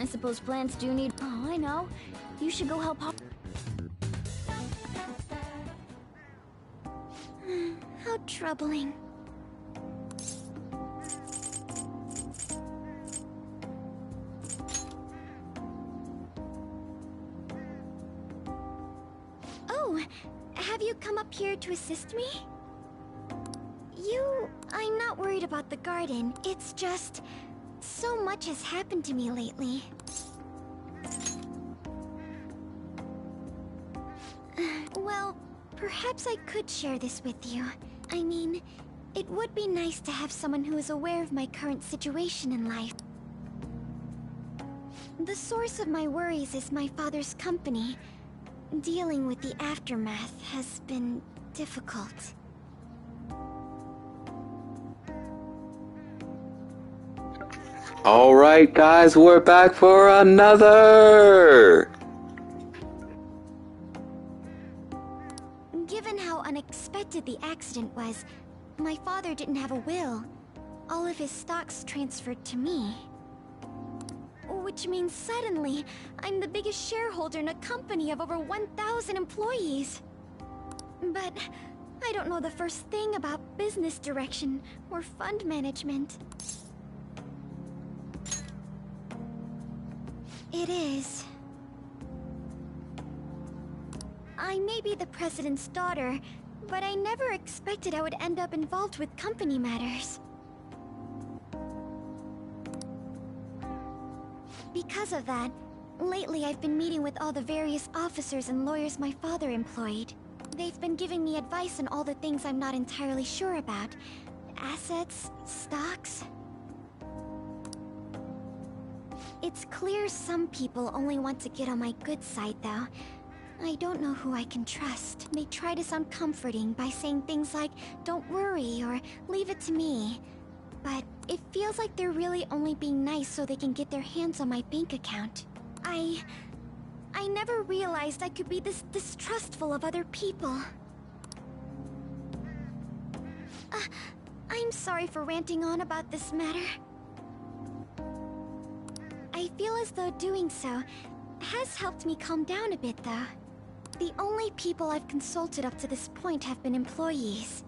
I suppose plants do need... Oh, I know. You should go help... How troubling. Oh, have you come up here to assist me? I'm not worried about the garden. It's just... so much has happened to me lately. Well, perhaps I could share this with you. I mean, it would be nice to have someone who is aware of my current situation in life. The source of my worries is my father's company. Dealing with the aftermath has been difficult. Alright guys, we're back for another! Given how unexpected the accident was, my father didn't have a will. All of his stocks transferred to me. Which means suddenly, I'm the biggest shareholder in a company of over 1,000 employees. But I don't know the first thing about business direction or fund management. It is. I may be the president's daughter, but I never expected I would end up involved with company matters. Because of that, lately I've been meeting with all the various officers and lawyers my father employed. They've been giving me advice on all the things I'm not entirely sure about. Assets, stocks... It's clear some people only want to get on my good side, though. I don't know who I can trust. They try to sound comforting by saying things like, "Don't worry," or "Leave it to me." But it feels like they're really only being nice so they can get their hands on my bank account. I never realized I could be this distrustful of other people. I'm sorry for ranting on about this matter. I feel as though doing so has helped me calm down a bit, though. The only people I've consulted up to this point have been employees.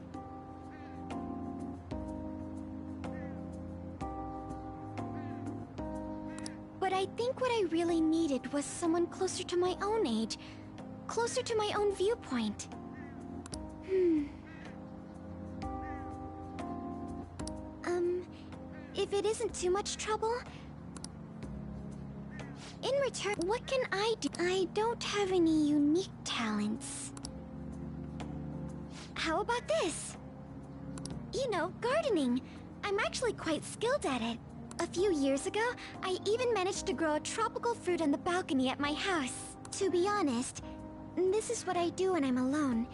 But I think what I really needed was someone closer to my own age, closer to my own viewpoint. If it isn't too much trouble... In return, what can I do? I don't have any unique talents. How about this? You know, gardening. I'm actually quite skilled at it. A few years ago, I even managed to grow a tropical fruit on the balcony at my house. To be honest, this is what I do when I'm alone,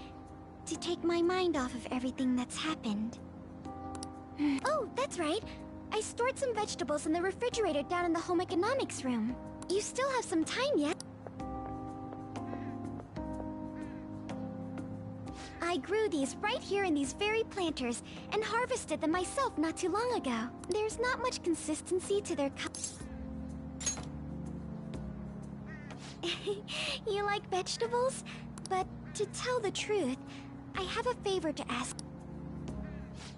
to take my mind off of everything that's happened. Oh, that's right. I stored some vegetables in the refrigerator down in the home economics room. You still have some time yet? I grew these right here in these very planters and harvested them myself not too long ago. There's not much consistency to their You like vegetables? But to tell the truth, I have a favor to ask.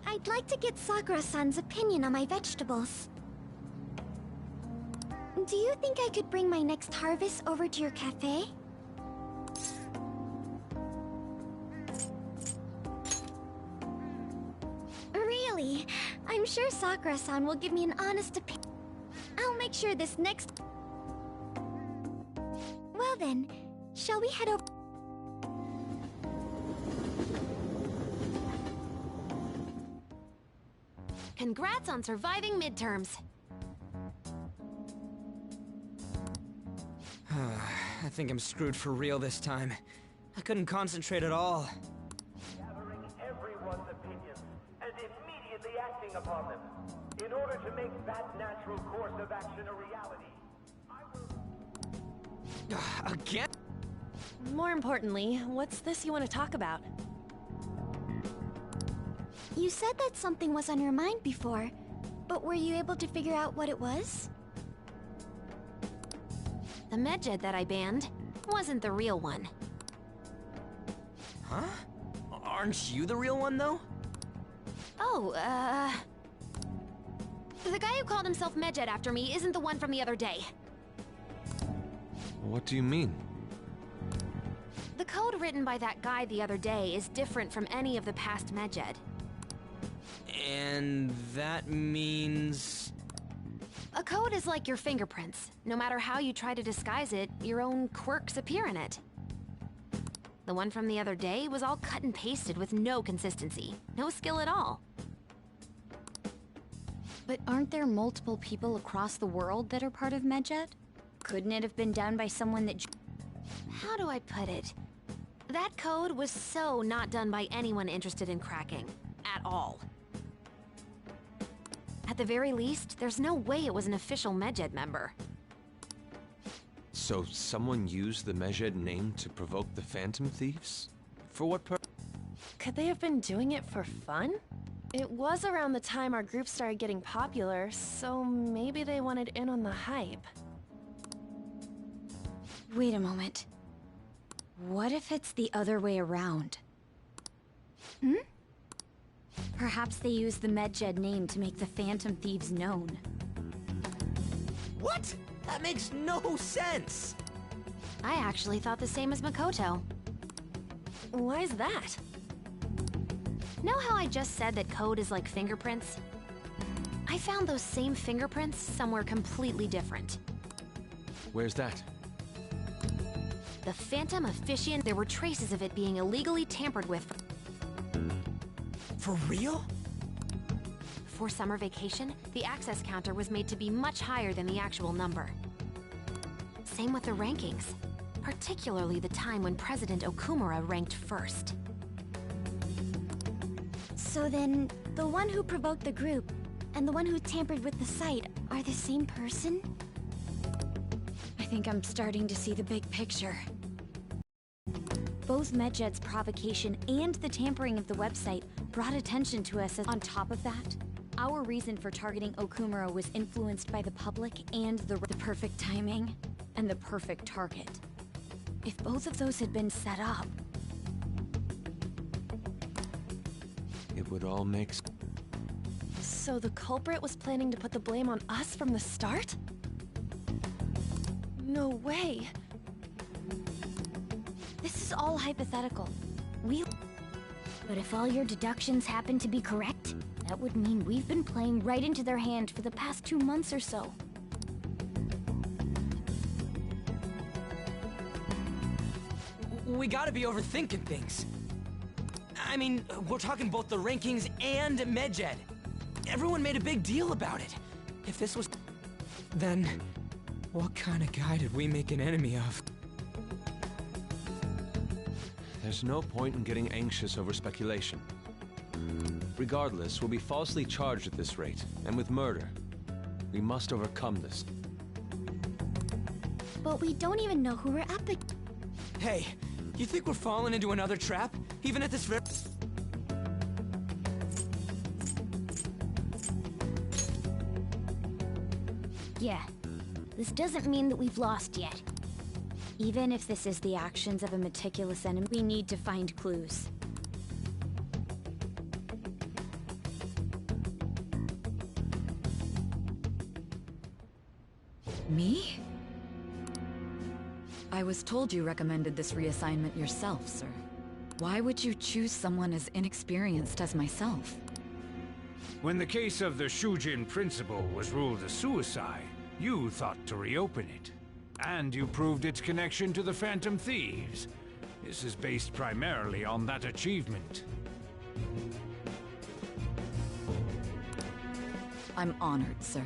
I'd like to get Sakura-san's opinion on my vegetables. Do you think I could bring my next harvest over to your cafe? Really? I'm sure Sakura-san will give me an honest opinion. I'll make sure this next... Well then, shall we head over... Congrats on surviving midterms. I think I'm screwed for real this time. I couldn't concentrate at all. Gathering everyone's opinions and immediately acting upon them. In order to make that natural course of action a reality, I will... Again? More importantly, what's this you want to talk about? You said that something was on your mind before, but were you able to figure out what it was? The medjed that I banned wasn't the real one. Huh? Aren't you the real one, though? Oh, the guy who called himself Medjed after me isn't the one from the other day. What do you mean? The code written by that guy the other day is different from any of the past Medjed. And that means... A code is like your fingerprints. No matter how you try to disguise it, your own quirks appear in it. The one from the other day was all cut and pasted with no consistency. No skill at all. But aren't there multiple people across the world that are part of Medjed? Couldn't it have been done by someone that... How do I put it? That code was so not done by anyone interested in cracking. At all. At the very least, there's no way it was an official Medjed member. So someone used the Medjed name to provoke the Phantom Thieves? For what purpose? Could they have been doing it for fun? It was around the time our group started getting popular, so maybe they wanted in on the hype. Wait a moment. What if it's the other way around? Perhaps they used the Medjed name to make the Phantom Thieves known. What? That makes no sense! I actually thought the same as Makoto. Why's that? Know how I just said that code is like fingerprints? I found those same fingerprints somewhere completely different. Where's that? The Phantom Officiant, there were traces of it being illegally tampered with. For real? For summer vacation, the access counter was made to be much higher than the actual number. Same with the rankings, particularly the time when President Okumura ranked first. So then, the one who provoked the group and the one who tampered with the site are the same person? I think I'm starting to see the big picture. Both Medjed's provocation and the tampering of the website brought attention to us. On top of that, our reason for targeting Okumura was influenced by the public and the perfect timing and the perfect target. If both of those had been set up... It would all make sense. So the culprit was planning to put the blame on us from the start? No way. This is all hypothetical. But if all your deductions happen to be correct, that would mean we've been playing right into their hand for the past 2 months or so. We gotta be overthinking things. I mean, we're talking both the rankings and Medjed. Everyone made a big deal about it. If this was... Then, what kind of guy did we make an enemy of? There's no point in getting anxious over speculation. Regardless, we'll be falsely charged at this rate, and with murder. We must overcome this. But we don't even know who we're up against. Hey, you think we're falling into another trap? Even at this very... Yeah, this doesn't mean that we've lost yet. Even if this is the actions of a meticulous enemy, we need to find clues. Me? I was told you recommended this reassignment yourself, sir. Why would you choose someone as inexperienced as myself? When the case of the Shujin principal was ruled a suicide, you thought to reopen it. And you proved its connection to the Phantom Thieves. This is based primarily on that achievement. I'm honored, sir.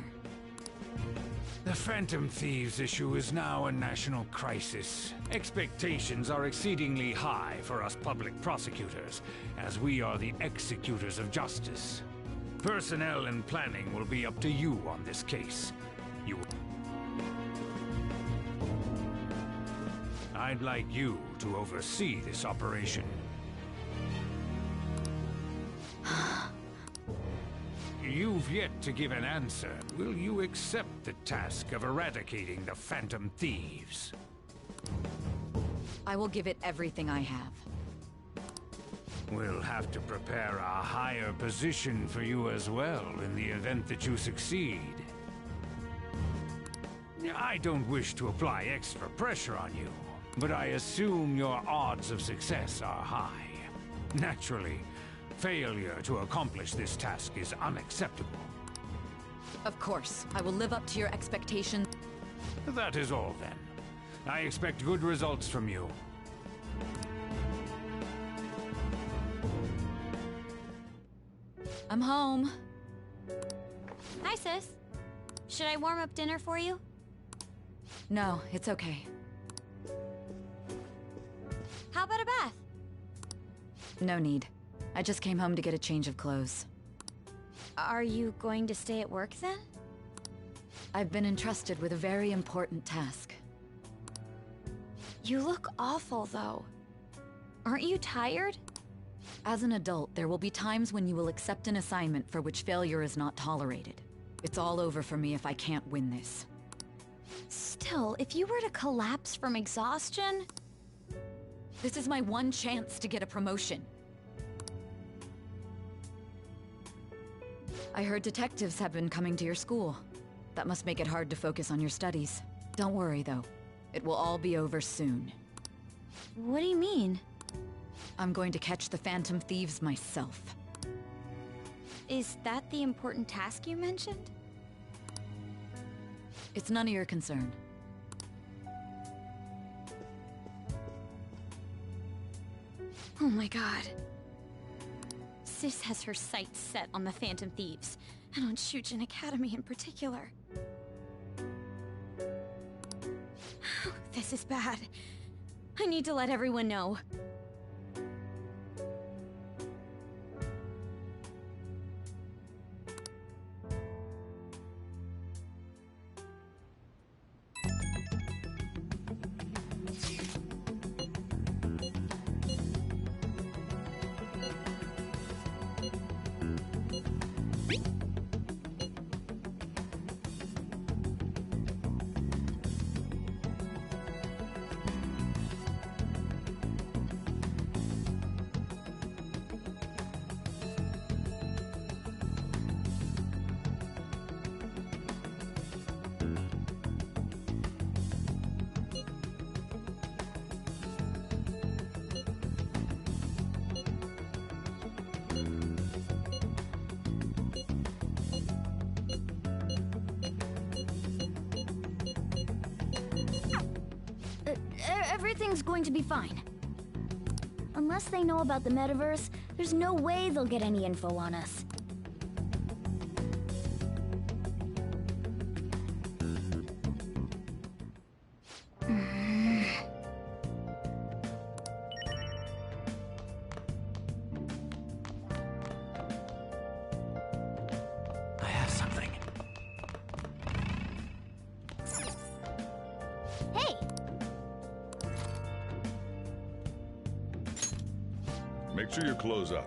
The Phantom Thieves issue is now a national crisis. Expectations are exceedingly high for us public prosecutors, as we are the executors of justice. Personnel and planning will be up to you on this case. I'd like you to oversee this operation. you've yet to give an answer. Will you accept the task of eradicating the Phantom Thieves? I will give it everything I have. We'll have to prepare a higher position for you as well in the event that you succeed. I don't wish to apply extra pressure on you, but I assume your odds of success are high. Naturally, failure to accomplish this task is unacceptable. Of course, I will live up to your expectations. That is all then. I expect good results from you. I'm home. Hi, sis. Should I warm up dinner for you? No, it's okay. How about a bath? No need. I just came home to get a change of clothes. Are you going to stay at work then? I've been entrusted with a very important task. You look awful, though. Aren't you tired? As an adult, there will be times when you will accept an assignment for which failure is not tolerated. It's all over for me if I can't win this. Still, if you were to collapse from exhaustion... This is my one chance to get a promotion. I heard detectives have been coming to your school. That must make it hard to focus on your studies. Don't worry, though. It will all be over soon. What do you mean? I'm going to catch the Phantom Thieves myself. Is that the important task you mentioned? It's none of your concern. Oh my god. Sis has her sights set on the Phantom Thieves, and on Shujin Academy in particular. This is bad. I need to let everyone know. Everything's going to be fine. Unless they know about the metaverse, there's no way they'll get any info on us. I have something. Hey! Make sure you close up.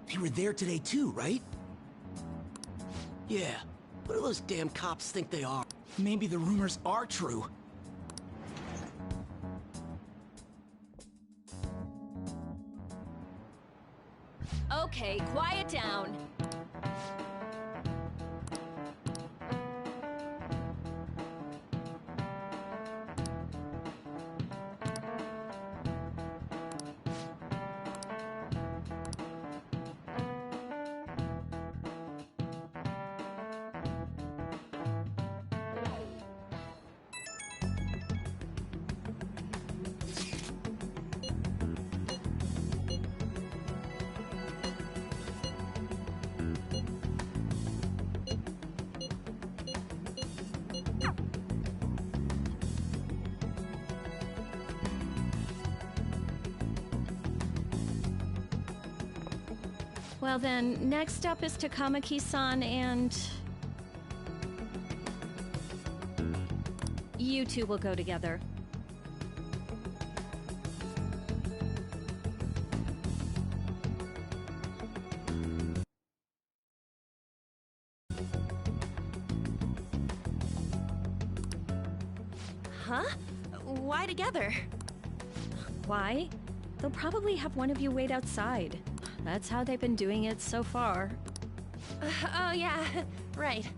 They were there today too, right? Yeah. What do those damn cops think they are? Maybe the rumors are true. Okay, quiet down. Well then, next up is Takamaki-san and... You two will go together. Huh? Why together? Why? They'll probably have one of you wait outside. That's how they've been doing it so far. Oh yeah, right.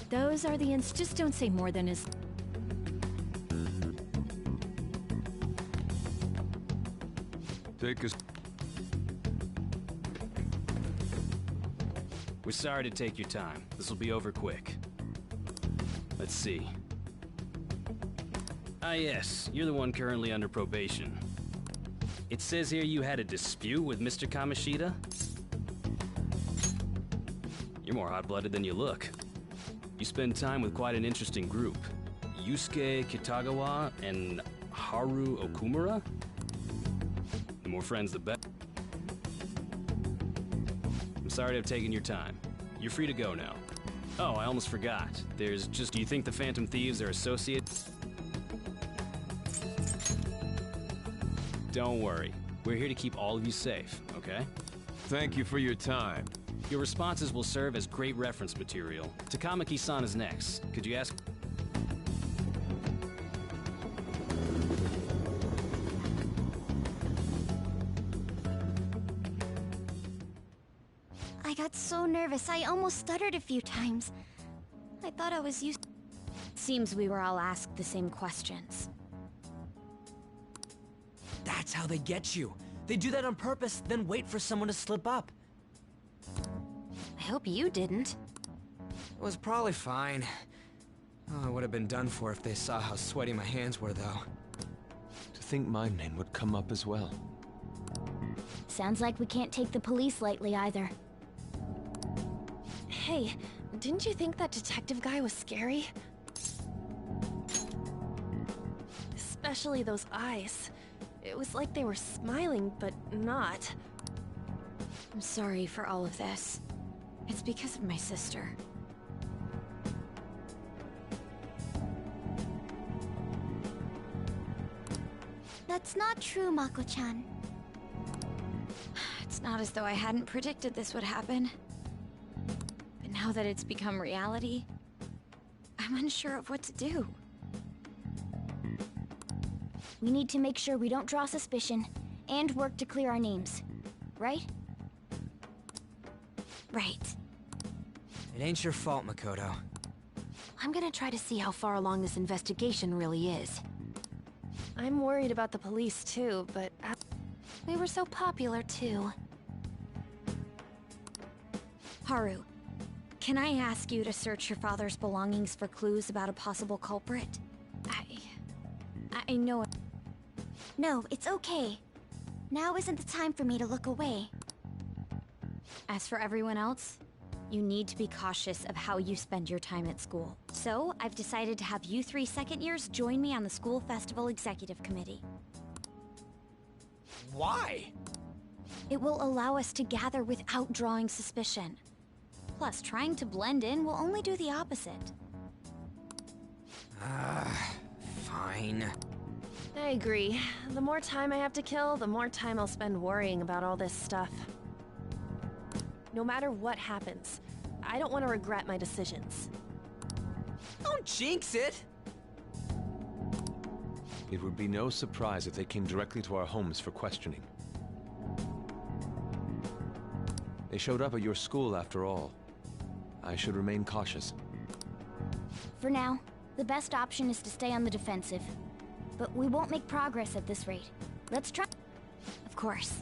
Those are the ins. Just don't say more than is. Take us. We're sorry to take your time. This will be over quick. Let's see. Ah yes, you're the one currently under probation. It says here you had a dispute with Mr. Kamoshida? You're more hot-blooded than you look. You spend time with quite an interesting group. Yusuke Kitagawa and Haru Okumura? The more friends, the better. I'm sorry to have taken your time. You're free to go now. Oh, I almost forgot. Do you think the Phantom Thieves are associates? Don't worry. We're here to keep all of you safe, okay? Thank you for your time. Your responses will serve as great reference material. Takamaki-san is next. Could you ask... I got so nervous, I almost stuttered a few times. I thought I was used... Seems we were all asked the same questions. That's how they get you. They do that on purpose, then wait for someone to slip up. I hope you didn't. It was probably fine. Oh, I would have been done for if they saw how sweaty my hands were, though. To think my name would come up as well. Sounds like we can't take the police lightly either. Hey, didn't you think that detective guy was scary? Especially those eyes. It was like they were smiling, but not. I'm sorry for all of this. It's because of my sister. That's not true, Mako-chan. It's not as though I hadn't predicted this would happen. But now that it's become reality, I'm unsure of what to do. We need to make sure we don't draw suspicion, and work to clear our names. Right? Right. It ain't your fault, Makoto. I'm gonna try to see how far along this investigation really is. I'm worried about the police too, but... We were so popular too. Haru, can I ask you to search your father's belongings for clues about a possible culprit? I know... No, it's okay. Now isn't the time for me to look away. As for everyone else, you need to be cautious of how you spend your time at school. So, I've decided to have you 3 second years join me on the School Festival Executive Committee. Why? It will allow us to gather without drawing suspicion. Plus, trying to blend in will only do the opposite. Fine. I agree. The more time I have to kill, the more time I'll spend worrying about all this stuff. No matter what happens, I don't want to regret my decisions. Don't jinx it! It would be no surprise if they came directly to our homes for questioning. They showed up at your school after all. I should remain cautious. For now, the best option is to stay on the defensive. But we won't make progress at this rate. Let's try... Of course.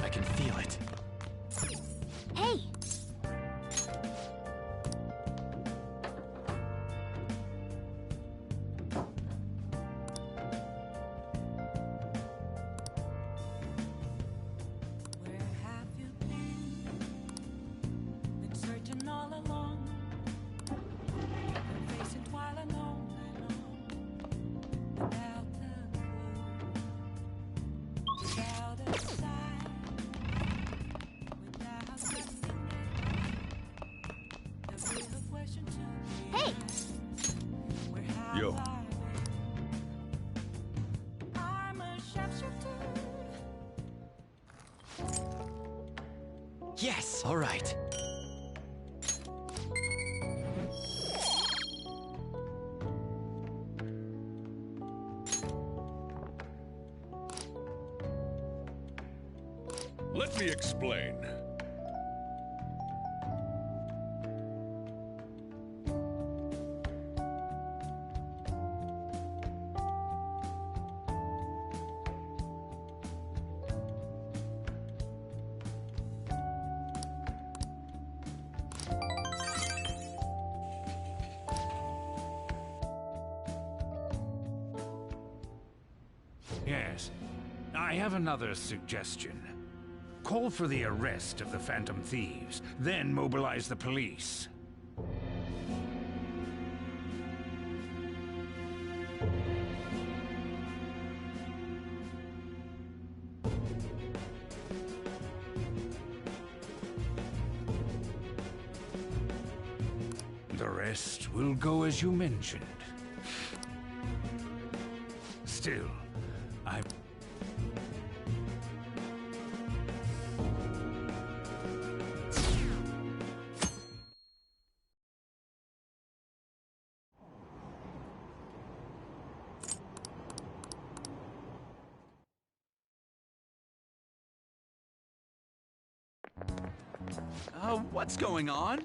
I can feel it. Hey! Yes, all right. Let me explain. Yes. I have another suggestion. Call for the arrest of the Phantom Thieves, then mobilize the police. The rest will go as you mentioned. Still, I... What's going on?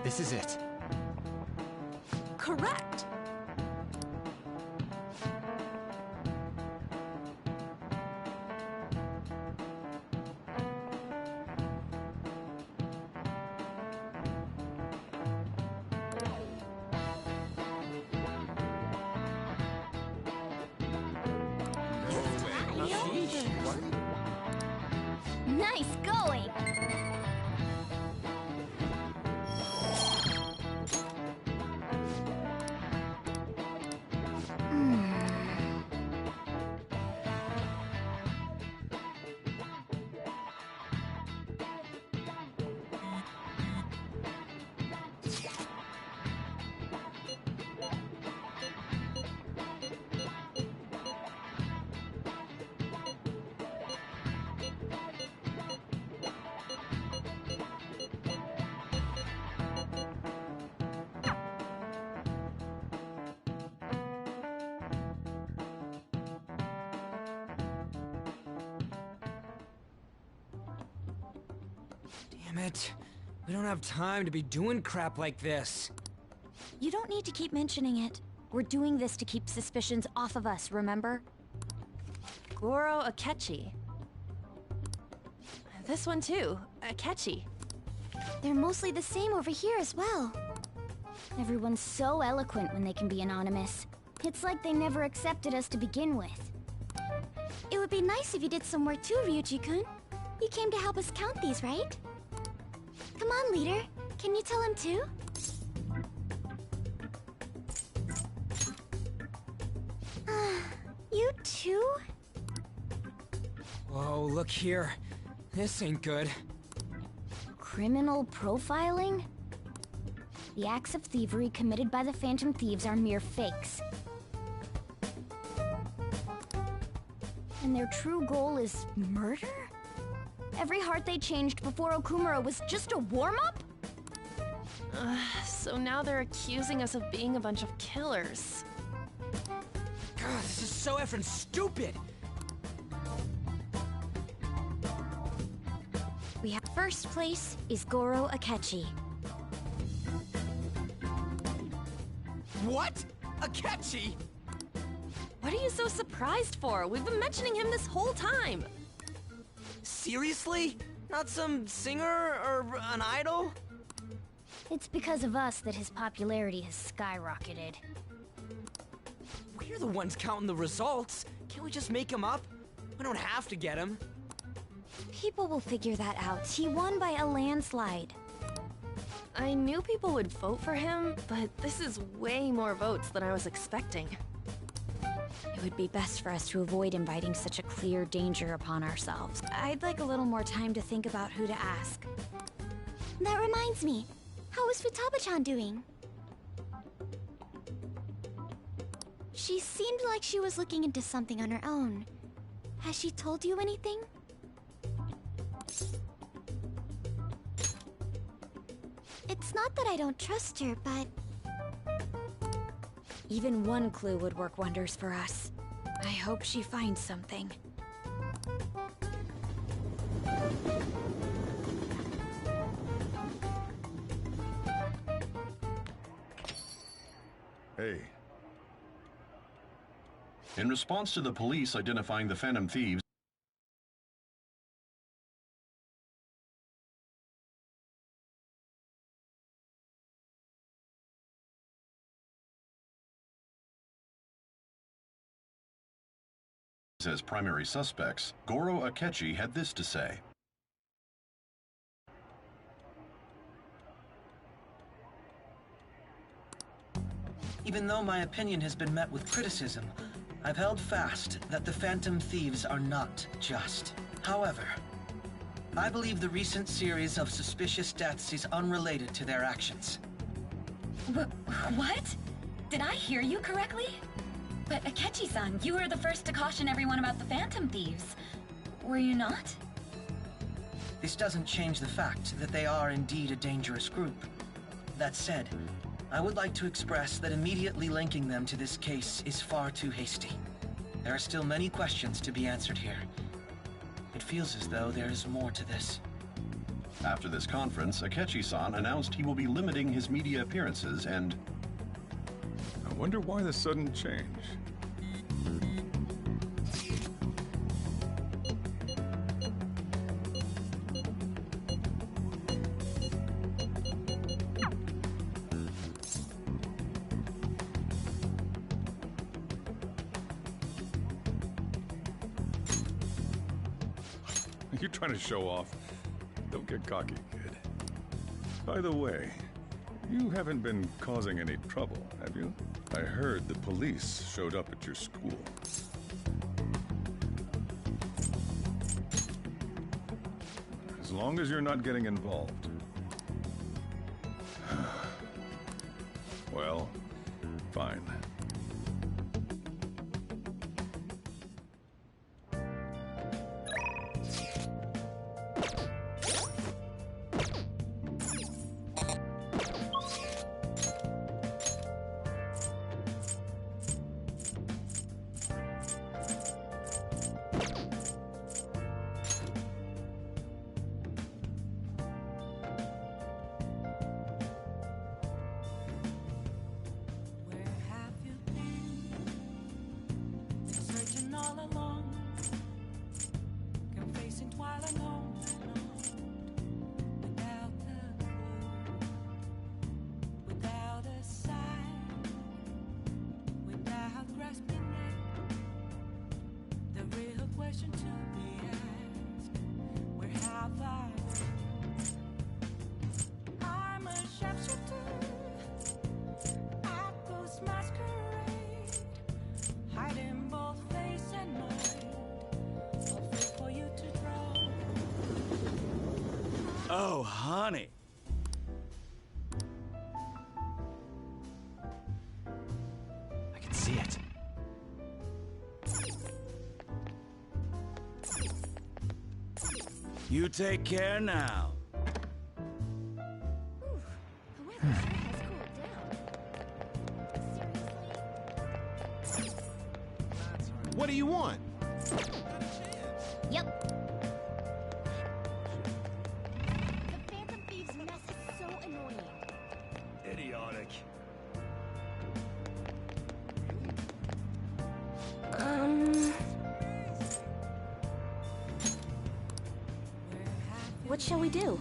This is it. Correct! Nice going! Damn it. We don't have time to be doing crap like this. You don't need to keep mentioning it. We're doing this to keep suspicions off of us, remember? Goro Akechi. This one too, Akechi. They're mostly the same over here as well. Everyone's so eloquent when they can be anonymous. It's like they never accepted us to begin with. It would be nice if you did some work too, Ryuji-kun. You came to help us count these, right? Come on, leader. Can you tell him too? You too? Whoa, look here. This ain't good. Criminal profiling? The acts of thievery committed by the Phantom Thieves are mere fakes. And their true goal is murder? Every heart they changed before Okumura was just a warm-up? So now they're accusing us of being a bunch of killers. God, this is so effing stupid! We have first place is Goro Akechi. What? Akechi? What are you so surprised for? We've been mentioning him this whole time. Seriously? Not some singer or an idol? It's because of us that his popularity has skyrocketed. We're the ones counting the results. Can't we just make him up? We don't have to get him. People will figure that out. He won by a landslide. I knew people would vote for him, but this is way more votes than I was expecting. It would be best for us to avoid inviting such a clear danger upon ourselves. I'd like a little more time to think about who to ask. That reminds me. How is Futaba-chan doing? She seemed like she was looking into something on her own. Has she told you anything? It's not that I don't trust her, but... Even one clue would work wonders for us. I hope she finds something. Hey. In response to the police identifying the Phantom Thieves, as primary suspects, Goro Akechi had this to say. Even though my opinion has been met with criticism, I've held fast that the Phantom Thieves are not just. However, I believe the recent series of suspicious deaths is unrelated to their actions. What? Did I hear you correctly? But Akechi-san, you were the first to caution everyone about the Phantom Thieves. Were you not? This doesn't change the fact that they are indeed a dangerous group. That said, I would like to express that immediately linking them to this case is far too hasty. There are still many questions to be answered here. It feels as though there is more to this. After this conference, Akechi-san announced he will be limiting his media appearances and... I wonder why the sudden change. You're trying to show off. Don't get cocky, kid. By the way, you haven't been causing any trouble, have you? I heard the police showed up at your school. As long as you're not getting involved. Well, fine. Hiding both face and mind, all fit for you Oh, honey. I can see it. You take care now. What do you want? Yep. The Phantom Thieves' mess is so annoying. Idiotic. What shall we do?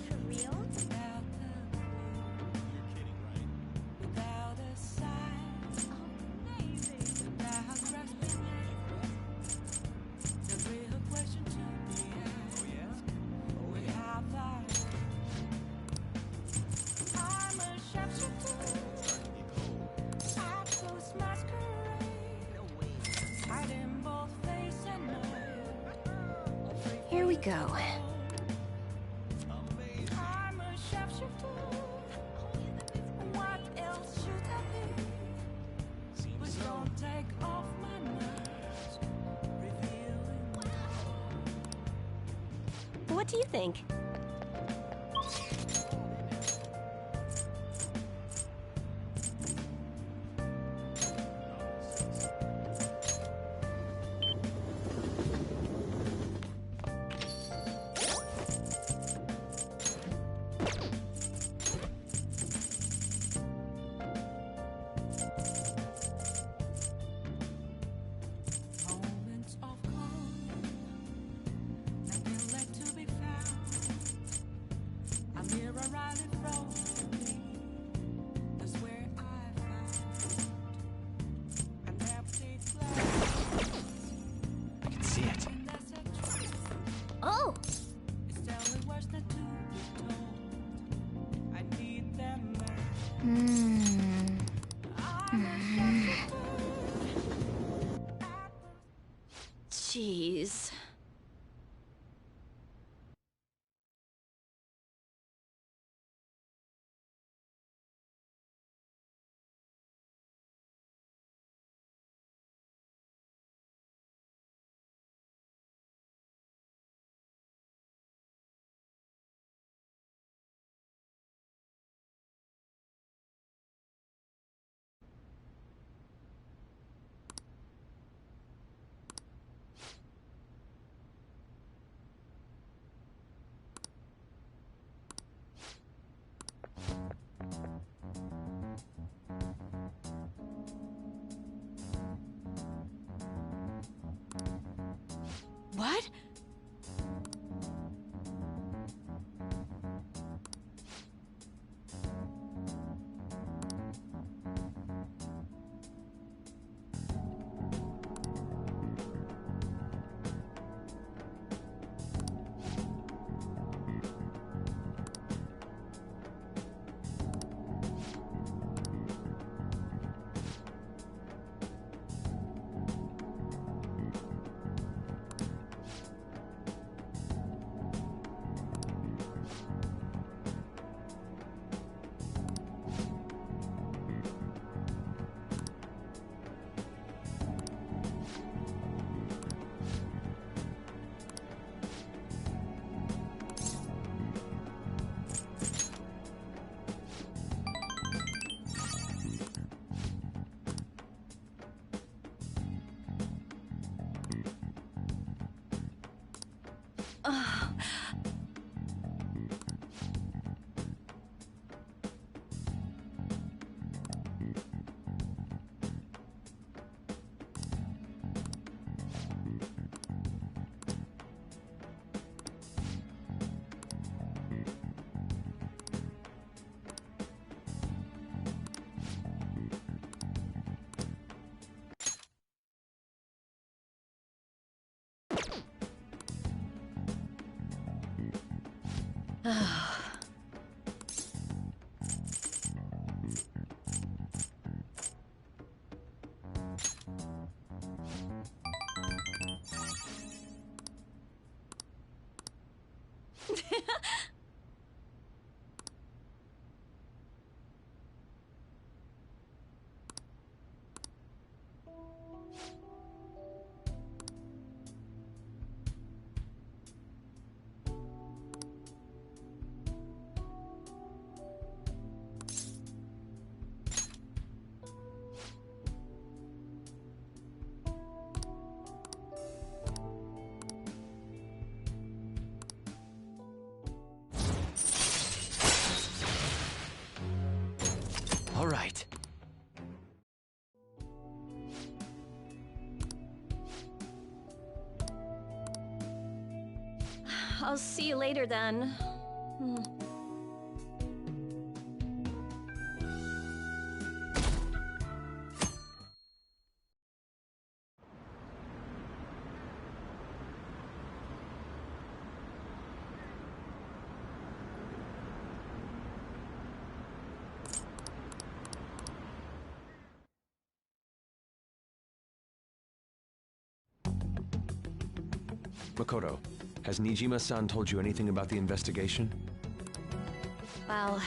For real? Here we go. What do you think? I can see it. Oh! Jeez. What? All right. I'll see you later then. Makoto, has Nijima-san told you anything about the investigation? Well...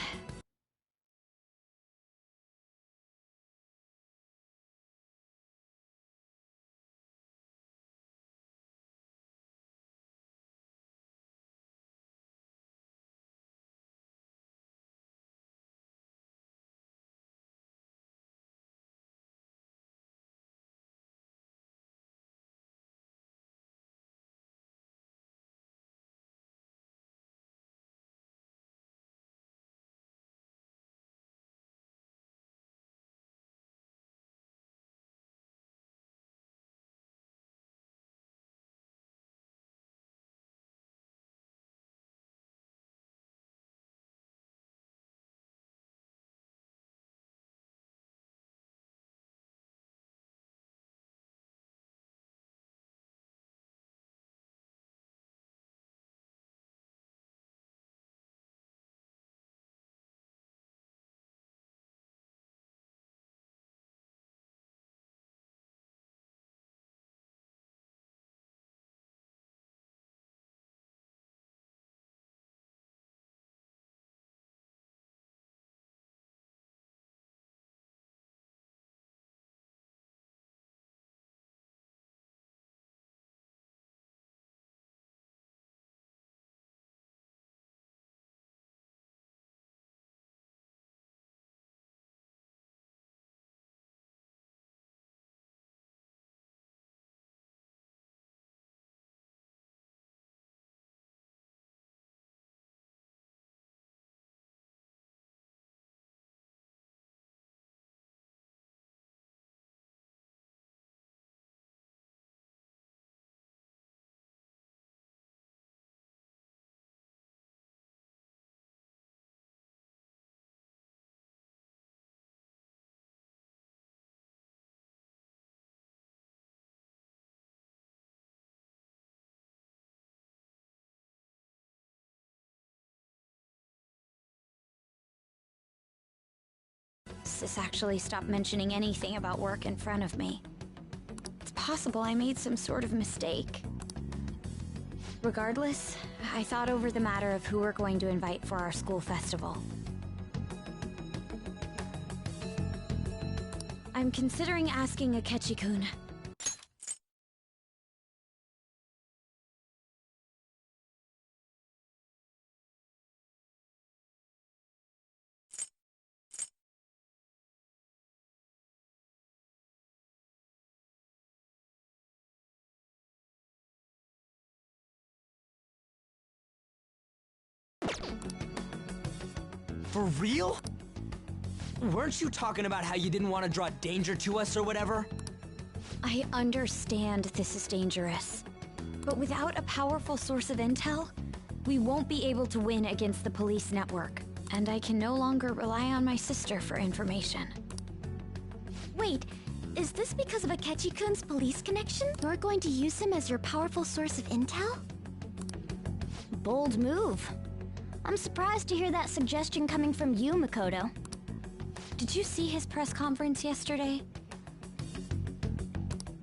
Sis actually stopped mentioning anything about work in front of me. It's possible I made some sort of mistake. Regardless, I thought over the matter of who we're going to invite for our school festival. I'm considering asking Akechi-kun. For real? Weren't you talking about how you didn't want to draw danger to us or whatever? I understand this is dangerous, but without a powerful source of intel, we won't be able to win against the police network, and I can no longer rely on my sister for information. Wait, is this because of Akechi-kun's police connection? You're going to use him as your powerful source of intel? Bold move. I'm surprised to hear that suggestion coming from you, Makoto. Did you see his press conference yesterday?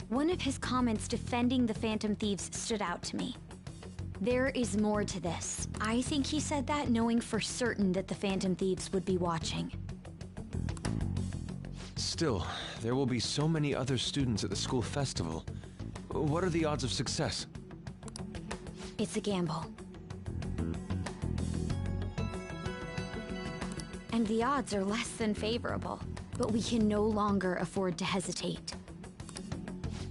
One of his comments defending the Phantom Thieves stood out to me. There is more to this. I think he said that knowing for certain that the Phantom Thieves would be watching. Still, there will be so many other students at the school festival. What are the odds of success? It's a gamble. And the odds are less than favorable, but we can no longer afford to hesitate.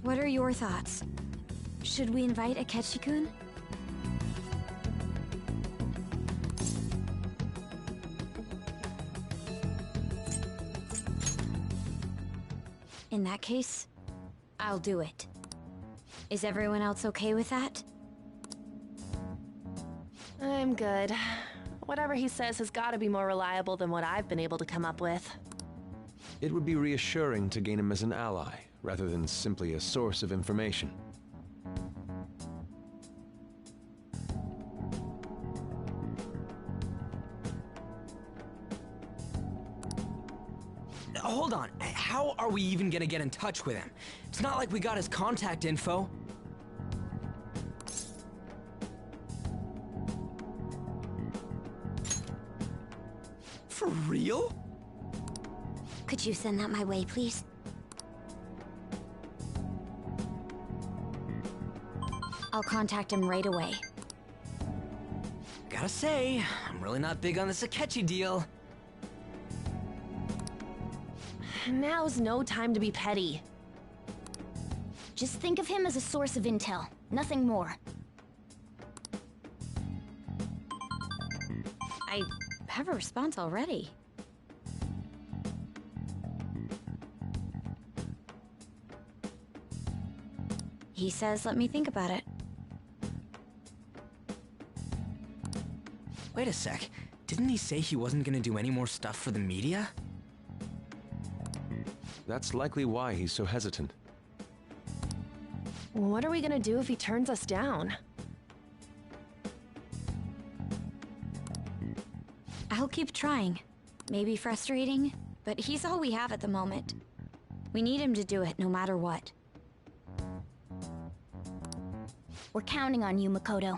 What are your thoughts? Should we invite Akechi-kun? In that case, I'll do it. Is everyone else okay with that? I'm good. Whatever he says has got to be more reliable than what I've been able to come up with. It would be reassuring to gain him as an ally, rather than simply a source of information. Hold on, how are we even gonna get in touch with him? It's not like we got his contact info. For real? Could you send that my way, please? I'll contact him right away. Gotta say, I'm really not big on this Akechi deal. Now's no time to be petty. Just think of him as a source of intel, nothing more. I have a response already. He says, let me think about it. Wait a sec, didn't he say he wasn't gonna do any more stuff for the media? That's likely why he's so hesitant. What are we gonna do if he turns us down? I'll keep trying. Maybe frustrating, but he's all we have at the moment. We need him to do it no matter what. We're counting on you, Makoto.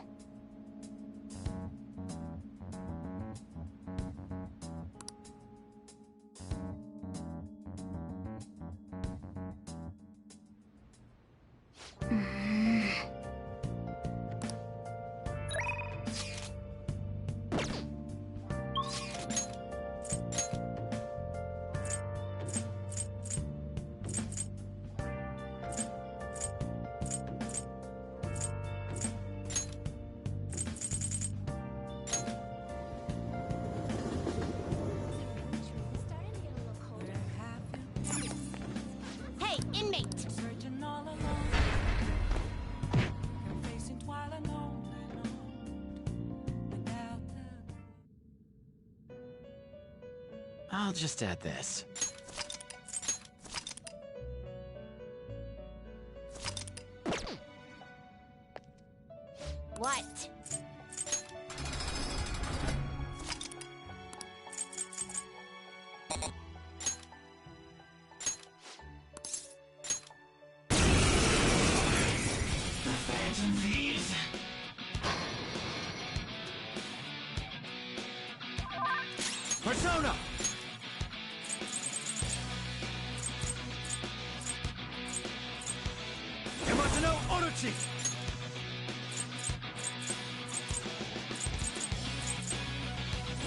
Hey, inmate! I'll just add this. What? The Phantom Thieves. Persona! Yamato Orochi!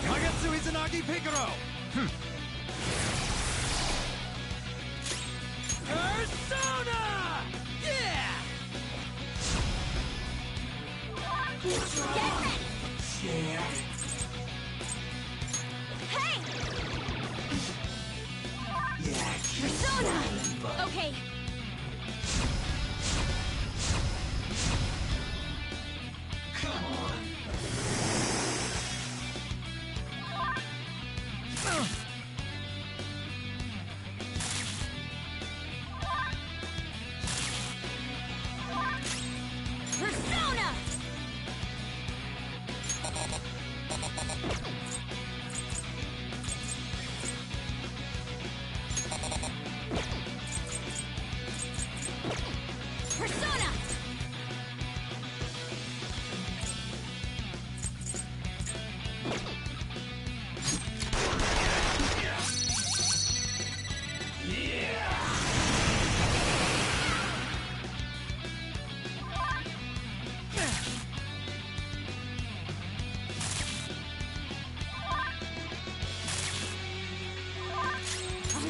Magetsu Izanagi Picaro! Persona! Yeah! Get ready! Yeah. Hey! Yeah. Persona! Okay. Come on. Persona!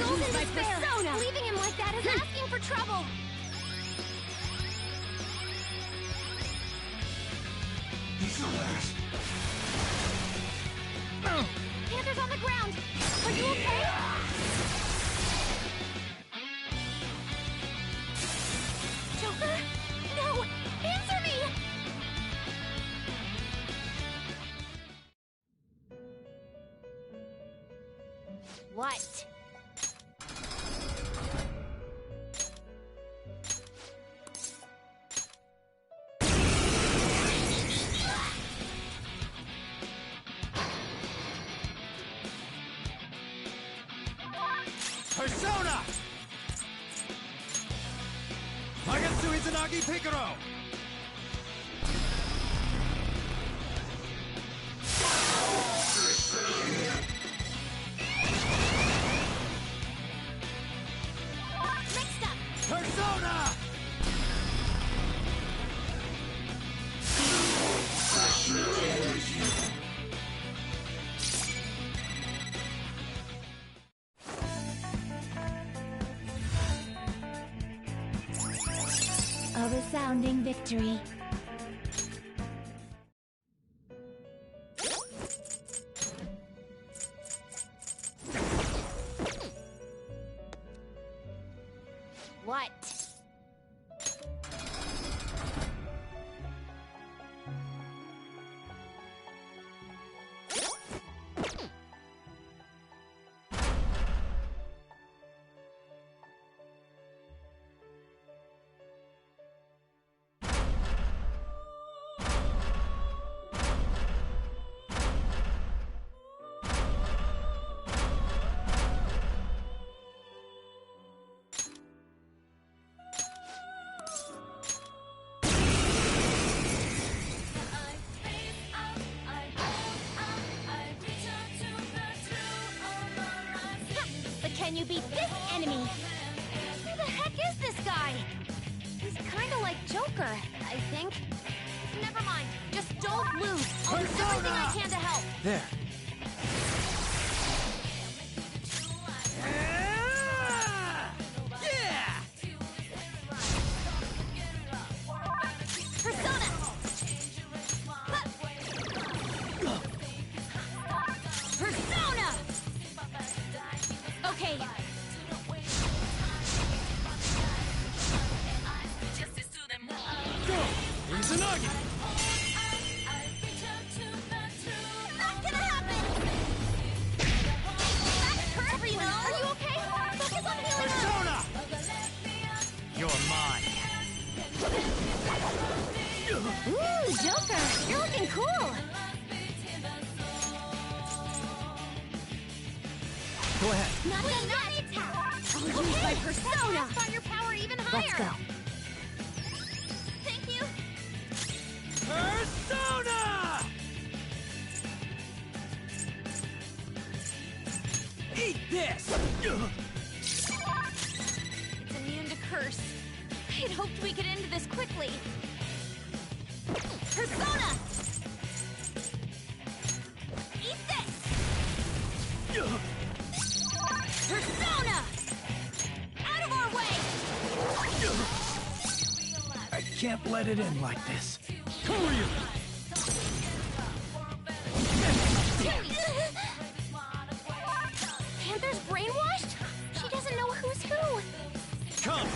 goes in despair. Persona. Leaving him like that is asking for trouble. He's the last. Panther's on the ground. Are you okay? Joker? No! Answer me! What? Persona! Magatsu Izanagi Picaro! Next up! Persona! A resounding victory. What? Can you beat this enemy? Who the heck is this guy? He's kinda like Joker, I think. Never mind, just don't lose. I'll do everything I can to help. There. Yeah! Persona! Persona! Okay. Go! Izanagi! Not gonna happen! That's hurt, no. Are you okay? Focus on healing Persona! You're mine. Ooh, Joker! You're looking cool! Go ahead. Not attack! I'll use my persona! Find your power even higher! Let's go. Thank you! Persona! Eat this! It's immune to curse. I'd hoped we could end this quickly. Persona! Eat this! Persona! Out of our way! I can't let it end like this. Panther's brainwashed? She doesn't know who's who. Come!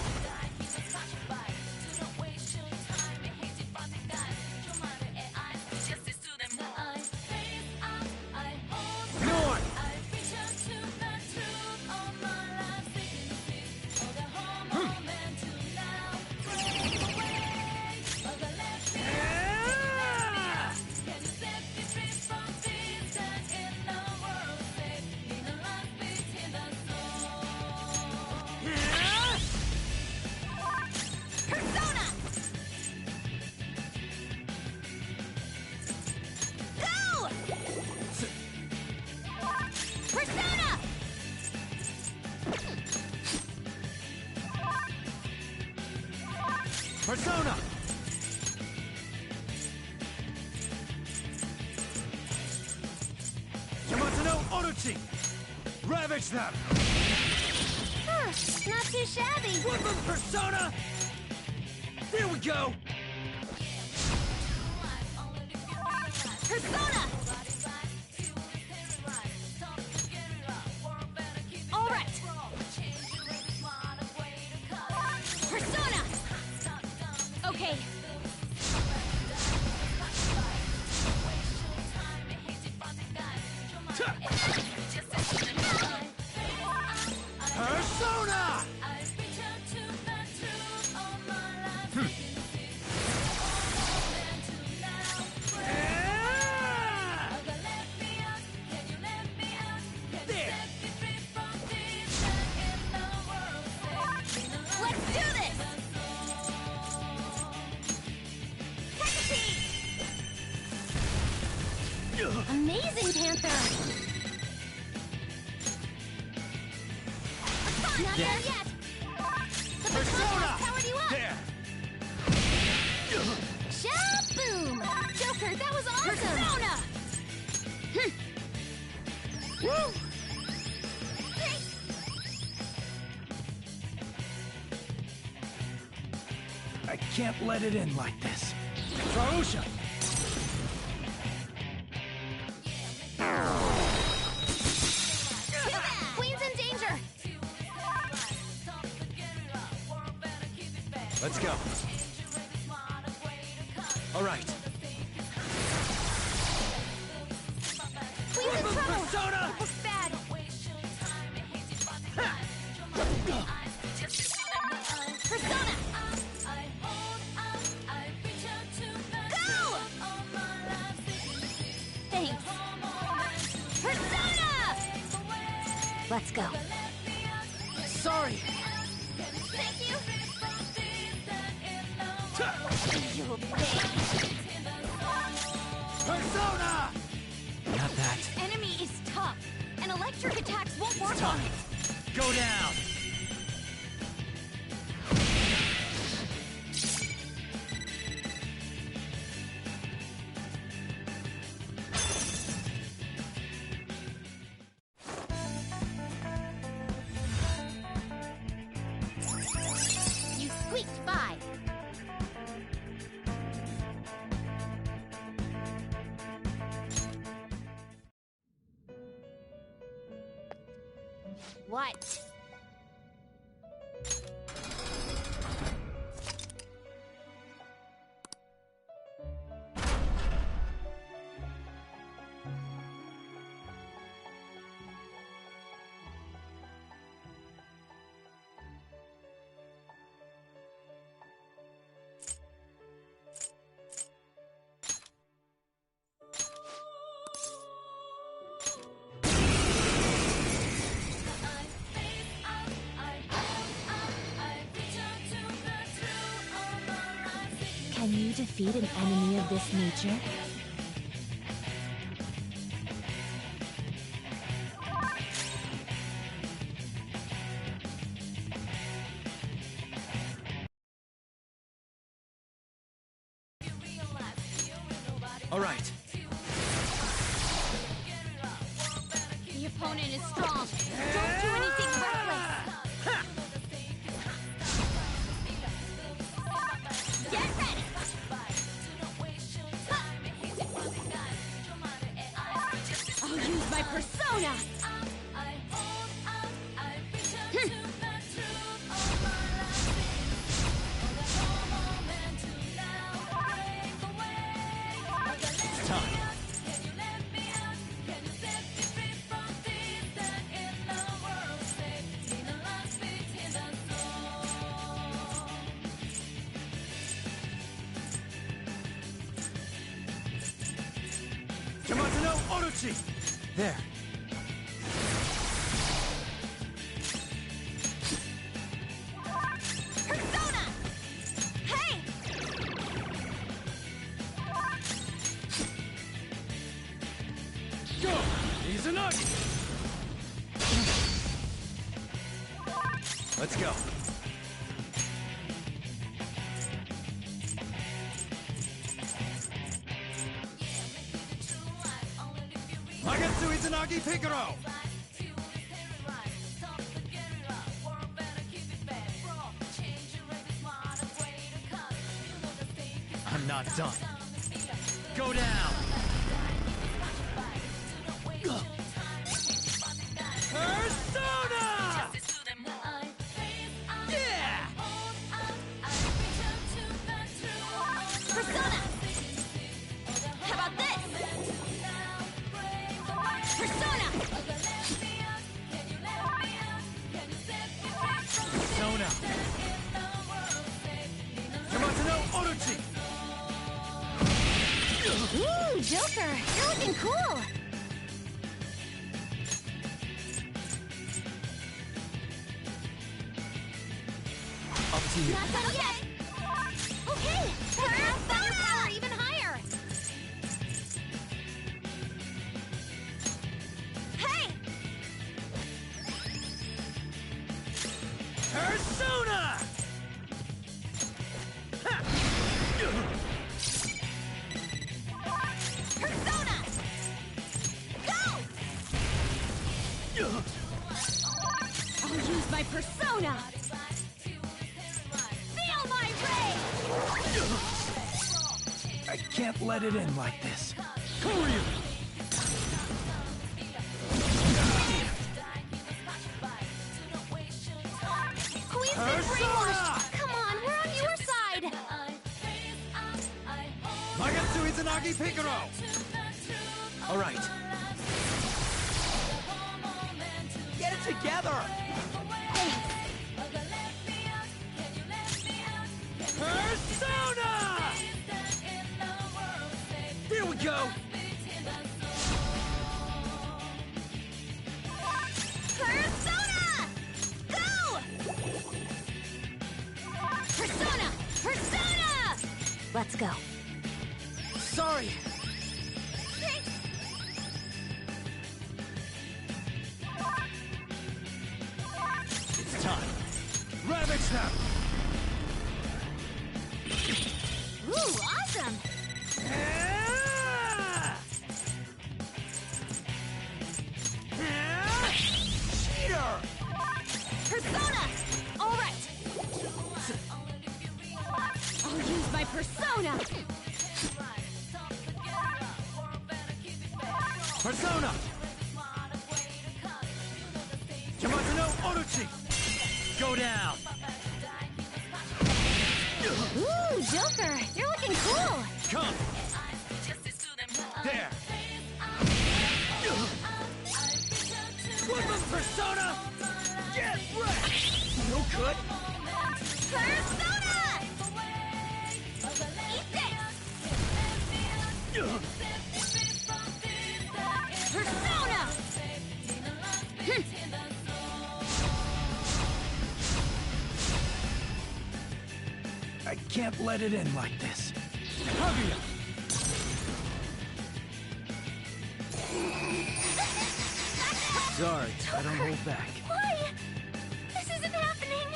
Persona! Yamato no Orochi! Ravage them! Not too shabby. Woodland Persona! There we go! Persona! All right. Persona! Okay. Persona! Let's do this! Amazing, Panther. Not there yet! The Persona! has powered you up! There! Shaboom! Joker, that was awesome! Persona! Woo! I can't let it in like this. Farusha! Queen's in danger! Let's go. All right. Queen's in trouble! Persona! It looks bad! Persona! Go! Thanks. Persona! Let's go. Sorry. Thank you. You'll pay. Persona! Not that. Enemy is tough, and electric attacks won't work on it. Go down! You squeaked by. What? Can you defeat an enemy of this nature? All right. The opponent is strong. Don't do anything reckless. Get ready. I'll use my persona. It's time. Yamato no Orochi! There. Persona! Hey! Go! Izanagi! Let's go. Magatsu Izanagi Picaro! not done. Go down! Persona! Yeah! Persona! How about this? Persona! Persona! Yamato no Orochi! Ooh, Joker, you're looking cool. Up to you. Not done yet. Okay, Persona! Even higher. Hey! Persona! Persona! Go! I'll use my persona. Feel my rage! I can't let it in like this. Who are you? Queen's been brainwashed! Come on, we're on your side! Magatsu Izanagi Picaro! Alright. Get it together! Persona! Here we go! Persona! Go! Persona! Persona! Let's go. Sorry! It's time. Ravage them! Ooh, awesome! Cheater! Persona! All right. I'll use my persona. Persona! Yamato no Orochi! Go down! Ooh, Joker, you're looking cool. Come! There! Woodman Persona! Get wrecked! No good! Persona! Eat this! Persona! I can't let it in like this. Kaguya! Sorry, I don't hold back. Why? This isn't happening!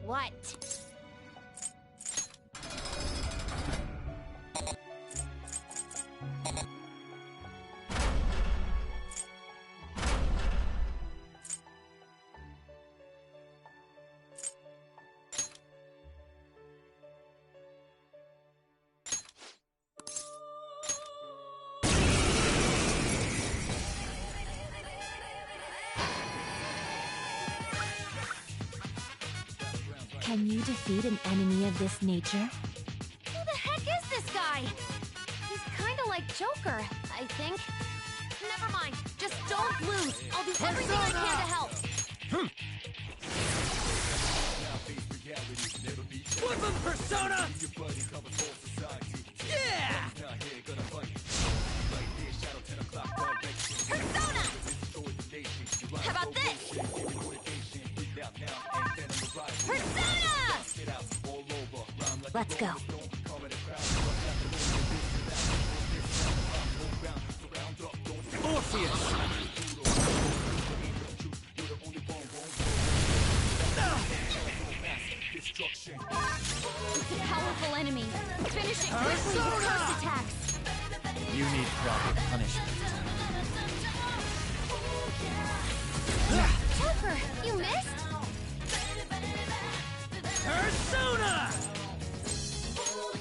What? Can you defeat an enemy of this nature? Who the heck is this guy? He's kinda like Joker, I think. Never mind, just don't lose. I'll do everything I can to help. Woodman Persona! Yeah! Persona! How about this? Persona! Let's go. Orpheus! It's a powerful enemy. Finish it quickly with burst attacks. You need proper punishment. Joker, you missed? Persona!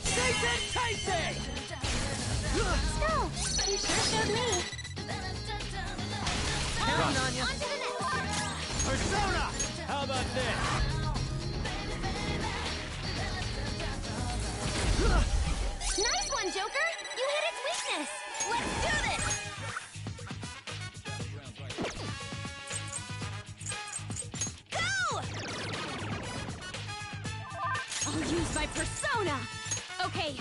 Satan Taisei! Snow, you sure showed me. Counting on On to the next. Persona! How about this? Nice one, Joker! You hit its weakness! Let's do this! Go! I'll use my persona! Okay.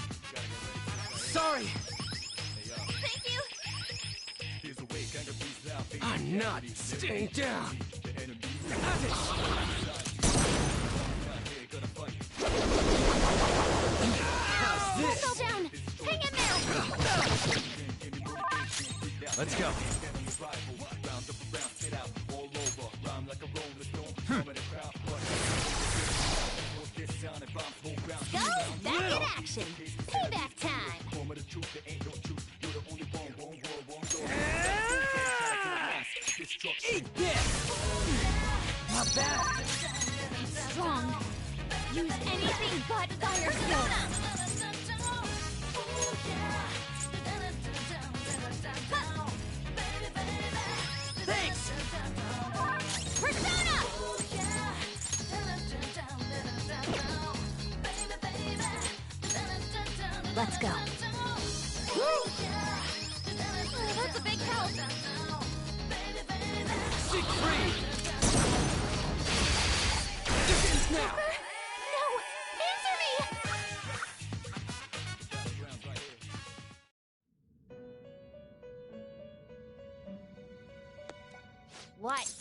Sorry! Thank you! I'm not staying down! How's this? Fell down! Hang in there! Let's go. Go! Back in action! Payback time! Eat this! Not bad. Strong. Use anything but fire skill. Thanks! Persona! Let's go. Oh, that's a big help. Seek free! Defense now! No! Answer me! What?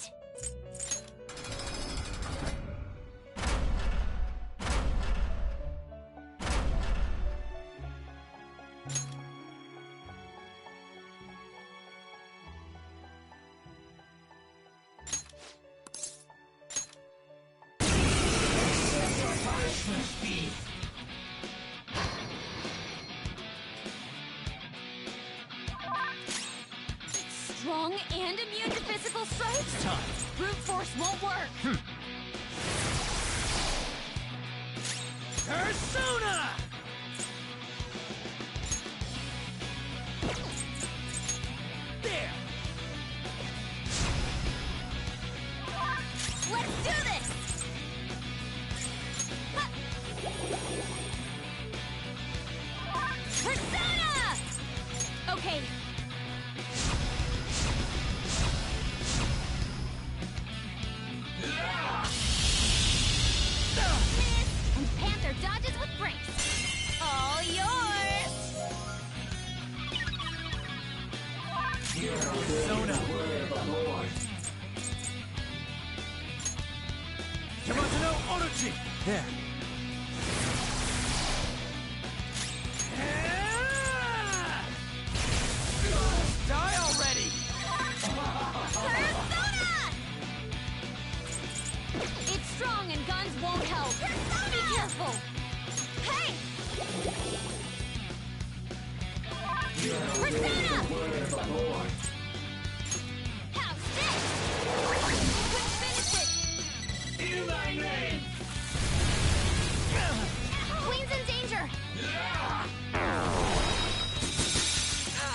Strong and immune to physical strikes? Time. Brute force won't work. Persona! There! Let's do this! Ha! Persona! Okay. Miss! And Panther dodges with grace. All yours! Persona! Yamato no Orochi! There. Die already! Persona! It's strong and guns won't help. Persona! Be careful! Hey! Persona! Have sticks! Couldn't finish it! In thy name! Queen's in danger!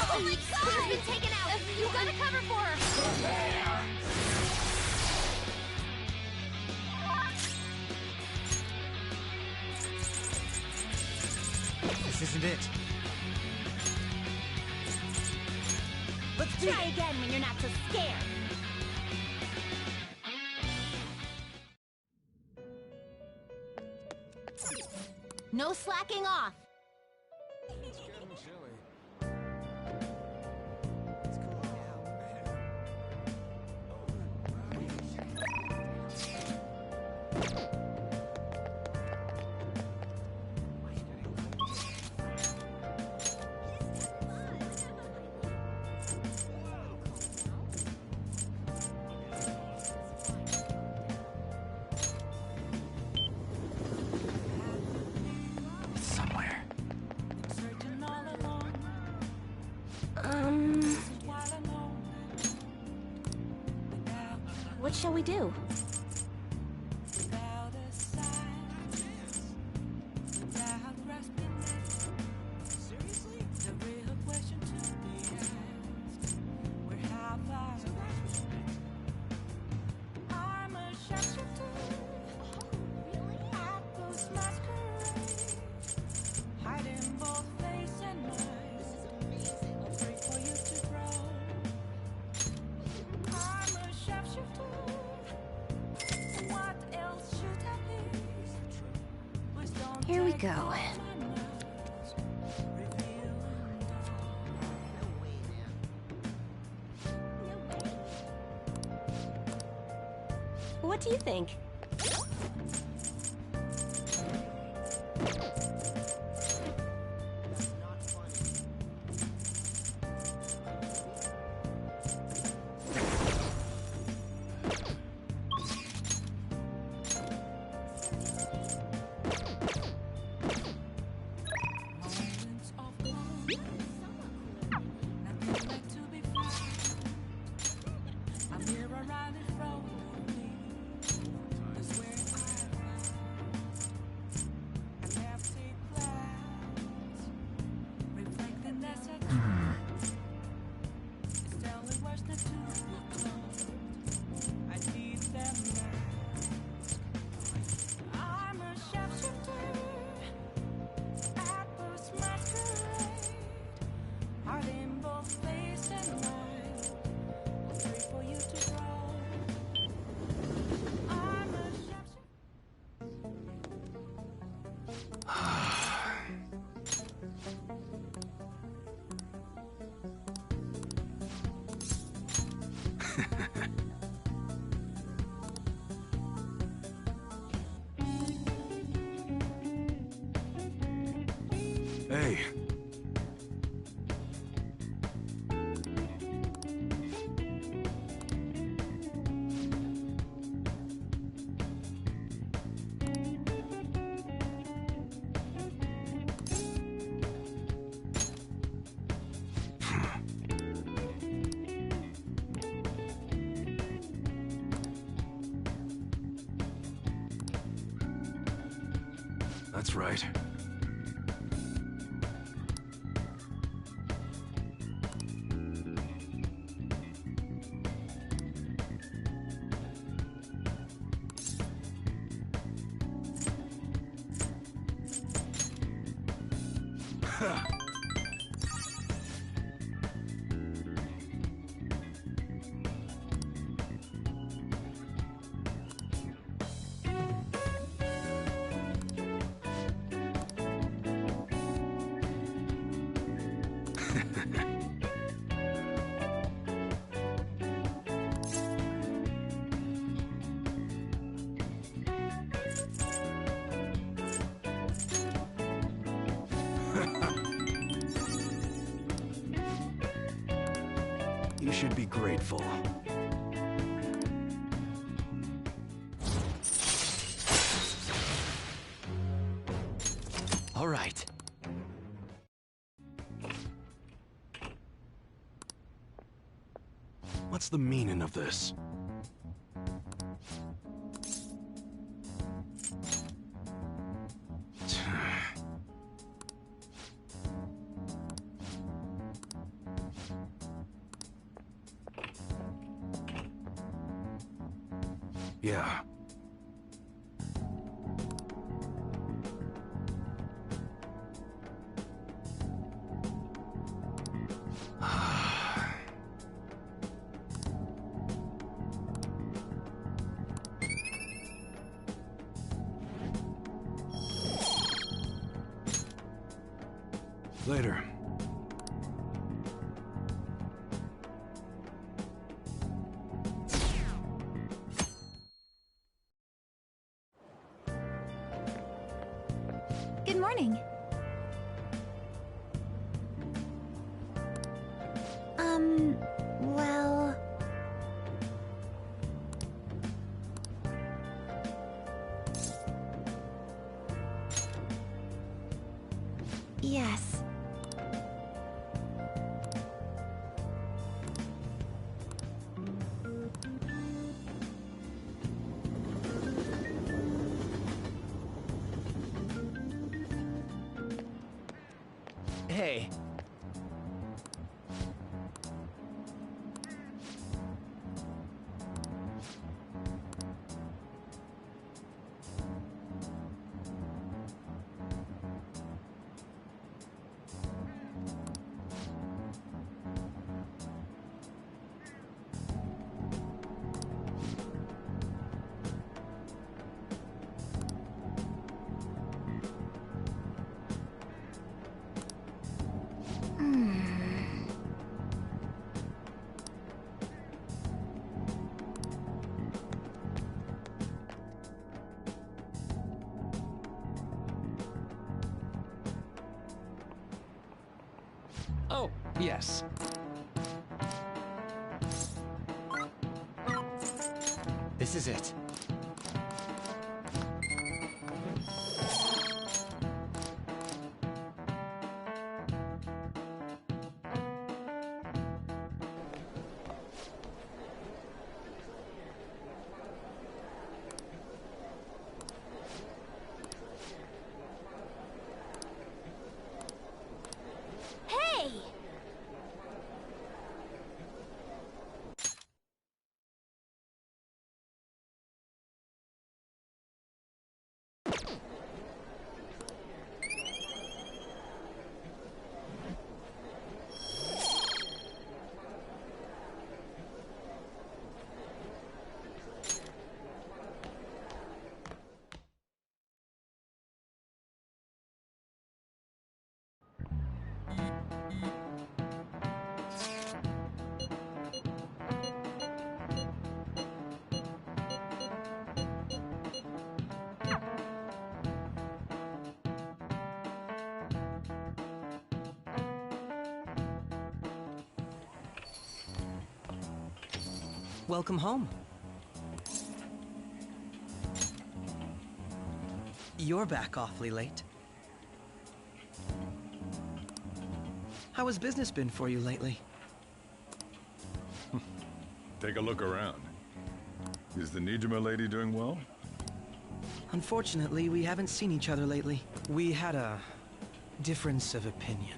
Oh my god! Queen's been taken out! You gotta cover for her! This isn't it. Let's try again when you're not so scared. No slacking off. It's getting chilly. It's somewhere. What shall we do? Here we go. What do you think? Hey. That's right. You should be grateful. All right. What's the meaning of this? Yeah. Later. Good morning. Well... Yes. Hey. Oh, yes. This is it. Hey! Welcome home. You're back awfully late. How has business been for you lately? Take a look around. Is the Jemo lady doing well? Unfortunately, we haven't seen each other lately. We had a difference of opinion.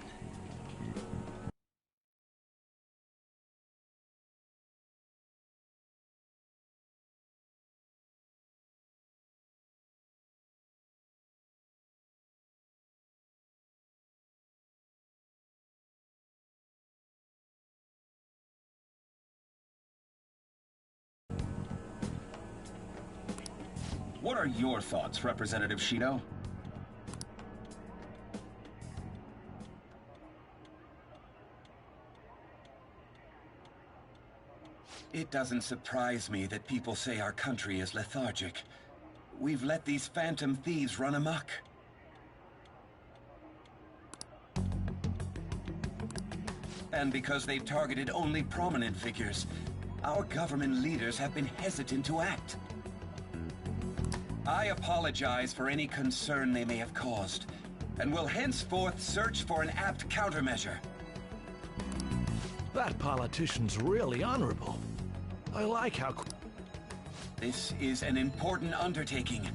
What are your thoughts, Representative Shino? It doesn't surprise me that people say our country is lethargic. We've let these phantom thieves run amok. And because they've targeted only prominent figures, our government leaders have been hesitant to act. I apologize for any concern they may have caused, and will henceforth search for an apt countermeasure. That politician's really honorable. I like how... This is an important undertaking,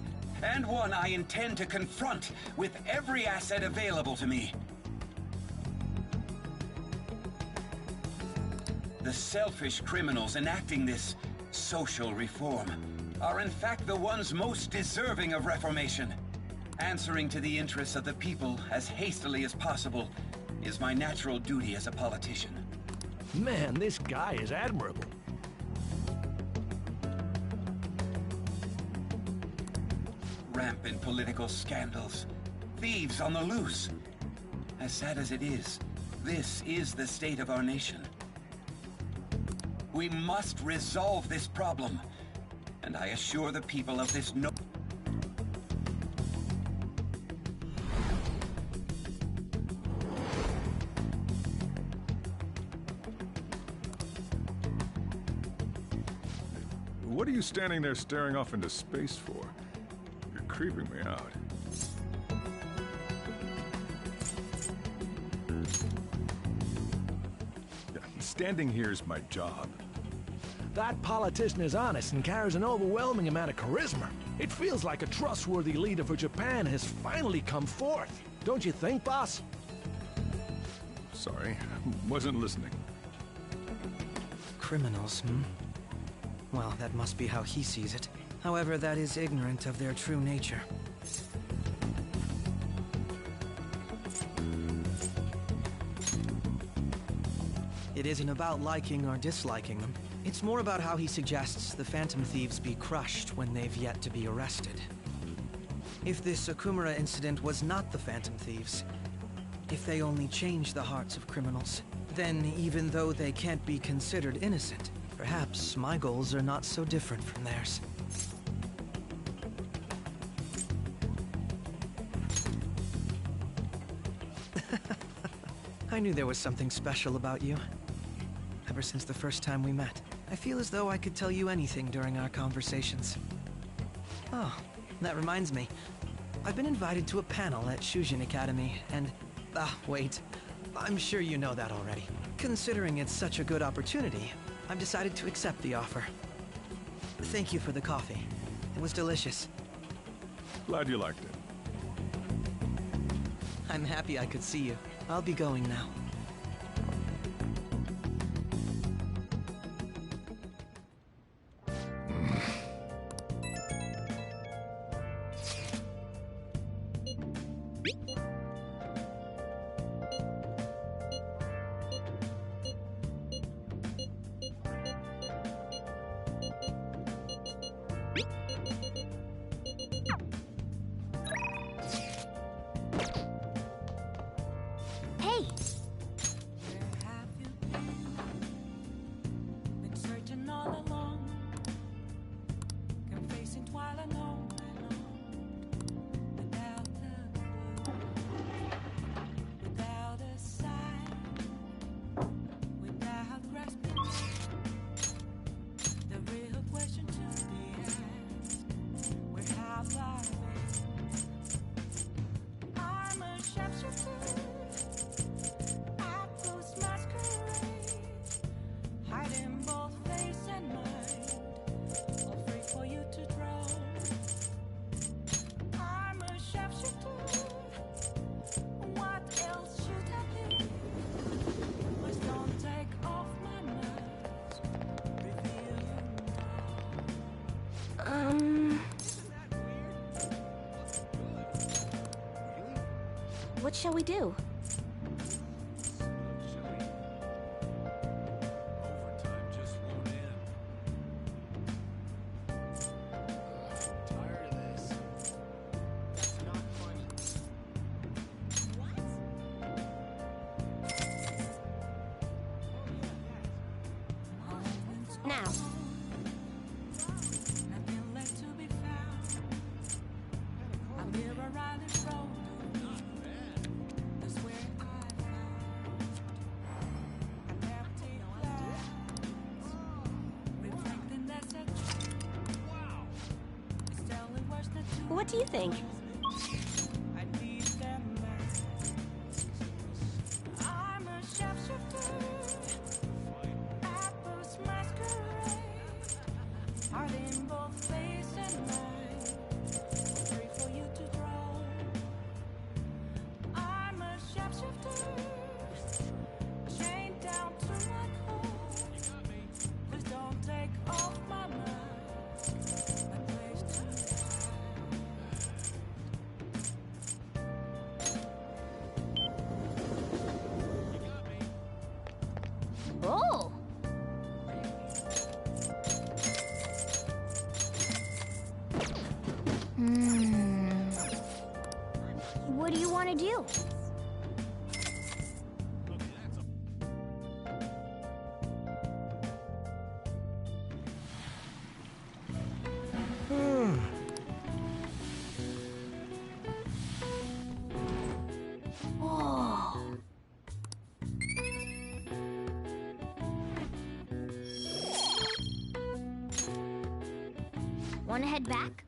and one I intend to confront with every asset available to me. The selfish criminals enacting this social reform are in fact the ones most deserving of reformation. Answering to the interests of the people as hastily as possible is my natural duty as a politician. Man, this guy is admirable. Rampant political scandals, thieves on the loose. As sad as it is, this is the state of our nation. We must resolve this problem, and I assure the people of this What are you standing there staring off into space for? You're creeping me out. Yeah, standing here is my job. That politician is honest and carries an overwhelming amount of charisma. It feels like a trustworthy leader for Japan has finally come forth. Don't you think, boss? Sorry, wasn't listening. Criminals, hmm? Well, that must be how he sees it. However, that is ignorant of their true nature. It isn't about liking or disliking them. It's more about how he suggests the Phantom Thieves be crushed when they've yet to be arrested. If this Okumura incident was not the Phantom Thieves, if they only change the hearts of criminals, then even though they can't be considered innocent, perhaps my goals are not so different from theirs. I knew there was something special about you. Ever since the first time we met, I feel as though I could tell you anything during our conversations. Oh, that reminds me. I've been invited to a panel at Shujin Academy, and... wait. I'm sure you know that already. Considering it's such a good opportunity, I've decided to accept the offer. Thank you for the coffee. It was delicious. Glad you liked it. I'm happy I could see you. I'll be going now. Hey! What shall we do? Now. What do you think? Oh! What do you want to do? Oh. Want to head back?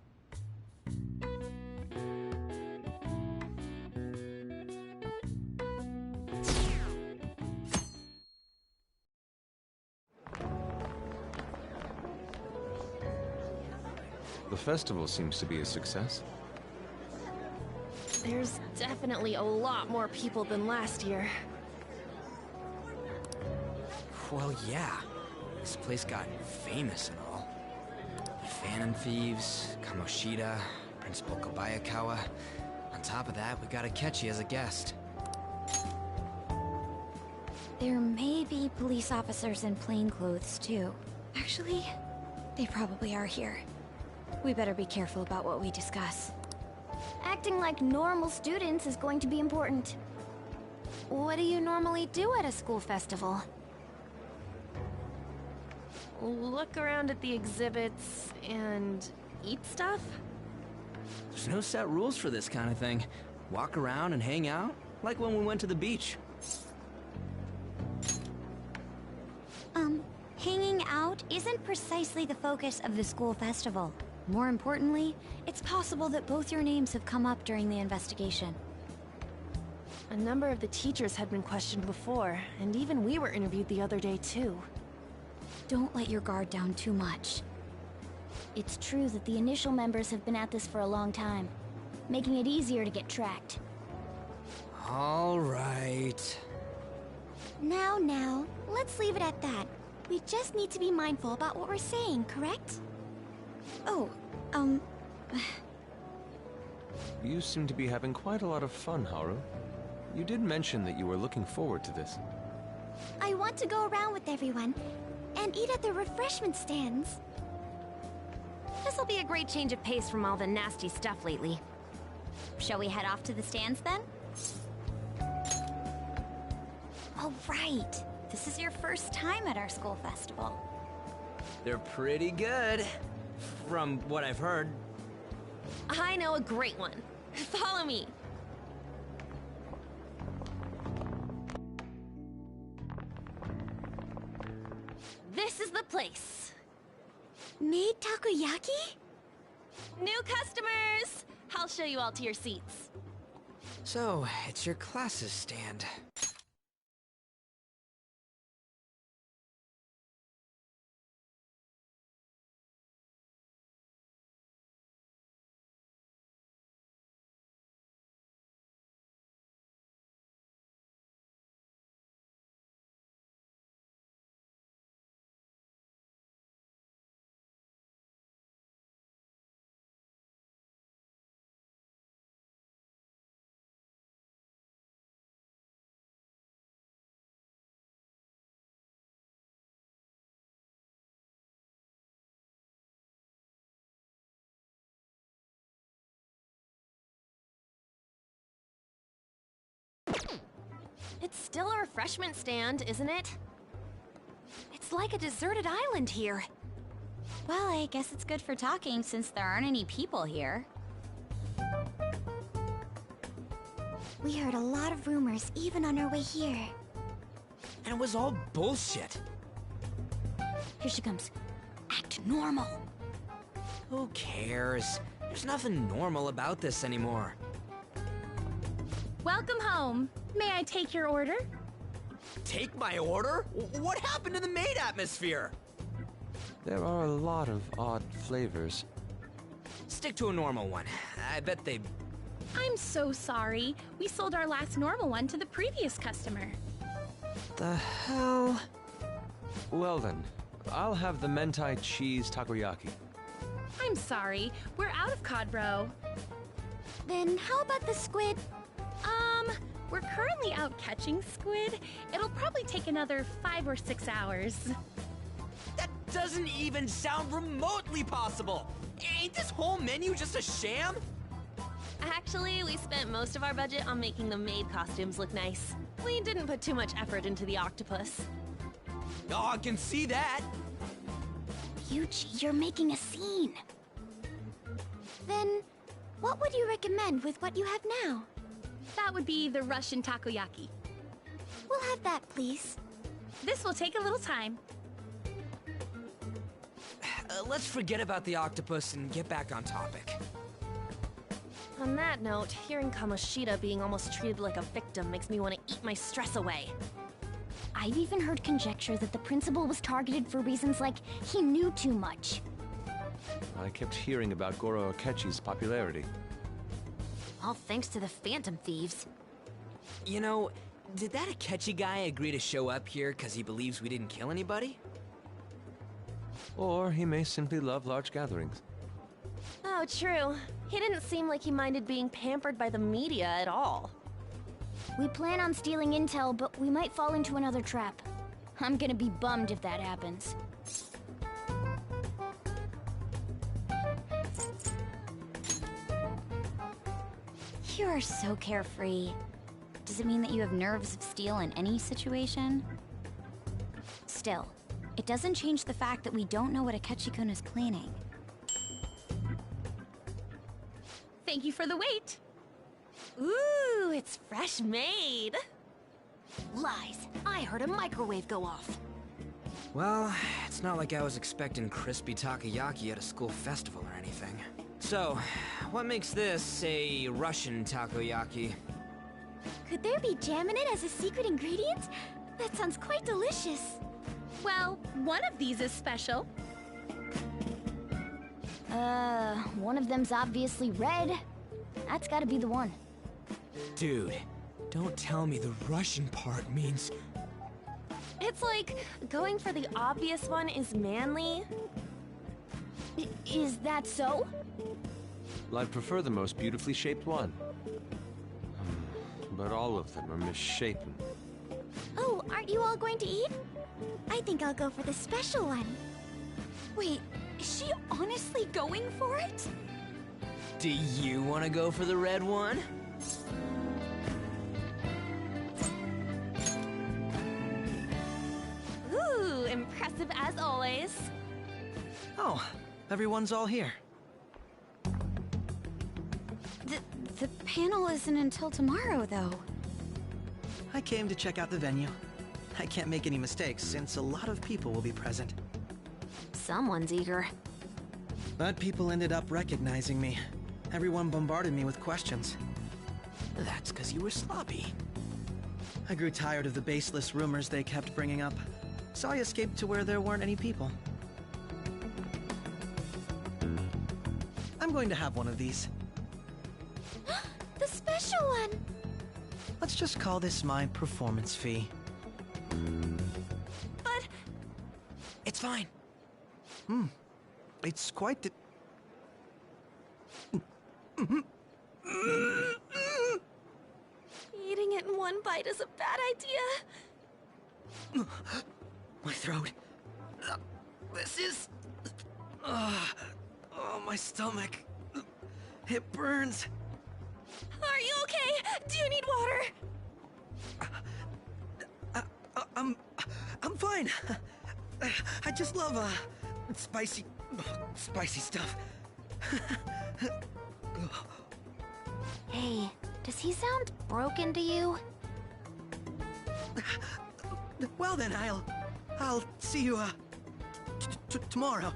The festival seems to be a success. There's definitely a lot more people than last year. Well, yeah. This place got famous and all. The Phantom Thieves, Kamoshida, Principal Kobayakawa. On top of that, we got Akechi as a guest. There may be police officers in plainclothes, too. Actually, they probably are here. We better be careful about what we discuss. Acting like normal students is going to be important. What do you normally do at a school festival? Look around at the exhibits and eat stuff? There's no set rules for this kind of thing. Walk around and hang out, like when we went to the beach. Hanging out isn't precisely the focus of the school festival. More importantly, it's possible that both your names have come up during the investigation. A number of the teachers had been questioned before, and even we were interviewed the other day, too. Don't let your guard down too much. It's true that the initial members have been at this for a long time, making it easier to get tracked. All right. Now, let's leave it at that. We just need to be mindful about what we're saying, correct? Oh, You seem to be having quite a lot of fun, Haru. You did mention that you were looking forward to this. I want to go around with everyone and eat at the refreshment stands. This'll be a great change of pace from all the nasty stuff lately. Shall we head off to the stands then? Oh, right. This is your first time at our school festival. They're pretty good, from what I've heard. I know a great one. Follow me. This is the place. Made takoyaki? New customers! I'll show you all to your seats. So, it's your classes stand. It's still a refreshment stand, isn't it? It's like a deserted island here. Well, I guess it's good for talking since there aren't any people here. We heard a lot of rumors even on our way here. And it was all bullshit. Here she comes. Act normal. Who cares? There's nothing normal about this anymore. Welcome home. May I take your order? Take my order? What happened to the maid atmosphere? There are a lot of odd flavors. Stick to a normal one. I bet they... I'm so sorry. We sold our last normal one to the previous customer. The hell? Well then, I'll have the mentai cheese takoyaki. I'm sorry. We're out of cod roe. Then how about the squid? We're currently out catching squid. It'll probably take another 5 or 6 hours. That doesn't even sound remotely possible! Ain't this whole menu just a sham? Actually, we spent most of our budget on making the maid costumes look nice. We didn't put too much effort into the octopus. Oh, I can see that! Yuji, you're making a scene. Then, what would you recommend with what you have now? That would be the Russian takoyaki. We'll have that, please. This will take a little time. Let's forget about the octopus and get back on topic. On that note, hearing Kamoshida being almost treated like a victim makes me want to eat my stress away. I've even heard conjecture that the principal was targeted for reasons like he knew too much. I kept hearing about Goro Akechi's popularity. All thanks to the Phantom Thieves. You know, Did that Akechi guy agree to show up here because he believes we didn't kill anybody? Or he may simply love large gatherings. Oh, true. He didn't seem like he minded being pampered by the media at all. We plan on stealing intel, but we might fall into another trap. I'm gonna be bummed if that happens. You are so carefree. Does it mean that you have nerves of steel in any situation? Still, it doesn't change the fact that we don't know what Akechi-kun is planning. Thank you for the wait. Ooh, it's fresh made. Lies. I heard a microwave go off. Well, it's not like I was expecting crispy takoyaki at a school festival or anything. So, what makes this a Russian takoyaki? Could there be jam in it as a secret ingredient? That sounds quite delicious. Well, one of these is special. One of them's obviously red. That's gotta be the one. Dude, don't tell me the Russian part means... It's like going for the obvious one is manly. Is that so? Well, I'd prefer the most beautifully shaped one. But all of them are misshapen. Oh, aren't you all going to eat? I think I'll go for the special one. Wait, is she honestly going for it? Do you want to go for the red one? Ooh, impressive as always. Oh, everyone's all here. The panel isn't until tomorrow, though. I came to check out the venue. I can't make any mistakes since a lot of people will be present. Someone's eager. But people ended up recognizing me. Everyone bombarded me with questions. That's because you were sloppy. I grew tired of the baseless rumors they kept bringing up, so I escaped to where there weren't any people. I'm going to have one of these. The special one! Let's just call this my performance fee. But... It's fine. It's quite the... Eating it in one bite is a bad idea. My throat. This is... oh, my stomach. It burns. Are you okay? Do you need water? I'm fine. I just love, spicy stuff. Hey, does he sound broken to you? Well then, I'll see you, tomorrow.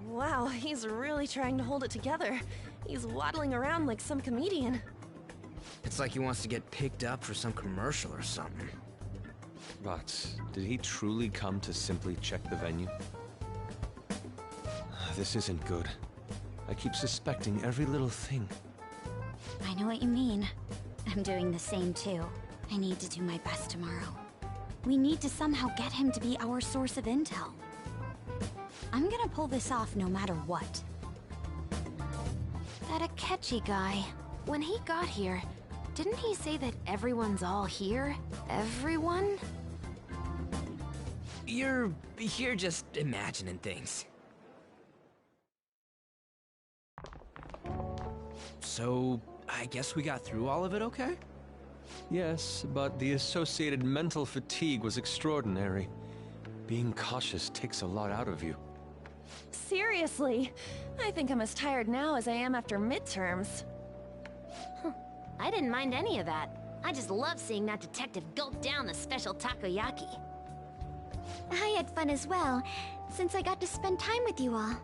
Wow, he's really trying to hold it together. He's waddling around like some comedian. It's like he wants to get picked up for some commercial or something. But did he truly come to simply check the venue? This isn't good. I keep suspecting every little thing. I know what you mean. I'm doing the same too. I need to do my best tomorrow. We need to somehow get him to be our source of intel. I'm gonna pull this off no matter what. That Akechi guy, when he got here, didn't he say that everyone's all here? Everyone? You're just imagining things. So, I guess we got through all of it okay? Yes, but the associated mental fatigue was extraordinary. Being cautious takes a lot out of you. Seriously, I think I'm as tired now as I am after midterms. I didn't mind any of that. I just love seeing that detective gulp down the special takoyaki. I had fun as well, since I got to spend time with you all.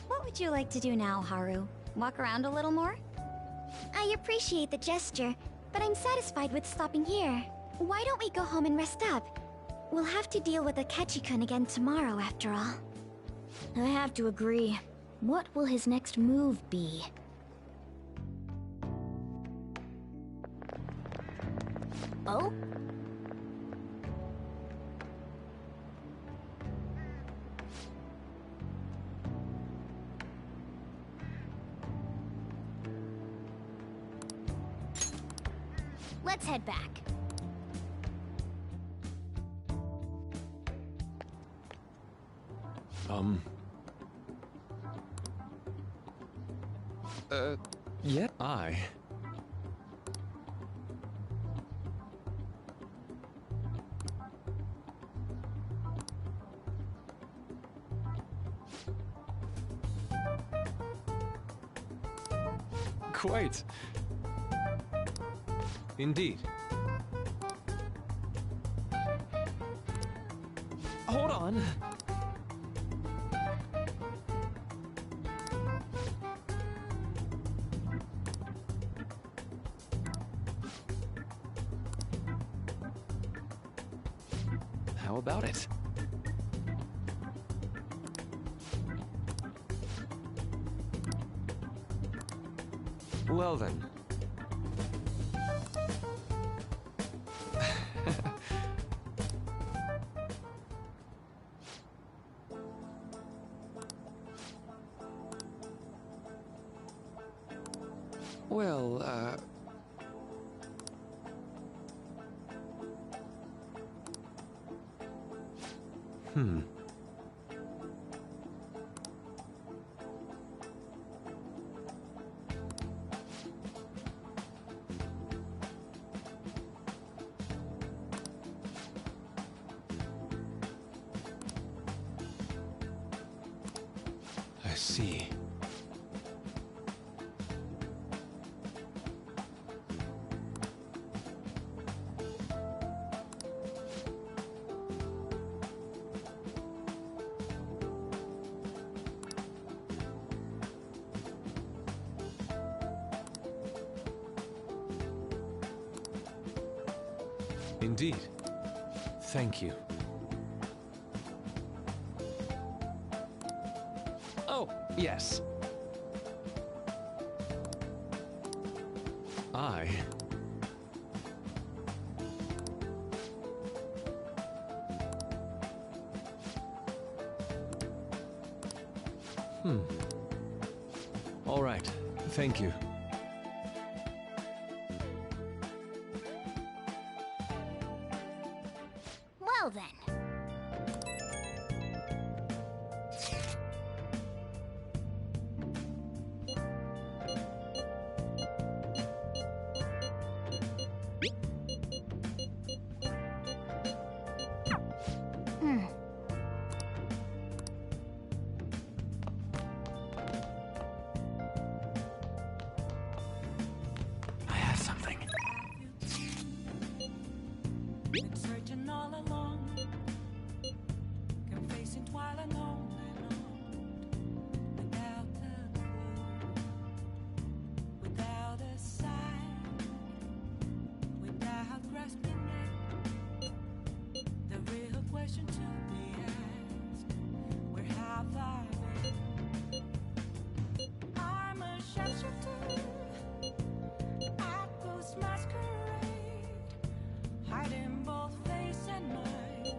What would you like to do now, Haru? Walk around a little more? I appreciate the gesture, but I'm satisfied with stopping here. Why don't we go home and rest up? We'll have to deal with Akechi-kun again tomorrow, after all. I have to agree. What will his next move be? Oh? Let's head back. Yeah? I... Quite. Indeed. Hold on. How about it? Well then. Well, I see. Indeed. Thank you. Oh, yes. I... All right. Thank you. Well then. I have something. Been searching all along, confessing while alone without a clue, without a sign, without grasping it. The real question to be asked: where have I been? I'm a shapeshifter, I ghost masquerade, hiding both face and mind,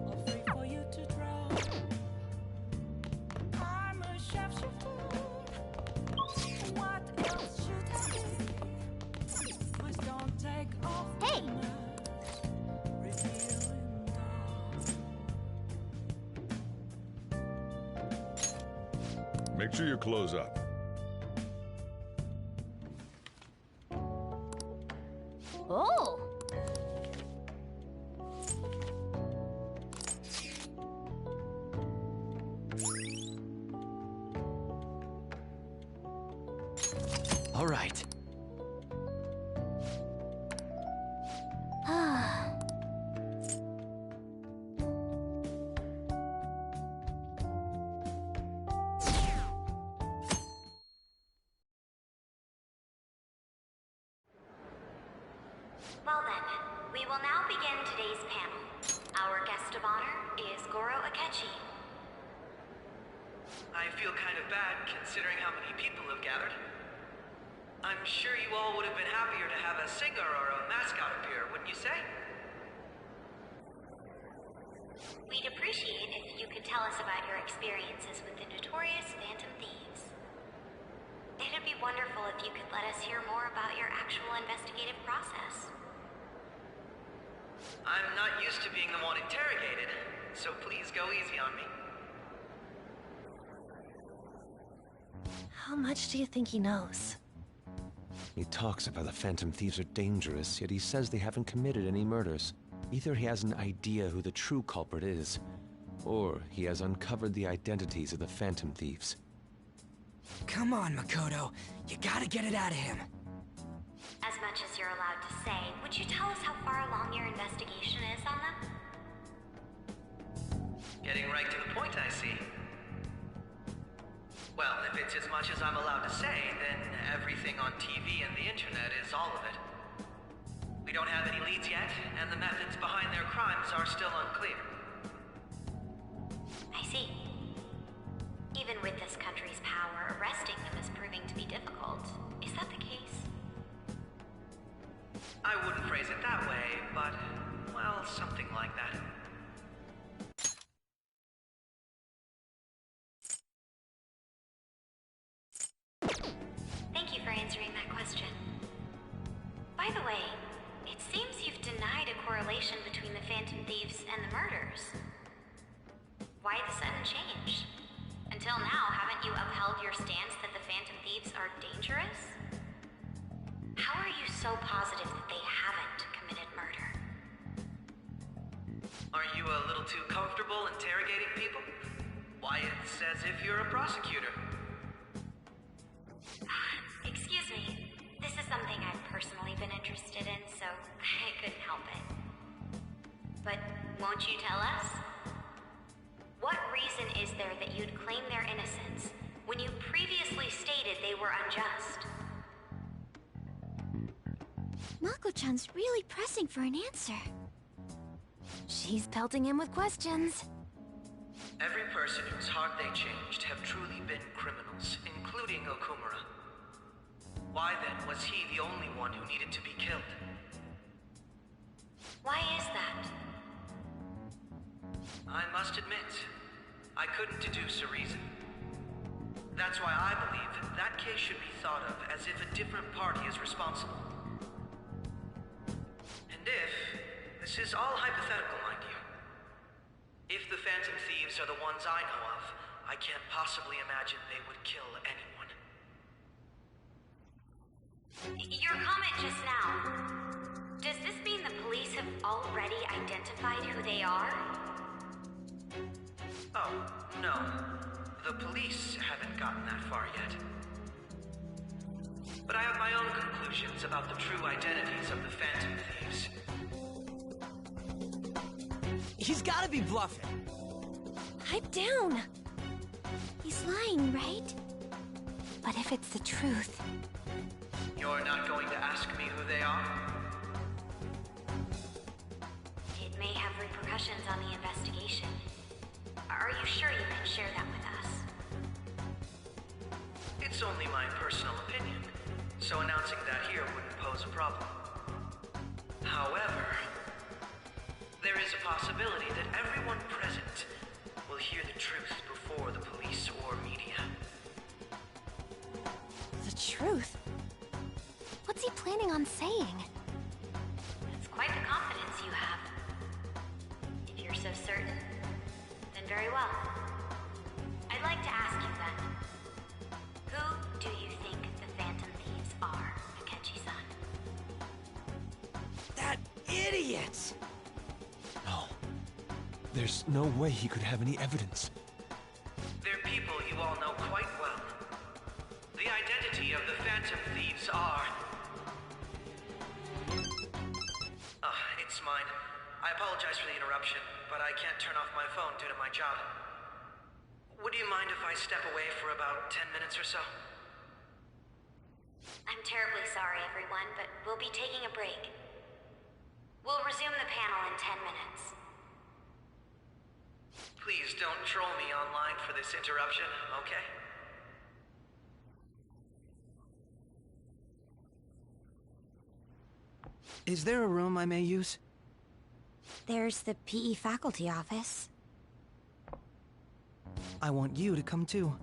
all free for you to draw. I'm a shapeshifter. What else should I be? Please don't take off. Hey! Revealing dawn. Make sure you close up. Oh! All right. Well then, we will now begin today's panel. Our guest of honor is Goro Akechi. I feel kind of bad considering how many people have gathered. I'm sure you all would have been happier to have a singer or a mascot appear, wouldn't you say? We'd appreciate if you could tell us about your experiences with the notorious Phantom Thieves. It'd be wonderful if you could let us hear more about your actual investigative process. I'm not used to being the one interrogated, so please go easy on me. How much do you think he knows? He talks about the Phantom Thieves are dangerous, yet he says they haven't committed any murders. Either he has an idea who the true culprit is, or he has uncovered the identities of the Phantom Thieves. Come on, Makoto. You gotta get it out of him. As much as you're allowed to say, would you tell us how far along your investigation is on them? Getting right to the point, I see. Well, if it's as much as I'm allowed to say, then everything on TV and the internet is all of it. We don't have any leads yet, and the methods behind their crimes are still unclear. I see. Even with this country's power, arresting them is proving to be difficult. Is that the case? I wouldn't phrase it that way, but, well, something like that. Thank you for answering that question. By the way, it seems you've denied a correlation between the Phantom Thieves and the murders. Why the sudden change? Until now, haven't you upheld your stance that the Phantom Thieves are dangerous? How are you so positive that they haven't committed murder? Are you a little too comfortable interrogating people? Why, it's as if you're a prosecutor. Excuse me. This is something I've personally been interested in, so I couldn't help it. But won't you tell us? What reason is there that you'd claim their innocence when you previously stated they were unjust? Mako-chan's really pressing for an answer. She's pelting him with questions. Every person whose heart they changed have truly been criminals, including Okumura. Why then was he the only one who needed to be killed? Why is that? I must admit, I couldn't deduce a reason. That's why I believe that case should be thought of as if a different party is responsible. And if, this is all hypothetical, mind you, if the Phantom Thieves are the ones I know of, I can't possibly imagine they would kill anyone. Your comment just now, does this mean the police have already identified who they are? Oh, no. The police haven't gotten that far yet. But I have my own conclusions about the true identities of the Phantom Thieves. He's gotta be bluffing. Pipe down! He's lying, right? But if it's the truth... You're not going to ask me who they are? It may have repercussions on the investigation. Are you sure you can share that with us? It's only my personal opinion, so announcing that here wouldn't pose a problem. However, there is a possibility that everyone present will hear the truth before the police or media. The truth? What's he planning on saying? It's quite the confidence you have. If you're so certain, then very well. I'd like to ask you then, who do you think the Phantom Thieves are, Akechi-san? That idiot! No. There's no way he could have any evidence. They're people you all know quite well. The identity of the Phantom Thieves are... it's mine. I apologize for the interruption, but I can't turn off my phone due to my job. Would you mind if I step away for about 10 minutes or so? I'm terribly sorry, everyone, but we'll be taking a break. We'll resume the panel in 10 minutes. Please don't troll me online for this interruption, okay? Is there a room I may use? There's the PE faculty office. I want you to come too.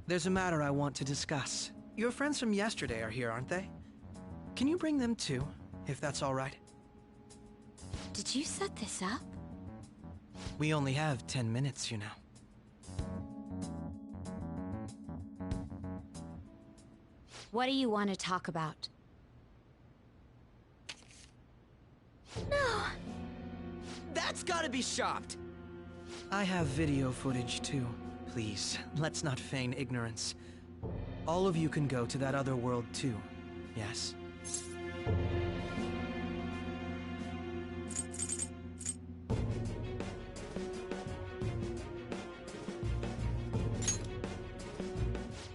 There's a matter I want to discuss. Your friends from yesterday are here, aren't they? Can you bring them too, if that's all right? Did you set this up? We only have 10 minutes, you know. What do you want to talk about? No! That's gotta be shopped! I have video footage too. Please, let's not feign ignorance. All of you can go to that other world too, yes?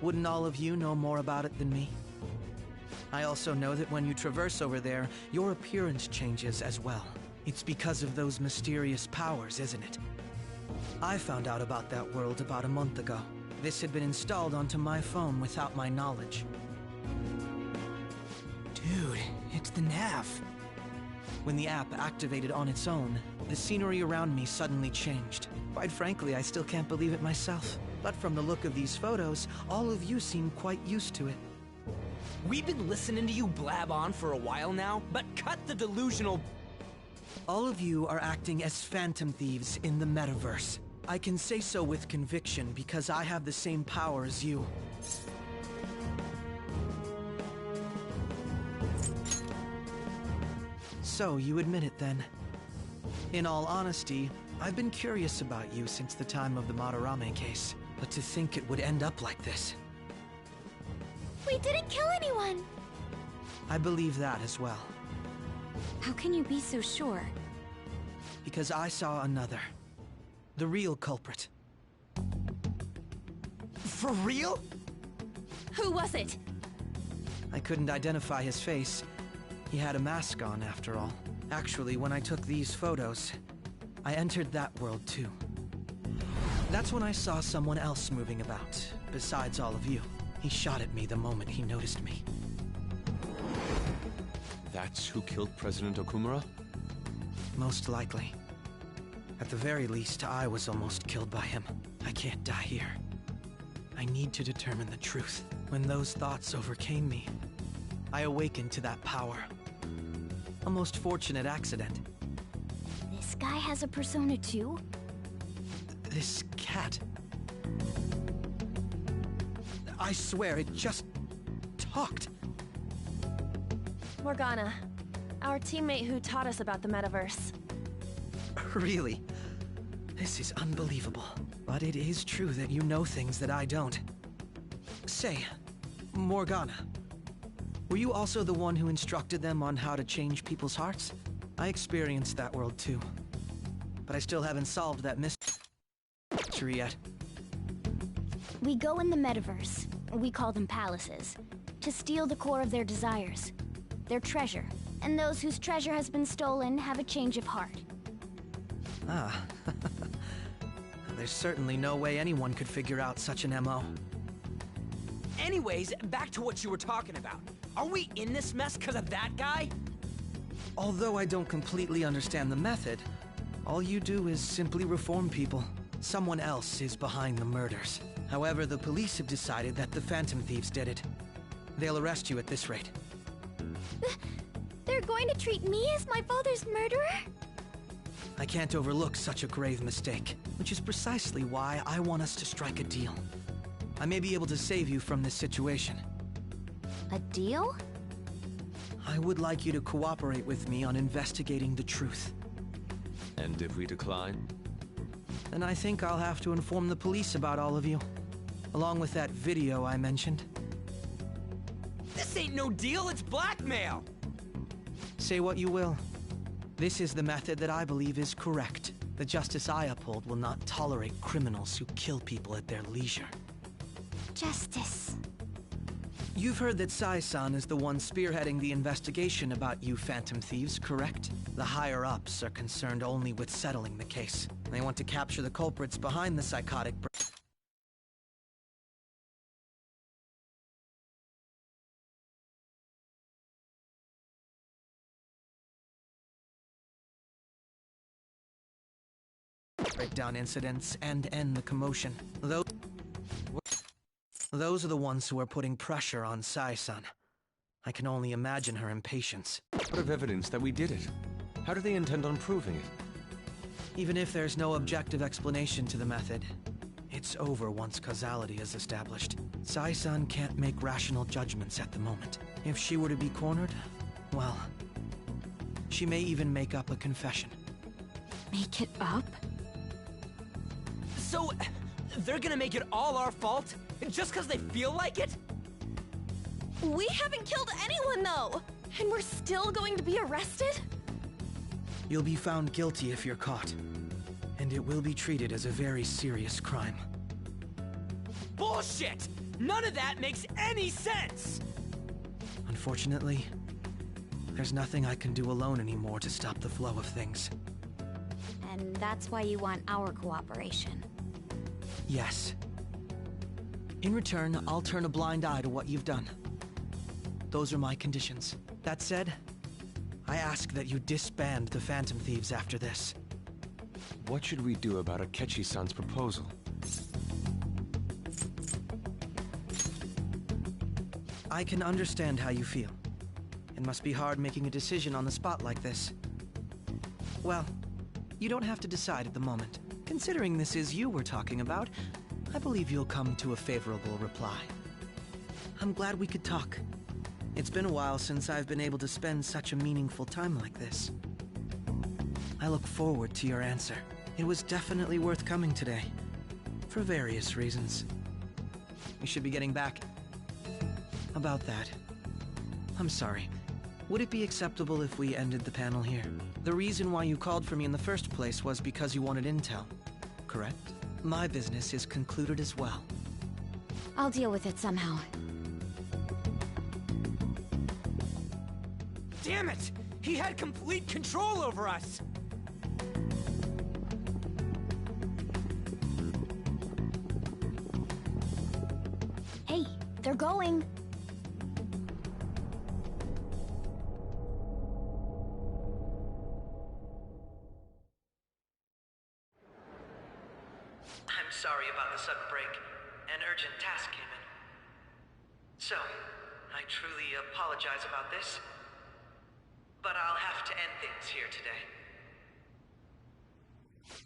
Wouldn't all of you know more about it than me? I also know that when you traverse over there, your appearance changes as well. It's because of those mysterious powers, isn't it? I found out about that world about a month ago. This had been installed onto my phone without my knowledge. Dude, it's the nav. When the app activated on its own, the scenery around me suddenly changed. Quite frankly, I still can't believe it myself. But from the look of these photos, all of you seem quite used to it. We've been listening to you blab on for a while now, but cut the delusional... All of you are acting as phantom thieves in the metaverse. I can say so with conviction because I have the same power as you. So, you admit it then. In all honesty, I've been curious about you since the time of the Madarame case. But to think it would end up like this. We didn't kill anyone! I believe that as well. How can you be so sure? Because I saw another. The real culprit. For real? Who was it? I couldn't identify his face. He had a mask on, after all. Actually, when I took these photos, I entered that world too. That's when I saw someone else moving about, besides all of you. He shot at me the moment he noticed me. That's who killed President Okumura? Most likely. At the very least, I was almost killed by him. I can't die here. I need to determine the truth. When those thoughts overcame me, I awakened to that power. A most fortunate accident. This guy has a persona too? This cat. I swear, it just talked. Morgana, our teammate who taught us about the metaverse. Really? This is unbelievable. But it is true that you know things that I don't. Say, Morgana, were you also the one who instructed them on how to change people's hearts? I experienced that world too. But I still haven't solved that mystery yet. We go in the metaverse, we call them palaces, to steal the core of their desires, their treasure. And those whose treasure has been stolen have a change of heart. Ah. There's certainly no way anyone could figure out such an MO. Anyways, back to what you were talking about. Are we in this mess because of that guy? Although I don't completely understand the method, all you do is simply reform people. Someone else is behind the murders. However, the police have decided that the Phantom Thieves did it. They'll arrest you at this rate. They're going to treat me as my father's murderer? I can't overlook such a grave mistake, which is precisely why I want us to strike a deal. I may be able to save you from this situation. A deal? I would like you to cooperate with me on investigating the truth. And if we decline? Then I think I'll have to inform the police about all of you, along with that video I mentioned. This ain't no deal, it's blackmail! Say what you will. This is the method that I believe is correct. The justice I uphold will not tolerate criminals who kill people at their leisure. Justice. You've heard that Sai-san is the one spearheading the investigation about you Phantom Thieves, correct? The higher-ups are concerned only with settling the case. They want to capture the culprits behind the psychotic breakdown incidents and end the commotion. Those are the ones who are putting pressure on Sai-san. I can only imagine her impatience. What of evidence that we did it? How do they intend on proving it? Even if there's no objective explanation to the method, it's over once causality is established. Sai-san can't make rational judgments at the moment. If she were to be cornered, well, she may even make up a confession. Make it up? So, they're gonna make it all our fault? Just because they feel like it? We haven't killed anyone, though! And we're still going to be arrested? You'll be found guilty if you're caught. And it will be treated as a very serious crime. Bullshit! None of that makes any sense! Unfortunately, there's nothing I can do alone anymore to stop the flow of things. And that's why you want our cooperation. Yes. In return, I'll turn a blind eye to what you've done. Those are my conditions. That said, I ask that you disband the Phantom Thieves after this. What should we do about Akechi-san's proposal? I can understand how you feel. It must be hard making a decision on the spot like this. Well, you don't have to decide at the moment. Considering this is you we're talking about, I believe you'll come to a favorable reply. I'm glad we could talk. It's been a while since I've been able to spend such a meaningful time like this. I look forward to your answer. It was definitely worth coming today, for various reasons. We should be getting back. About that, I'm sorry. Would it be acceptable if we ended the panel here? The reason why you called for me in the first place was because you wanted intel, correct? My business is concluded as well. I'll deal with it somehow. Damn it! He had complete control over us! Hey, they're going. I'm sorry about the sudden break. An urgent task came in. So, I truly apologize about this, but I'll have to end things here today.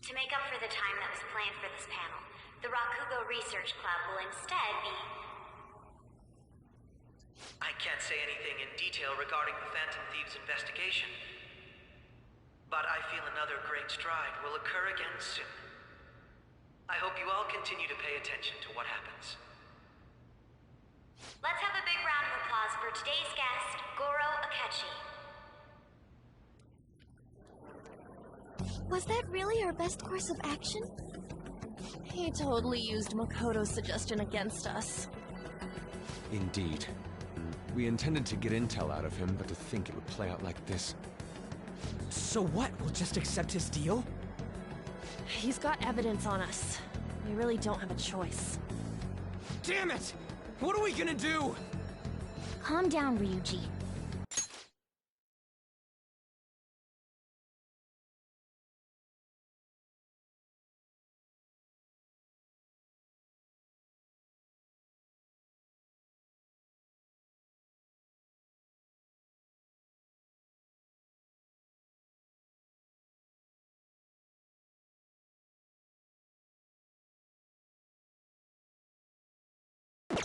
To make up for the time that was planned for this panel, the Rakugo Research Club will instead be... I can't say anything in detail regarding the Phantom Thieves investigation, but I feel another great stride will occur again soon. I hope you all continue to pay attention to what happens. Let's have a big round of applause for today's guest, Goro Akechi. Was that really our best course of action? He totally used Makoto's suggestion against us. Indeed. We intended to get intel out of him, but to think it would play out like this. So what? We'll just accept his deal? He's got evidence on us. We really don't have a choice. Damn it! What are we gonna do? Calm down, Ryuji.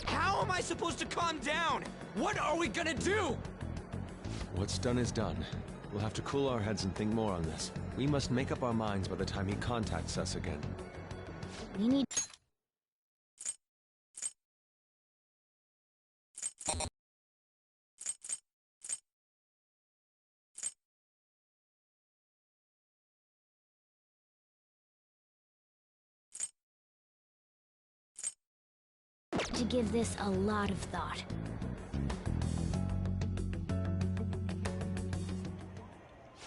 How am I supposed to calm down? What are we gonna do? What's done is done. We'll have to cool our heads and think more on this. We must make up our minds by the time he contacts us again. We need... to give this a lot of thought.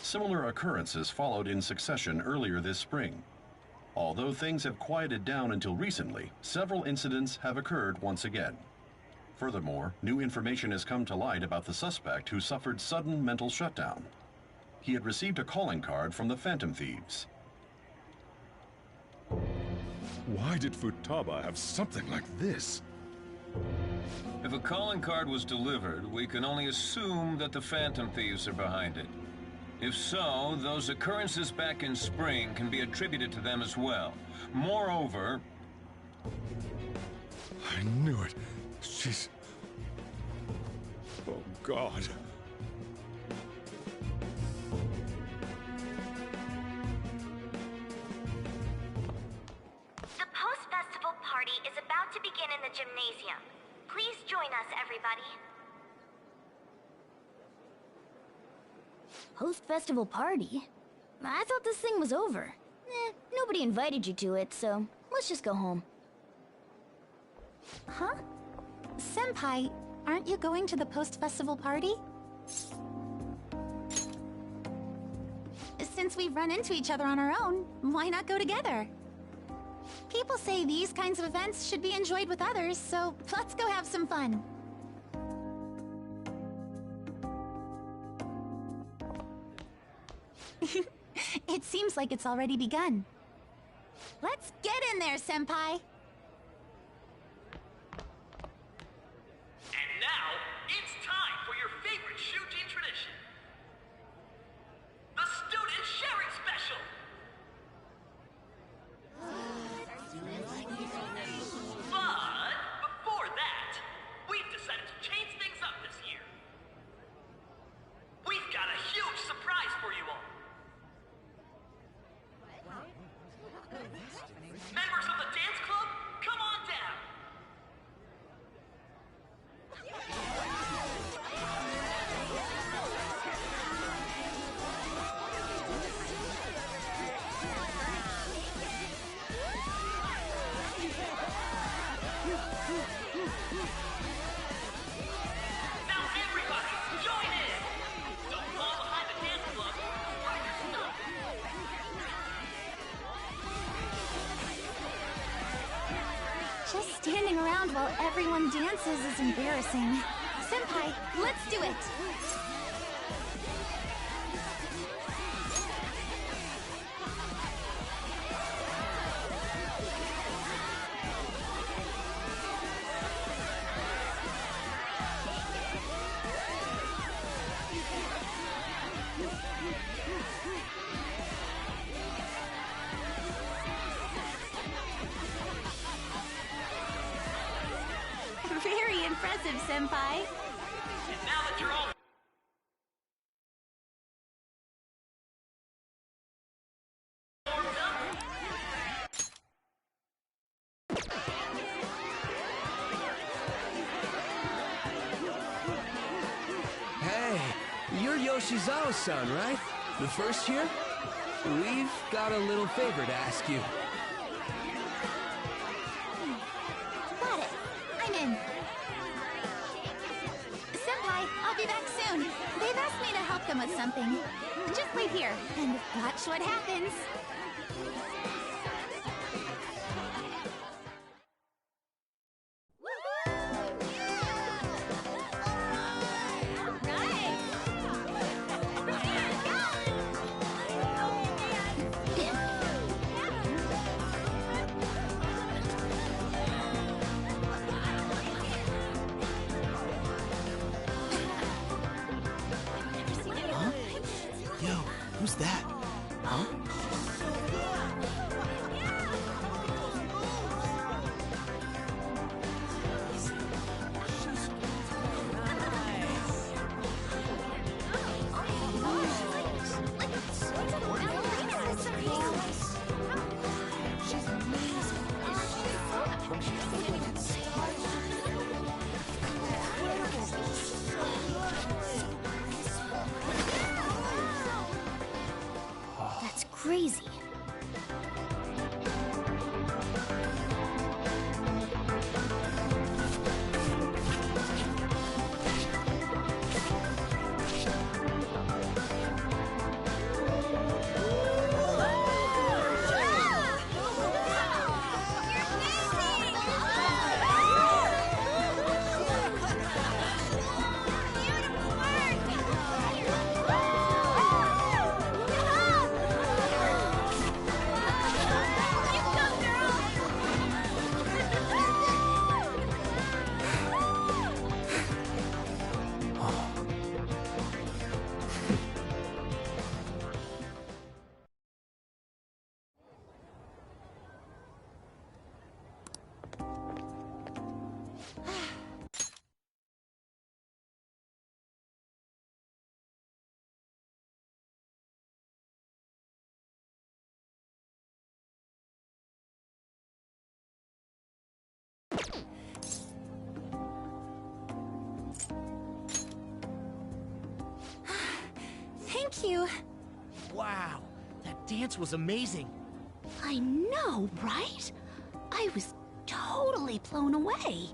Similar occurrences followed in succession earlier this spring. Although things have quieted down until recently, several incidents have occurred once again. Furthermore, new information has come to light about the suspect who suffered sudden mental shutdown. He had received a calling card from the Phantom Thieves. Why did Futaba have something like this? If a calling card was delivered, we can only assume that the Phantom Thieves are behind it. If so, those occurrences back in spring can be attributed to them as well. Moreover... I knew it. She's... Oh, God. The post-festival party is about to begin in the gymnasium. Please join us, everybody. Post-festival party? I thought this thing was over. Nobody invited you to it, so let's just go home. Huh? Senpai, aren't you going to the post-festival party? Since we've run into each other on our own, why not go together? People say these kinds of events should be enjoyed with others, so let's go have some fun. It seems like it's already begun. Let's get in there, Senpai! And now, it's time for your favorite Shujin tradition. The Student Sharing Special! But, before that, we've decided to change things up this year. We've got a huge surprise for you all. Members of the dance club, come on down! Now everybody, join in! Don't fall behind the dance club, find your stuff! Just standing around while everyone dances is embarrassing. Senpai, let's do it! Very impressive, Senpai. And now that you're all... Hey, you're Yoshizawa-san, right? The first year? We've got a little favor to ask you. Got it. I'm in. Senpai, I'll be back soon. They've asked me to help them with something. Just wait here and watch what happens. Yo, who's that? Huh? That's crazy. Thank you. Wow, that dance was amazing. I know, right? I was totally blown away.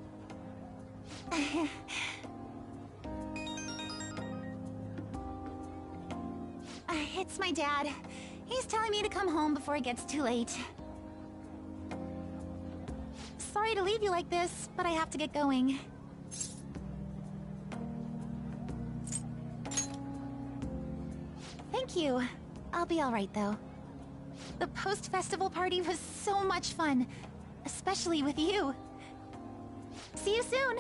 It's my dad. He's telling me to come home before it gets too late. Sorry to leave you like this, but I have to get going. Thank you. I'll be alright, though. The post-festival party was so much fun, especially with you. See you soon!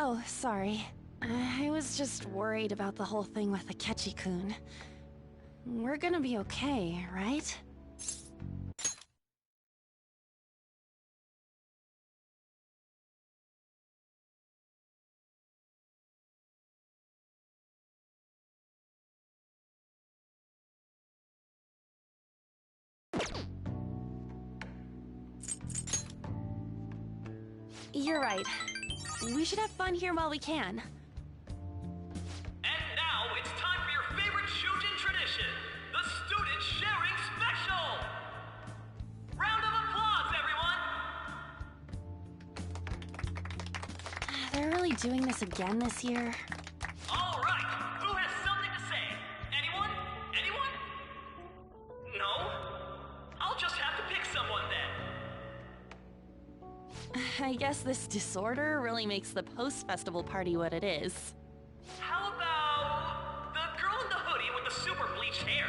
Oh, sorry. I was just worried about the whole thing with Akechi-kun. We're gonna be okay, right? You're right. We should have fun here while we can. And now it's time for your favorite Shujin tradition, the Student Sharing Special! Round of applause, everyone! They're really doing this again this year? All right, who has something to say? Anyone? Anyone? No? I'll just have to pick someone then. I guess this disorder really makes the post-festival party what it is. How about the girl in the hoodie with the super bleached hair?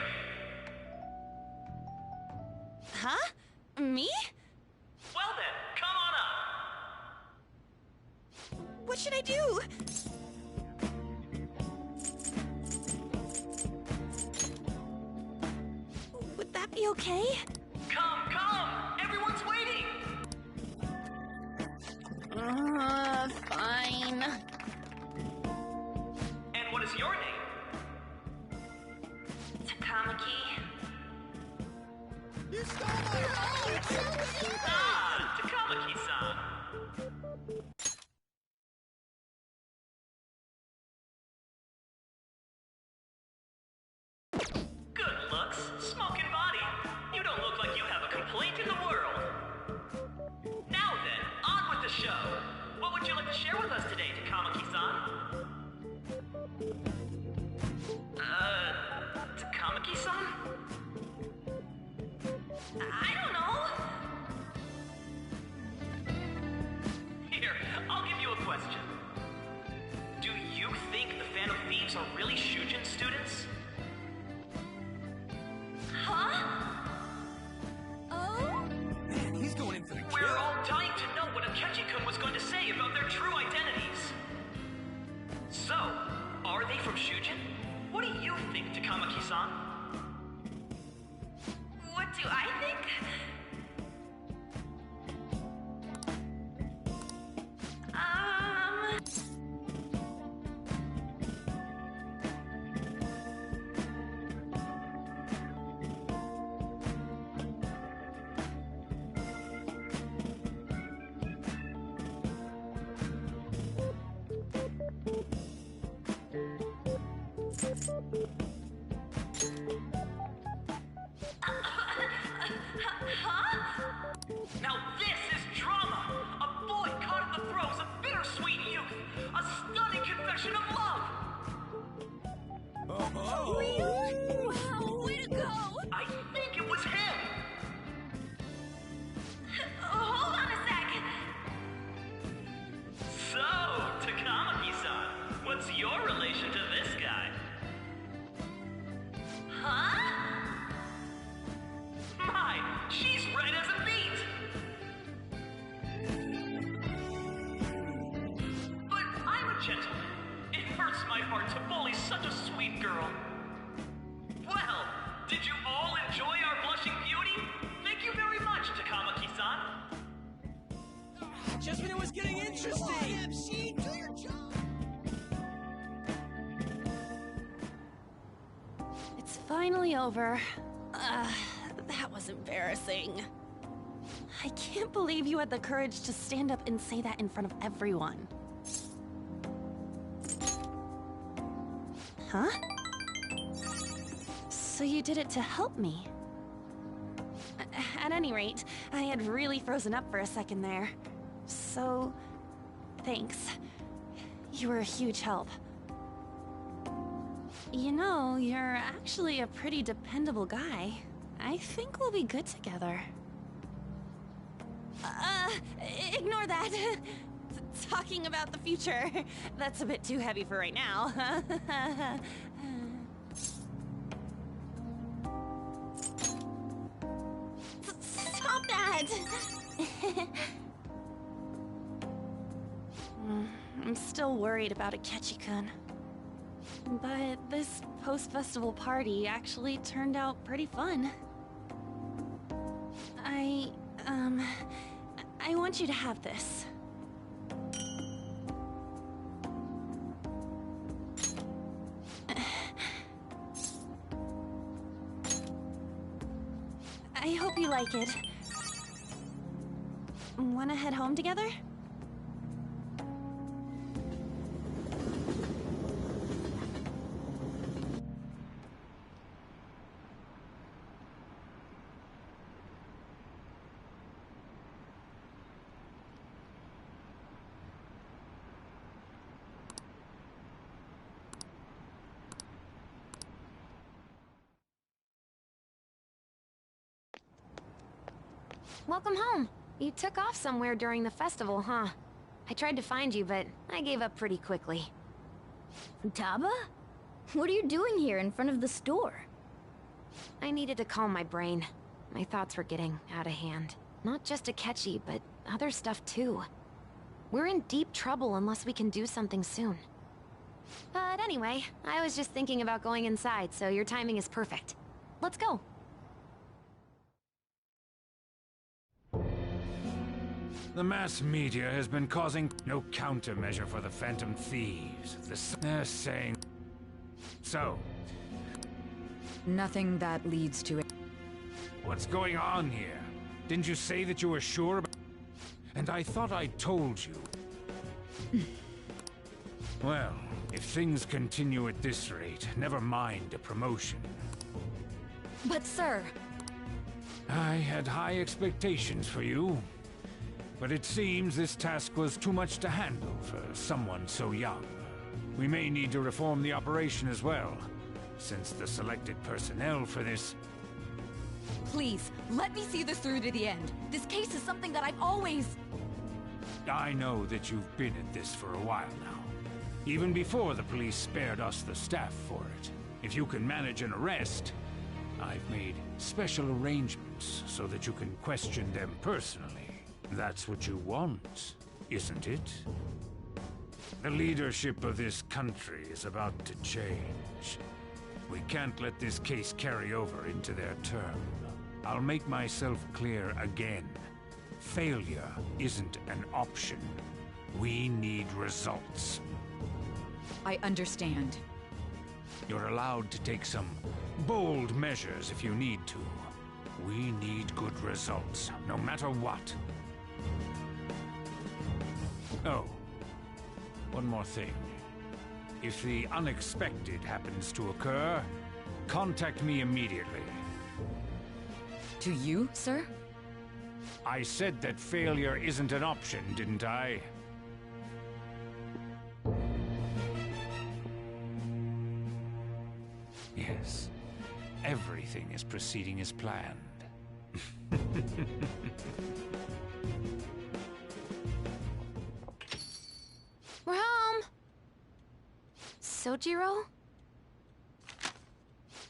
Huh? Me? Well then, come on up. What should I do? Would that be okay? Come, come! Everyone's waiting! Fine. And what is your name? Takamaki. Ah, Takamaki-san. Good looks, smoking body. You don't look like you have a complaint in the world. Now then, on with the show. What would you like to share with us today, Takamaki-san? Takamaki-san? I don't know. Here, I'll give you a question. Do you think the Phantom Thieves are really Shujin students? Huh? Oh? Man, he's going in for the kill. We're all dying to know what Akechi-kun was going to say about their true identities. So, are they from Shujin? What do you think, Takamaki-san? What do I think? Now this is drama! A boy caught in the throes of bittersweet youth! A stunning confession of love! sweet girl. Well, did you all enjoy our blushing beauty? Thank you very much, Takamaki-san. Just when it was getting interesting! MC, do your job! It's finally over. That was embarrassing. I can't believe you had the courage to stand up and say that in front of everyone. Huh? So you did it to help me? At any rate, I had really frozen up for a second there. So, thanks. You were a huge help. You know, you're actually a pretty dependable guy. I think we'll be good together. Ignore that. Talking about the future. That's a bit too heavy for right now. Stop that! I'm still worried about Akechi-kun. But this post-festival party actually turned out pretty fun. I want you to have this. I hope you like it. Wanna head home together? Welcome home. You took off somewhere during the festival, huh? I tried to find you, but I gave up pretty quickly. Futaba? What are you doing here in front of the store? I needed to calm my brain. My thoughts were getting out of hand. Not just Akechi, but other stuff too. We're in deep trouble unless we can do something soon. But anyway, I was just thinking about going inside, so your timing is perfect. Let's go. The mass media has been causing no countermeasure for the Phantom Thieves. They're saying... So? Nothing that leads to it. What's going on here? Didn't you say that you were sure about... And I thought I told you. Well, if things continue at this rate, never mind a promotion. But sir... I had high expectations for you. But it seems this task was too much to handle for someone so young. We may need to reform the operation as well, since the selected personnel for this... Please, let me see this through to the end. This case is something that I've always... I know that you've been at this for a while now. Even before the police spared us the staff for it. If you can manage an arrest, I've made special arrangements so that you can question them personally. That's what you want, isn't it? The leadership of this country is about to change. We can't let this case carry over into their term. I'll make myself clear again. Failure isn't an option. We need results. I understand. You're allowed to take some bold measures if you need to. We need good results, no matter what. Oh, one more thing. If the unexpected happens to occur, contact me immediately. To you, sir? I said that failure isn't an option, didn't I? Yes, everything is proceeding as planned. We're home! Sojiro?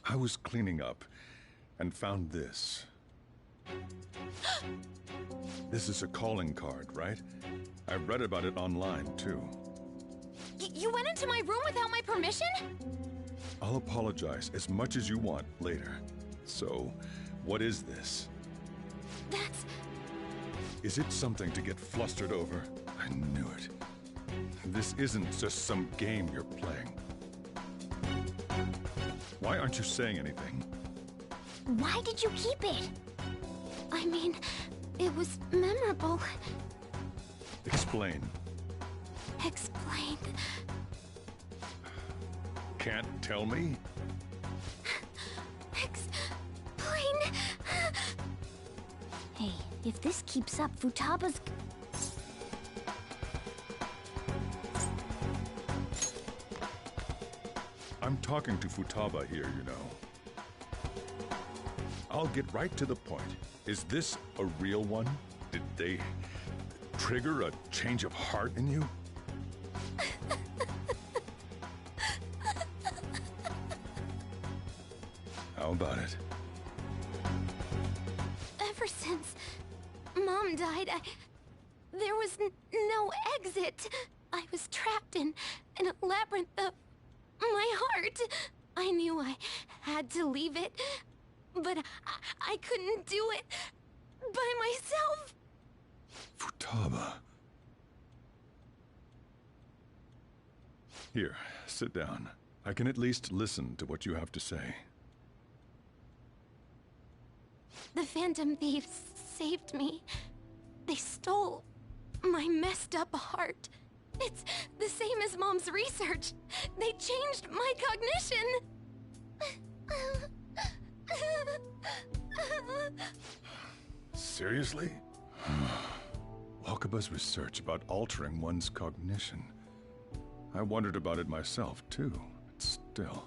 I was cleaning up and found this. This is a calling card, right? I read about it online, too. You went into my room without my permission? I'll I'll apologize as much as you want later. So, what is this? That's... Is it something to get flustered over? I knew it. This isn't just some game you're playing. Why aren't you saying anything? Why did you keep it? I mean, it was memorable. Explain. Explain. Can't tell me? Explain. Hey, if this keeps up, Futaba's... I'm talking to Futaba here, you know. I'll get right to the point. Is this a real one? Did they trigger a change of heart in you? How about it? Ever since Mom died, there was no exit. I was trapped in a labyrinth of my heart. I knew I had to leave it, but I couldn't do it by myself. Futaba. Here, sit down. I can at least listen to what you have to say. The Phantom Thieves saved me. They stole my messed up heart. It's the same as Mom's research. They changed my cognition. Seriously? Wakaba's research about altering one's cognition. I wondered about it myself, too. But still.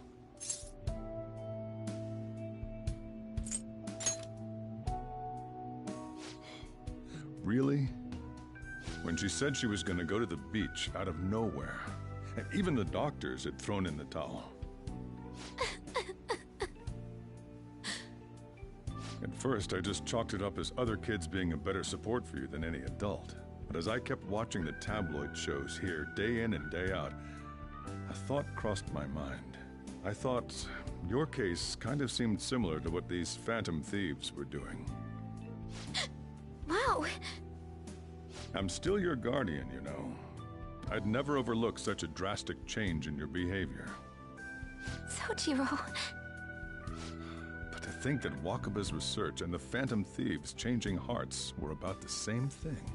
Really? When she said she was going to go to the beach out of nowhere, and even the doctors had thrown in the towel. At first, I just chalked it up as other kids being a better support for you than any adult. But as I kept watching the tabloid shows here day in and day out, a thought crossed my mind. I thought your case kind of seemed similar to what these Phantom Thieves were doing. Wow. I'm still your guardian, you know. I'd never overlook such a drastic change in your behavior. Sojiro. But to think that Wakaba's research and the Phantom Thieves changing hearts were about the same thing.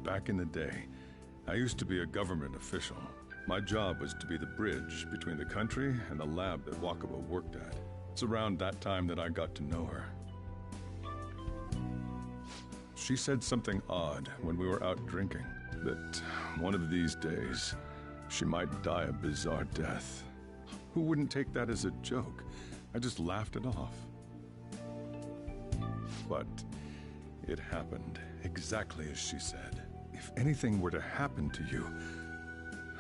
Back in the day, I used to be a government official. My job was to be the bridge between the country and the lab that Wakaba worked at. It's around that time that I got to know her. She said something odd when we were out drinking, that one of these days, she might die a bizarre death. Who wouldn't take that as a joke? I just laughed it off. But it happened exactly as she said. If anything were to happen to you,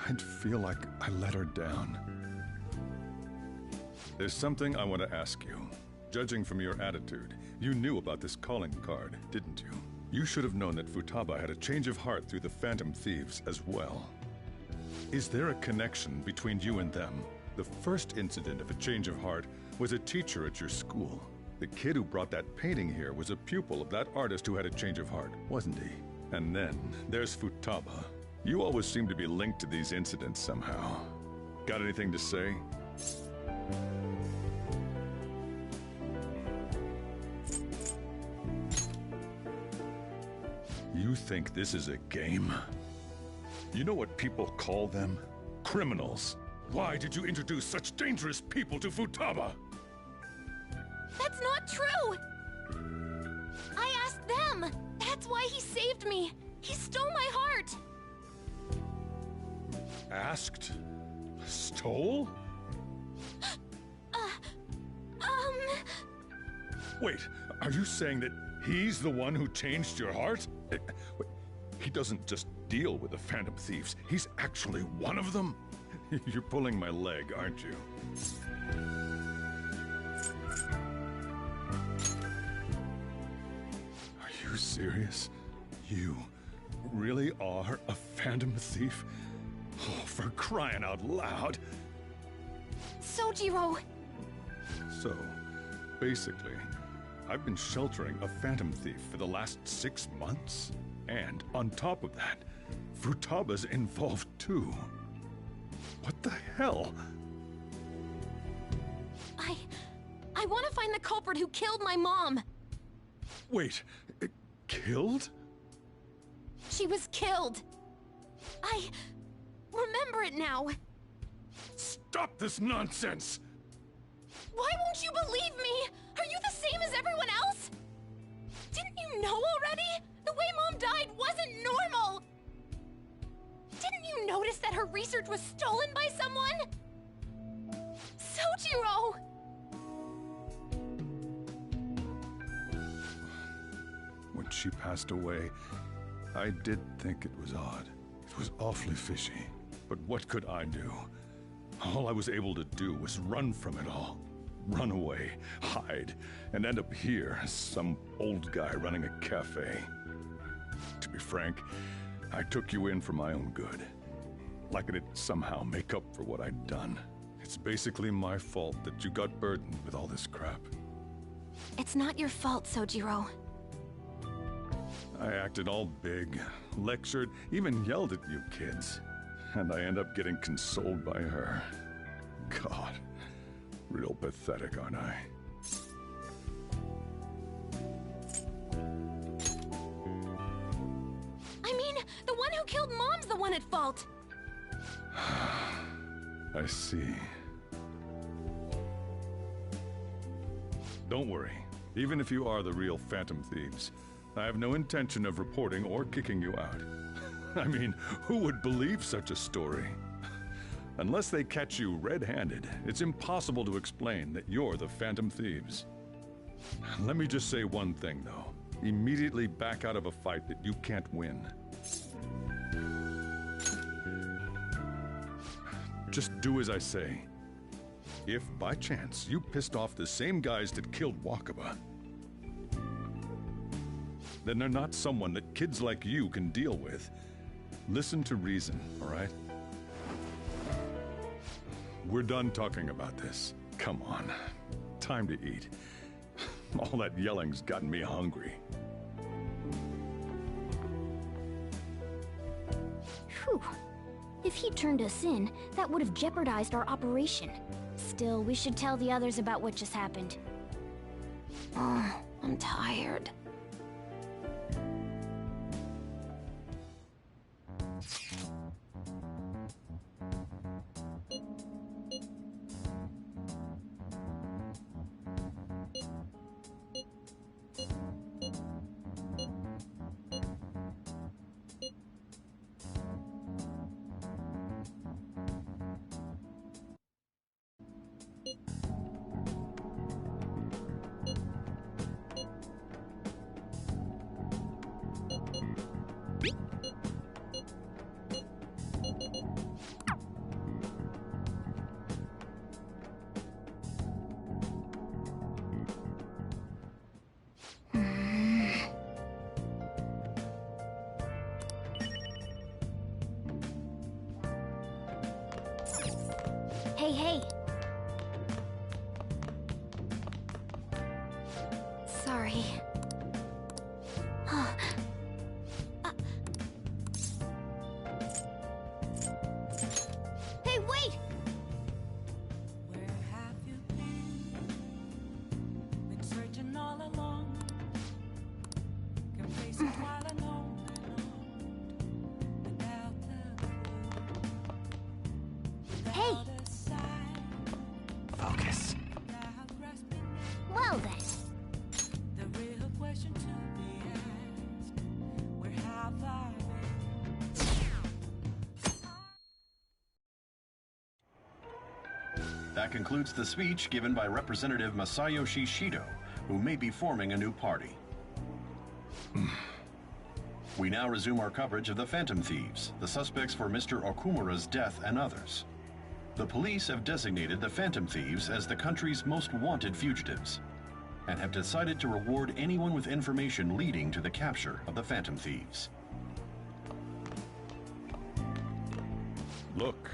I'd feel like I let her down. There's something I want to ask you. Judging from your attitude, you knew about this calling card, didn't you? You should have known that Futaba had a change of heart through the Phantom Thieves as well. Is there a connection between you and them? The first incident of a change of heart was a teacher at your school. The kid who brought that painting here was a pupil of that artist who had a change of heart, wasn't he? And then there's Futaba. You always seem to be linked to these incidents somehow. Got anything to say? You think this is a game? You know what people call them? Criminals. Why did you introduce such dangerous people to Futaba? That's not true! I asked them! That's why he saved me! He stole my heart! Asked? Stole? Wait, are you saying that he's the one who changed your heart? Wait, he doesn't just deal with the Phantom Thieves, he's actually one of them? You're pulling my leg, aren't you? Are you serious? You really are a Phantom Thief? Oh, for crying out loud! Sojiro! So, basically, I've been sheltering a phantom thief for the last 6 months. And on top of that, Futaba's involved too. What the hell? I want to find the culprit who killed my mom! Wait, killed? She was killed! I remember it now! Stop this nonsense! Why won't you believe me? Are you the same as everyone else? Didn't you know already? The way Mom died wasn't normal! Didn't you notice that her research was stolen by someone? Sojiro! When she passed away, I did think it was odd. It was awfully fishy. But what could I do? All I was able to do was run from it all. Run away, hide, and end up here as some old guy running a cafe. To be frank, I took you in for my own good. Like it'd somehow make up for what I'd done. It's basically my fault that you got burdened with all this crap. It's not your fault, Sojiro. I acted all big, lectured, even yelled at you kids. And I end up getting consoled by her. God, real pathetic, aren't I? I mean, the one who killed Mom's the one at fault! I see. Don't worry. Even if you are the real Phantom Thieves, I have no intention of reporting or kicking you out. I mean, who would believe such a story? Unless they catch you red-handed, it's impossible to explain that you're the Phantom Thieves. Let me just say one thing, though. Immediately back out of a fight that you can't win. Just do as I say. If, by chance, you pissed off the same guys that killed Wakaba, then they're not someone that kids like you can deal with. Listen to reason, all right? We're done talking about this. Come on. Time to eat. All that yelling's gotten me hungry. Phew. If he turned us in, that would have jeopardized our operation. Still, we should tell the others about what just happened. Oh, I'm tired. Hey, hey! Sorry. Hey, wait! Where have you been searching all along. Can face it while alone without the Hey! Focus. Well then. The real question to be asked, where have I That concludes the speech given by Representative Masayoshi Shido, who may be forming a new party. We now resume our coverage of the Phantom Thieves, the suspects for Mr. Okumura's death and others. The police have designated the Phantom Thieves as the country's most wanted fugitives, and have decided to reward anyone with information leading to the capture of the Phantom Thieves. Look.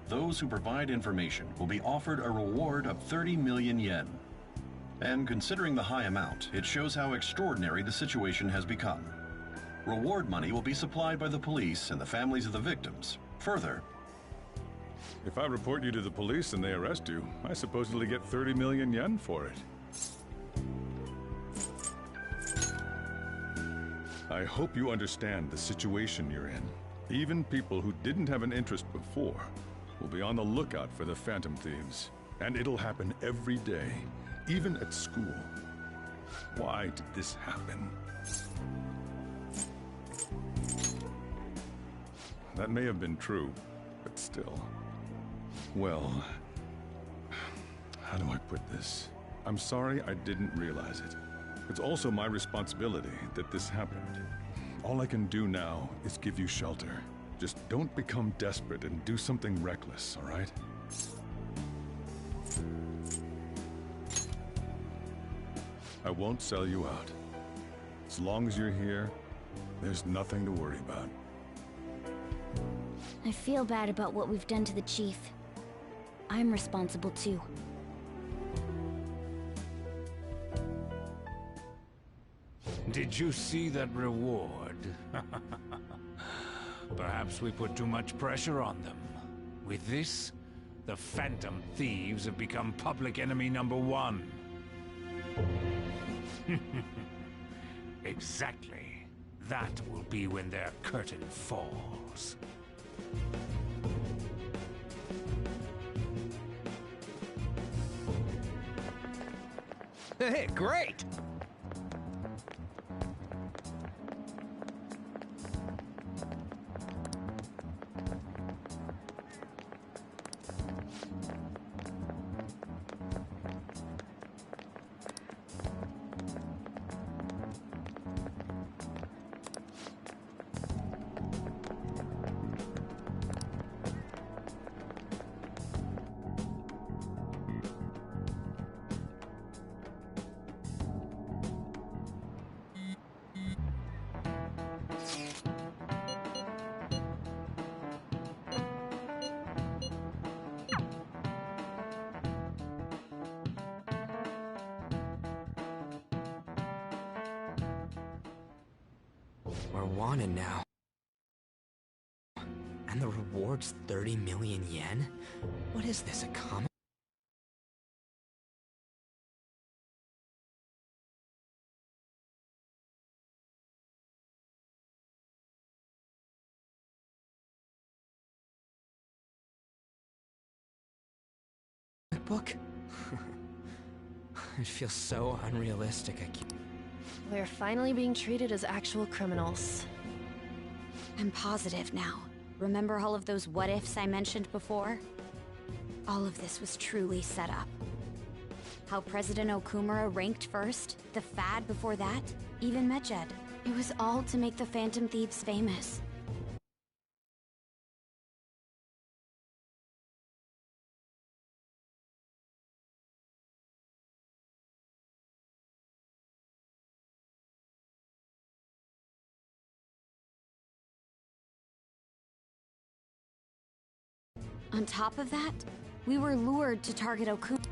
Those who provide information will be offered a reward of 30 million yen. And considering the high amount, it shows how extraordinary the situation has become. Reward money will be supplied by the police and the families of the victims. Further, If I report you to the police and they arrest you, I supposedly get 30 million yen for it. I hope you understand the situation you're in. Even people who didn't have an interest before will be on the lookout for the Phantom Thieves. And it'll happen every day, even at school. Why did this happen? That may have been true, but still. Well, how do I put this? I'm sorry I didn't realize it. It's also my responsibility that this happened. All I can do now is give you shelter. Just don't become desperate and do something reckless, all right? I won't sell you out. As long as you're here, there's nothing to worry about. I feel bad about what we've done to the chief. I'm responsible too. Did you see that reward? Perhaps we put too much pressure on them. With this, the Phantom Thieves have become public enemy #1. Exactly. That will be when their curtain falls. Hey, great! We're wanted now. And the reward's 30 million yen? What is this, a comic book? It feels so unrealistic. We're finally being treated as actual criminals. I'm positive now. Remember all of those what-ifs I mentioned before? All of this was truly set up. How President Okumura ranked first, the Fad before that, even Medjed. It was all to make the Phantom Thieves famous. On top of that, we were lured to target Okumura.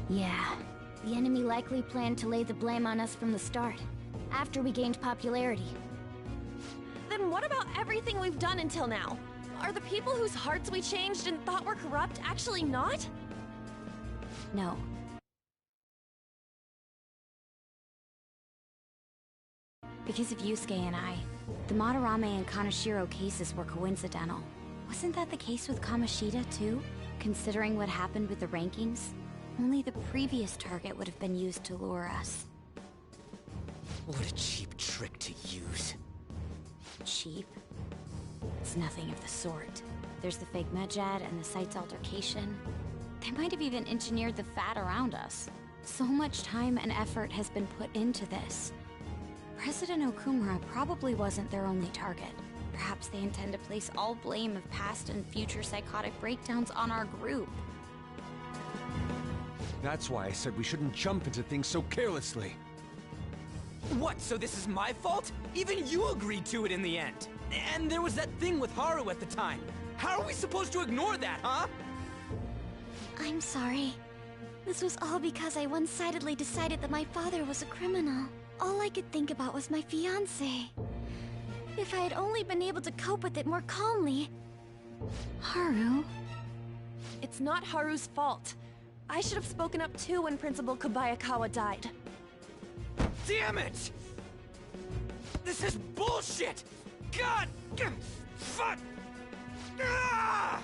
Yeah, the enemy likely planned to lay the blame on us from the start, after we gained popularity. Then what about everything we've done until now? Are the people whose hearts we changed and thought were corrupt actually not? No. Because of Yusuke and I, the Madarame and Kaneshiro cases were coincidental. Wasn't that the case with Kamoshida, too? Considering what happened with the rankings, only the previous target would have been used to lure us. What a cheap trick to use. Cheap? It's nothing of the sort. There's the fake Medjed and the site's altercation. They might have even engineered the Fat around us. So much time and effort has been put into this. President Okumura probably wasn't their only target. Perhaps they intend to place all blame of past and future psychotic breakdowns on our group. That's why I said we shouldn't jump into things so carelessly. What, so this is my fault? Even you agreed to it in the end. And there was that thing with Haru at the time. How are we supposed to ignore that, huh? I'm sorry. This was all because I one-sidedly decided that my father was a criminal. All I could think about was my fiancé. If I had only been able to cope with it more calmly. Haru? It's not Haru's fault. I should have spoken up too when Principal Kobayakawa died. Damn it! This is bullshit! God! Fuck! Ah!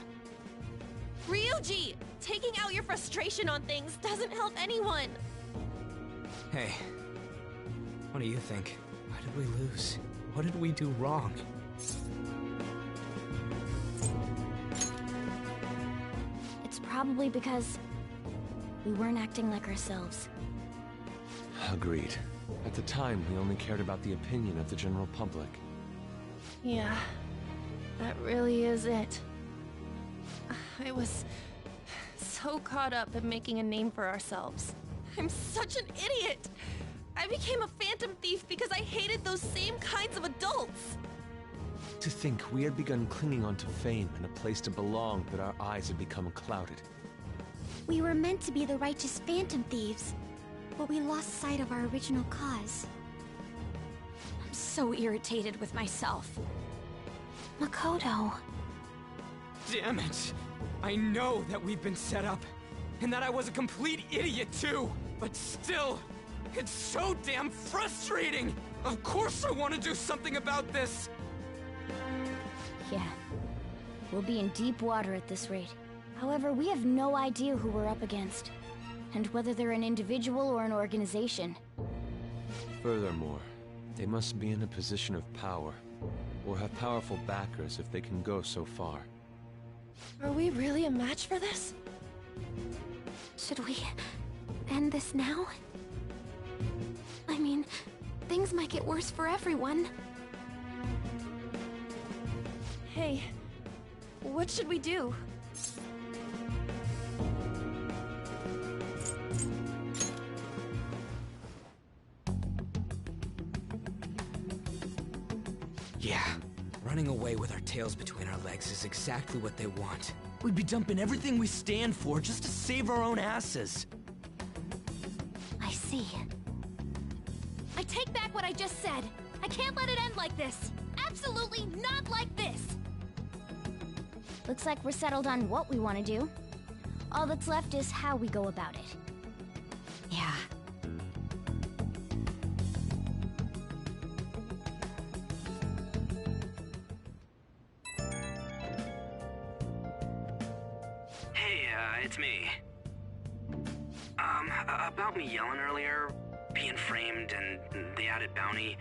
Ryuji! Taking out your frustration on things doesn't help anyone! Hey, what do you think? Why did we lose? What did we do wrong? It's probably because we weren't acting like ourselves. Agreed. At the time, we only cared about the opinion of the general public. Yeah, that really is it. I was so caught up in making a name for ourselves. I'm such an idiot! I became a phantom thief because I hated those same kinds of adults! To think we had begun clinging onto fame and a place to belong, but our eyes had become clouded. We were meant to be the righteous phantom thieves, but we lost sight of our original cause. I'm so irritated with myself. Makoto. Damn it! I know that we've been set up, and that I was a complete idiot too! But still, it's so damn frustrating! Of course I want to do something about this! Yeah. We'll be in deep water at this rate. However, we have no idea who we're up against, and whether they're an individual or an organization. Furthermore, they must be in a position of power, or have powerful backers if they can go so far. Are we really a match for this? Should we end this now? I mean, things might get worse for everyone. Hey, what should we do? Yeah, running away with our tails between our legs is exactly what they want. We'd be dumping everything we stand for just to save our own asses. I see. I take back what I just said. I can't let it end like this. Absolutely not like this. Looks like we're settled on what we want to do. All that's left is how we go about it. Yeah. Hey, it's me. About me yelling earlier, being framed, and the added bounty,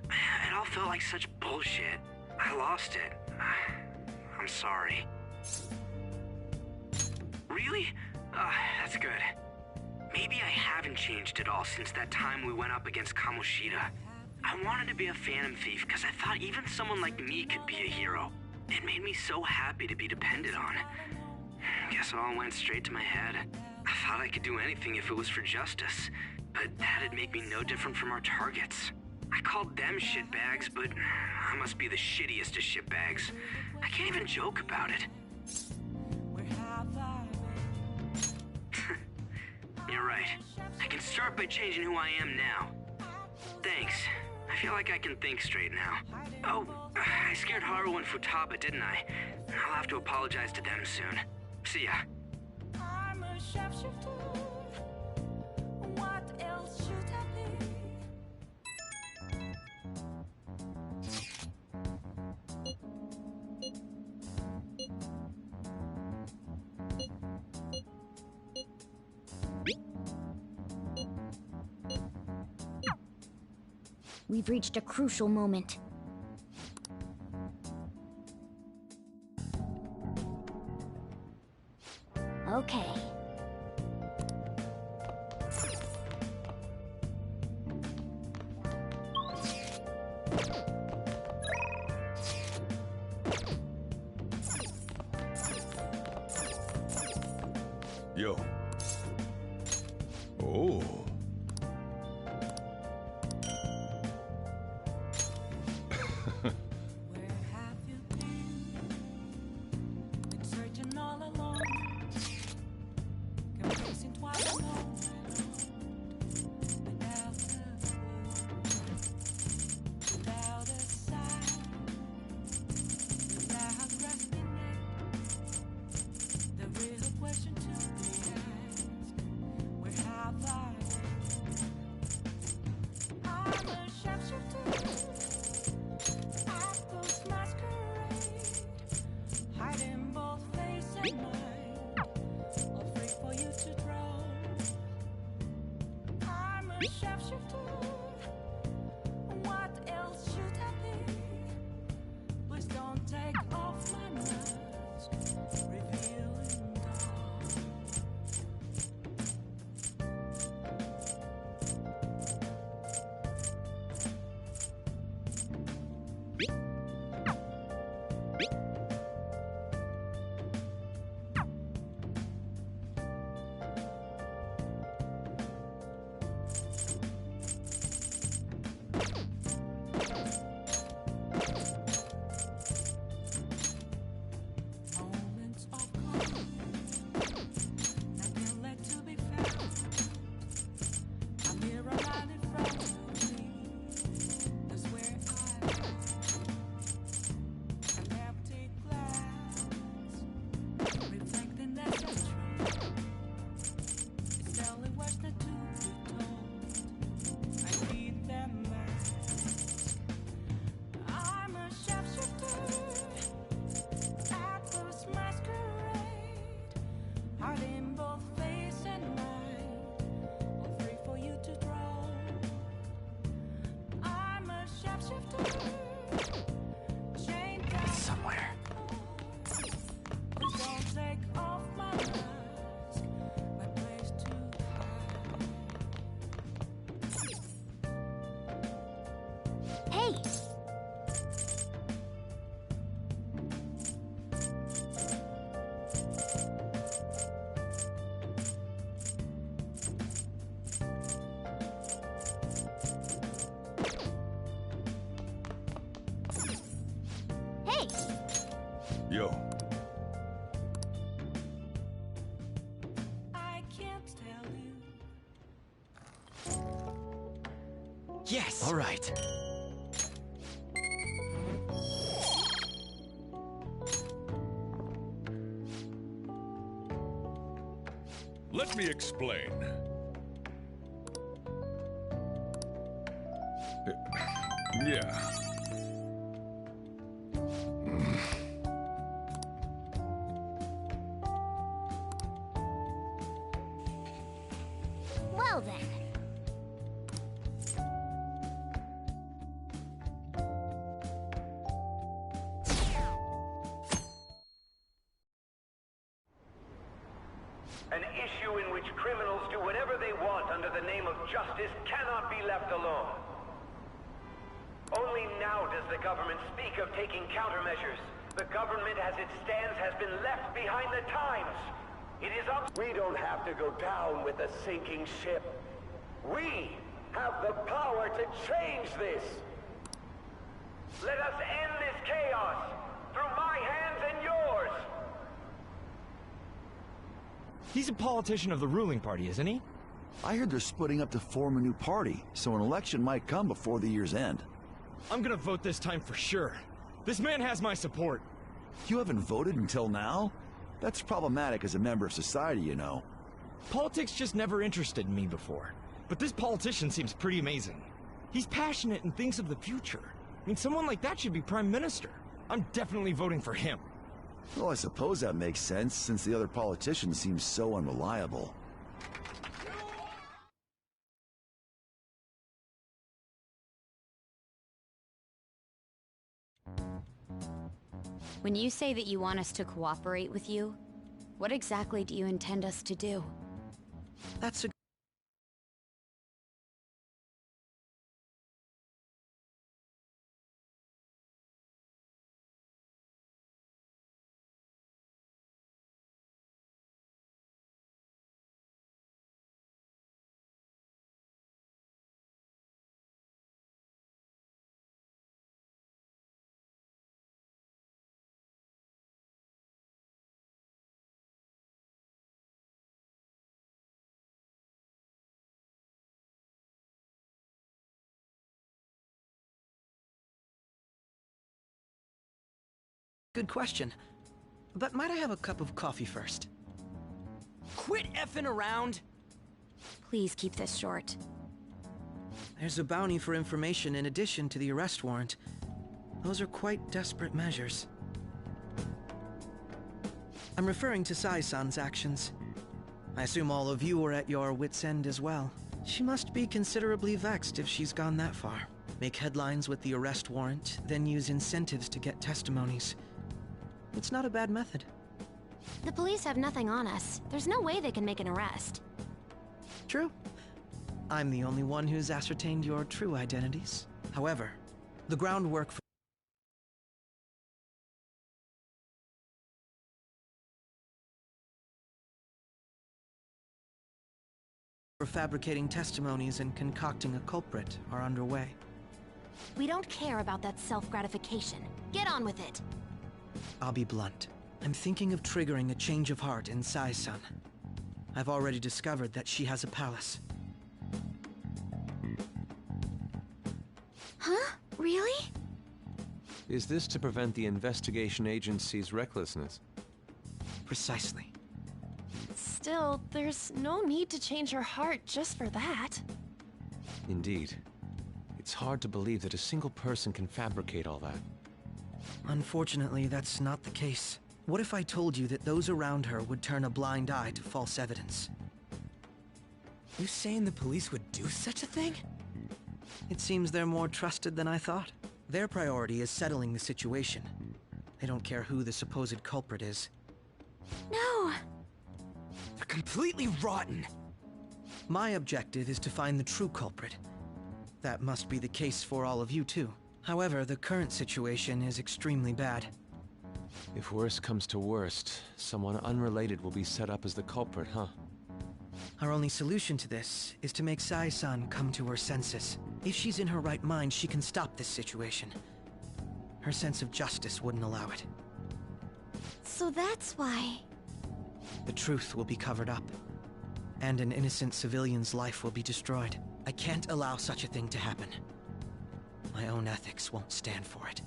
it all felt like such bullshit. I lost it. I'm sorry. Really? That's good. Maybe I haven't changed at all since that time we went up against Kamoshida. I wanted to be a phantom thief because I thought even someone like me could be a hero. It made me so happy to be depended on. Guess it all went straight to my head. I thought I could do anything if it was for justice, but that'd make me no different from our targets. I called them shitbags, but I must be the shittiest of shitbags. I can't even joke about it. You're right. I can start by changing who I am now. Thanks. I feel like I can think straight now. Oh, I scared Haru and Futaba, didn't I? I'll have to apologize to them soon. See ya. I'm a shapeshifter. What else should I be? We've reached a crucial moment. Okay. Yo. Oh. Searching all alone, confessing twice alone, without a clue, without a sign, without grasping it. The real question to be asked: where have I been? I'm a sharpshooter at those masquerade. Hiding both face and mind, afraid for you to drown. I'm a sharpshooter. What else should I be? Please don't take off my mask, revealing dawn. Moments of calm, nothing left to be found. A mirror right in front of me, that's where I am. An empty glass, reflecting that's a truth. It's telling what's not to be told. I need them masks. I'm a sharpshooter at those masquerade, hiding both face and mind, afraid for you to draw. I'm a sharpshooter, chained down somewhere. Please don't take off my mask, my place to hide. Hey! Hey! Yo. I can't tell you. Yes! All right. Let me explain. Yeah. Well then. An issue in which criminals do whatever they want under the name of justice cannot be left alone. Only now does the government speak of taking countermeasures. The government as it stands has been left behind the times. It is up. We don't have to go down with the sinking ship. We have the power to change this. Let us end this chaos through my hands and yours. He's a politician of the ruling party, isn't he? I heard they're splitting up to form a new party, so an election might come before the year's end. I'm gonna vote this time for sure. This man has my support. You haven't voted until now? That's problematic as a member of society, you know. Politics just never interested me before. But this politician seems pretty amazing. He's passionate and thinks of the future. I mean, someone like that should be prime minister. I'm definitely voting for him. Well, I suppose that makes sense, since the other politician seems so unreliable. When you say that you want us to cooperate with you, what exactly do you intend us to do? That's a Good question. But might I have a cup of coffee first? Quit effing around! Please keep this short. There's a bounty for information in addition to the arrest warrant. Those are quite desperate measures. I'm referring to Sai-san's actions. I assume all of you are at your wits' end as well. She must be considerably vexed if she's gone that far. Make headlines with the arrest warrant, then use incentives to get testimonies. It's not a bad method. The police have nothing on us. There's no way they can make an arrest. True. I'm the only one who's ascertained your true identities. However, the groundwork for fabricating testimonies and concocting a culprit are underway. We don't care about that self-gratification. Get on with it. I'll be blunt. I'm thinking of triggering a change of heart in Sai-san. I've already discovered that she has a palace. Huh? Really? Is this to prevent the investigation agency's recklessness? Precisely. Still, there's no need to change her heart just for that. Indeed. It's hard to believe that a single person can fabricate all that. Unfortunately, that's not the case. What if I told you that those around her would turn a blind eye to false evidence? You saying the police would do such a thing? It seems they're more trusted than I thought. Their priority is settling the situation. They don't care who the supposed culprit is. No! They're completely rotten! My objective is to find the true culprit. That must be the case for all of you too. However, the current situation is extremely bad. If worst comes to worst, someone unrelated will be set up as the culprit, huh? Our only solution to this is to make Sai-san come to her senses. If she's in her right mind, she can stop this situation. Her sense of justice wouldn't allow it. So that's why... The truth will be covered up, and an innocent civilian's life will be destroyed. I can't allow such a thing to happen. My own ethics won't stand for it.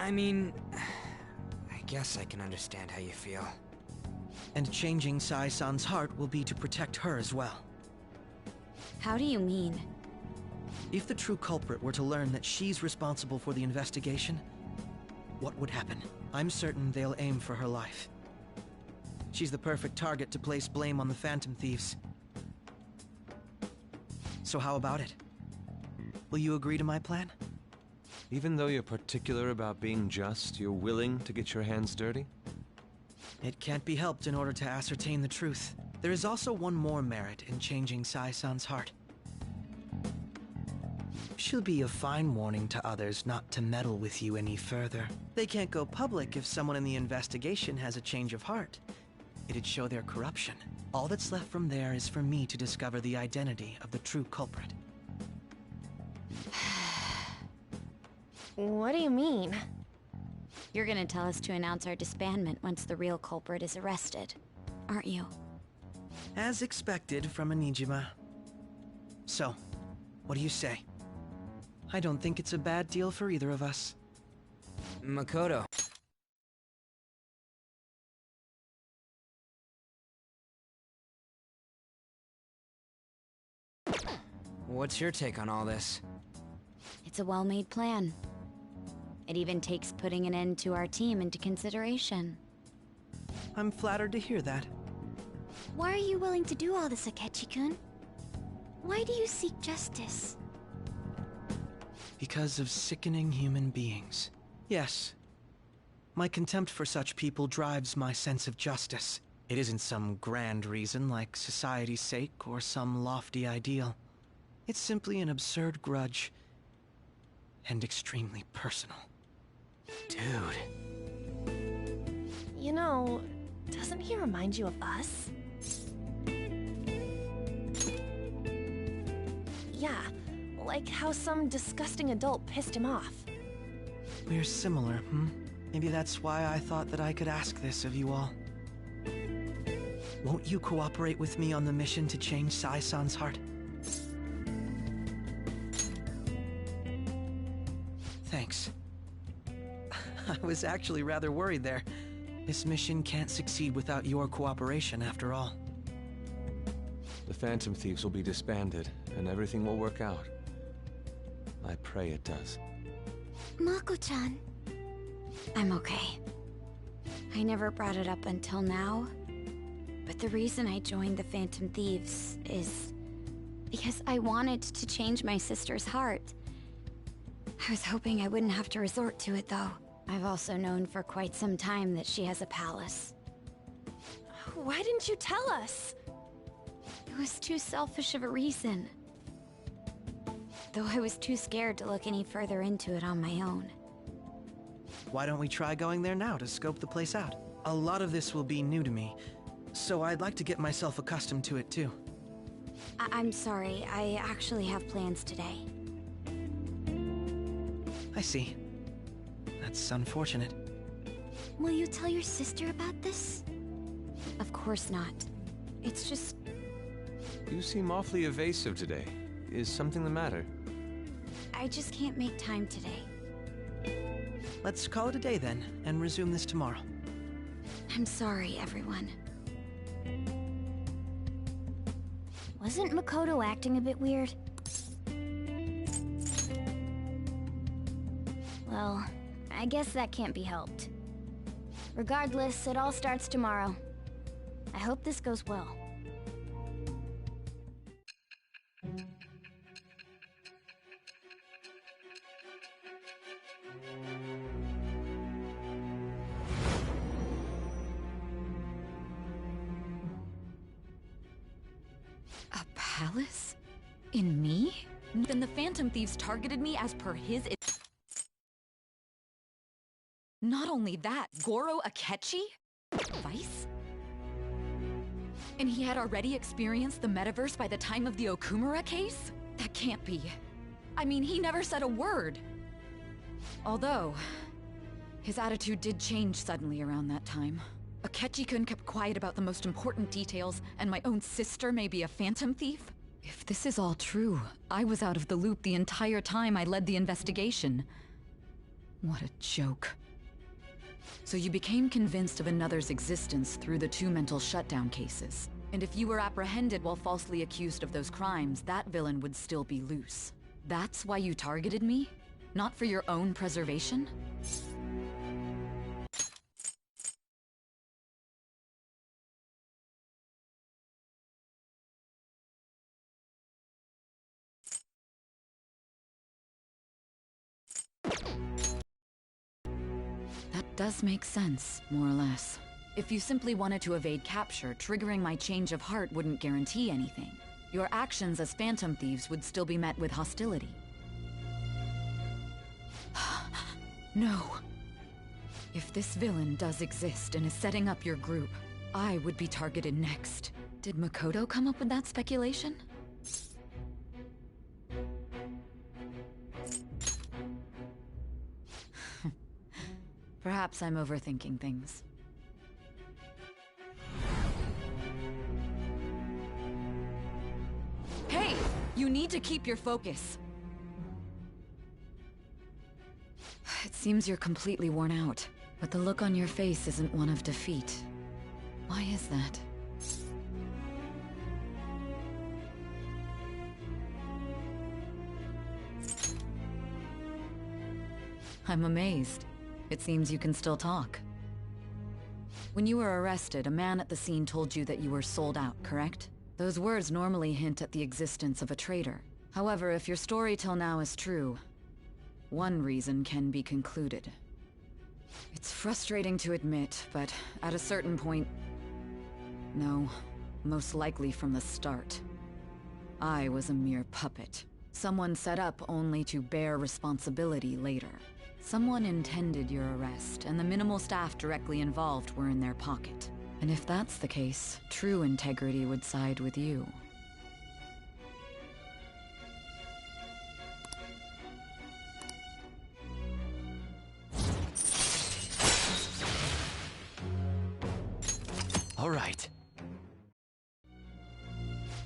I mean... I guess I can understand how you feel. And changing Sai-san's heart will be to protect her as well. How do you mean? If the true culprit were to learn that she's responsible for the investigation, what would happen? I'm certain they'll aim for her life. She's the perfect target to place blame on the Phantom Thieves. So how about it? Will you agree to my plan? Even though you're particular about being just, you're willing to get your hands dirty? It can't be helped in order to ascertain the truth. There is also one more merit in changing Sai-san's heart. She'll be a fine warning to others not to meddle with you any further. They can't go public if someone in the investigation has a change of heart. It'd show their corruption. All that's left from there is for me to discover the identity of the true culprit. What do you mean? You're gonna tell us to announce our disbandment once the real culprit is arrested, aren't you? As expected from a Nijima. So, what do you say? I don't think it's a bad deal for either of us. Makoto. What's your take on all this? It's a well-made plan. It even takes putting an end to our team into consideration. I'm flattered to hear that. Why are you willing to do all this, Akechi-kun? Why do you seek justice? Because of sickening human beings. Yes. My contempt for such people drives my sense of justice. It isn't some grand reason like society's sake or some lofty ideal. It's simply an absurd grudge. And extremely personal. Dude. You know, doesn't he remind you of us? Yeah, like how some disgusting adult pissed him off. We're similar, hmm? Maybe that's why I thought that I could ask this of you all. Won't you cooperate with me on the mission to change Sai-san's heart? Thanks. I was actually rather worried there. This mission can't succeed without your cooperation, after all. The Phantom Thieves will be disbanded, and everything will work out. I pray it does. Mako-chan. I'm okay. I never brought it up until now, but the reason I joined the Phantom Thieves is because I wanted to change my sister's heart. I was hoping I wouldn't have to resort to it, though. I've also known for quite some time that she has a palace. Why didn't you tell us? It was too selfish of a reason. Though I was too scared to look any further into it on my own. Why don't we try going there now to scope the place out? A lot of this will be new to me, so I'd like to get myself accustomed to it too. I'm sorry, I actually have plans today. I see. That's unfortunate. Will you tell your sister about this? Of course not. It's just... You seem awfully evasive today. Is something the matter? I just can't make time today. Let's call it a day then, and resume this tomorrow. I'm sorry, everyone. Wasn't Makoto acting a bit weird? Well, I guess that can't be helped. Regardless, it all starts tomorrow. I hope this goes well. A palace? In me? Then the Phantom Thieves targeted me as per his... Not only that, Goro Akechi? Vice? And he had already experienced the metaverse by the time of the Okumura case? That can't be. I mean, he never said a word. Although, his attitude did change suddenly around that time. Akechi-kun kept quiet about the most important details, and my own sister may be a phantom thief? If this is all true, I was out of the loop the entire time I led the investigation. What a joke. So you became convinced of another's existence through the 2 mental shutdown cases. And if you were apprehended while falsely accused of those crimes, that villain would still be loose. That's why you targeted me? Not for your own preservation? That does make sense, more or less. If you simply wanted to evade capture, triggering my change of heart wouldn't guarantee anything. Your actions as Phantom Thieves would still be met with hostility. No. If this villain does exist and is setting up your group, I would be targeted next. Did Makoto come up with that speculation? Perhaps I'm overthinking things. Hey! You need to keep your focus. It seems you're completely worn out, but the look on your face isn't one of defeat. Why is that? I'm amazed. It seems you can still talk. When you were arrested, a man at the scene told you that you were sold out, correct? Those words normally hint at the existence of a traitor. However, if your story till now is true, one reason can be concluded. It's frustrating to admit, but at a certain point... No, most likely from the start. I was a mere puppet. Someone set up only to bear responsibility later. Someone intended your arrest, and the minimal staff directly involved were in their pocket. And if that's the case, true integrity would side with you. All right.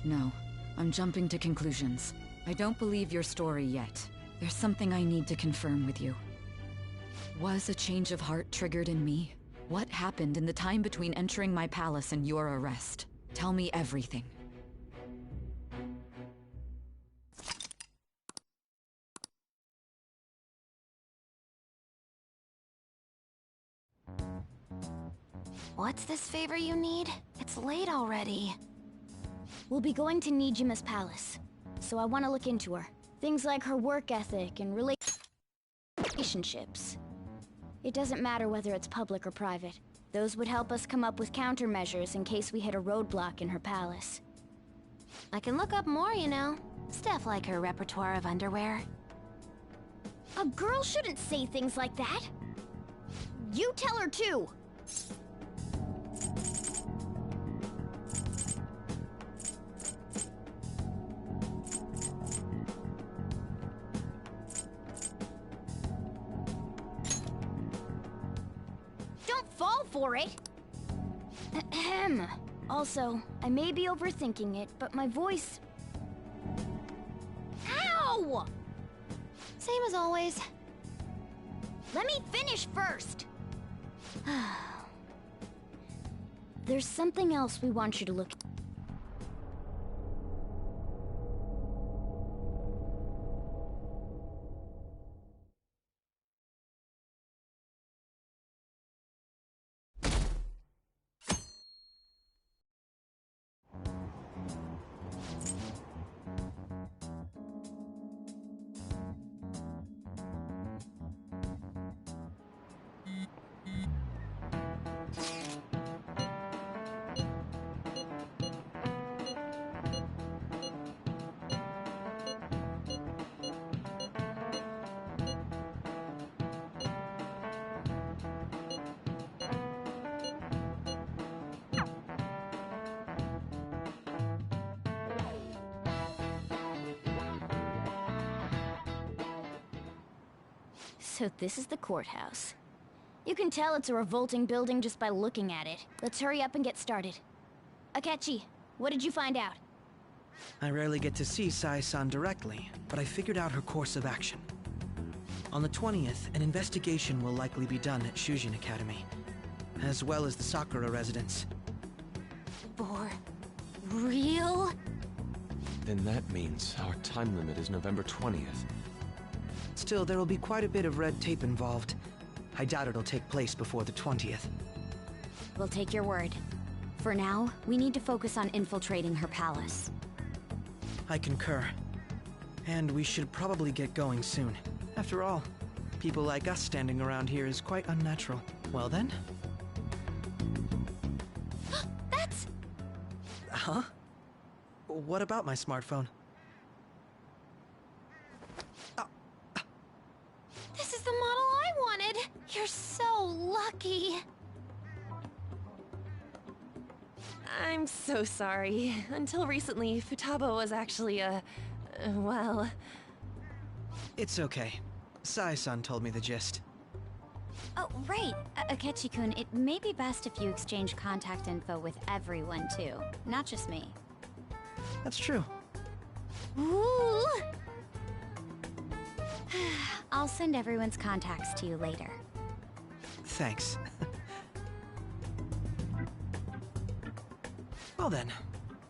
No, I'm jumping to conclusions. I don't believe your story yet. There's something I need to confirm with you. Was a change of heart triggered in me? What happened in the time between entering my palace and your arrest? Tell me everything. What's this favor you need? It's late already. We'll be going to Nijima's palace, so I want to look into her. Things like her work ethic and relationships. It doesn't matter whether it's public or private. Those would help us come up with countermeasures in case we hit a roadblock in her palace. I can look up more, you know. Stuff like her repertoire of underwear. A girl shouldn't say things like that. You tell her too. Don't fall for it. Ahem. Also, I may be overthinking it, but my voice... Ow! Same as always. Let me finish first. There's something else we want you to look at. So this is the courthouse. You can tell it's a revolting building just by looking at it. Let's hurry up and get started. Akechi, what did you find out? I rarely get to see Sai-san directly, but I figured out her course of action. On the 20th, an investigation will likely be done at Shujin Academy, as well as the Sakura residence. For real? Then that means our time limit is November 20th. Still, there will be quite a bit of red tape involved. I doubt it'll take place before the 20th. We'll take your word. For now, we need to focus on infiltrating her palace. I concur. And we should probably get going soon. After all, people like us standing around here is quite unnatural. Well then? That's... Huh? What about my smartphone? This is the model I wanted! You're so lucky! I'm so sorry. Until recently, Futaba was actually well... It's okay. Sai-san told me the gist. Oh, right. Akechi-kun, it may be best if you exchange contact info with everyone, too. Not just me. That's true. Ooh! I'll send everyone's contacts to you later. Thanks. Well then,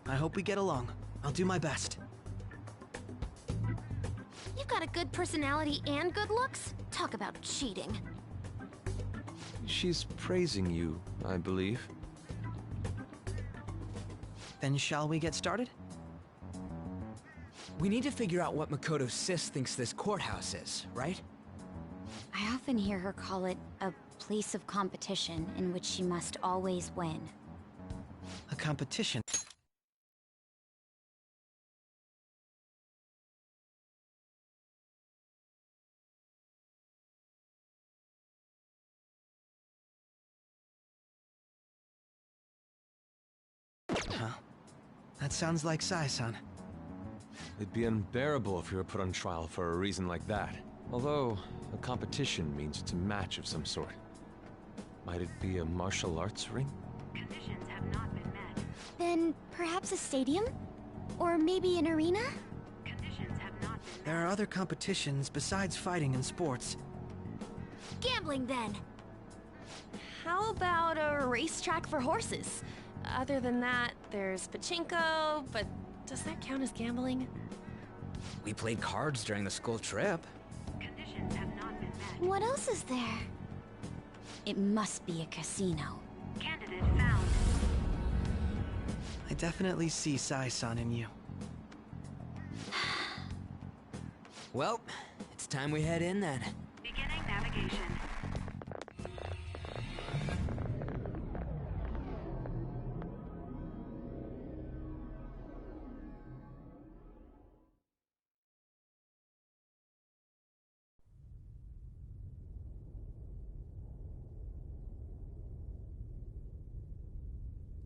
I hope we get along. I'll do my best. You've got a good personality and good looks? Talk about cheating. She's praising you, I believe. Then shall we get started? We need to figure out what Makoto's sis thinks this courthouse is, right? I often hear her call it a place of competition in which she must always win. A competition? Huh? That sounds like Sai-san. It'd be unbearable if we were put on trial for a reason like that. Although, a competition means it's a match of some sort. Might it be a martial arts ring? Conditions have not been met. Then perhaps a stadium? Or maybe an arena? Conditions have not been met. There are other competitions besides fighting and sports. Gambling, then. How about a racetrack for horses? Other than that, there's pachinko, but does that count as gambling? We played cards during the school trip. Conditions have not been met. What else is there? It must be a casino. Candidate found. I definitely see Sai-san in you. Well, it's time we head in then. Beginning navigation.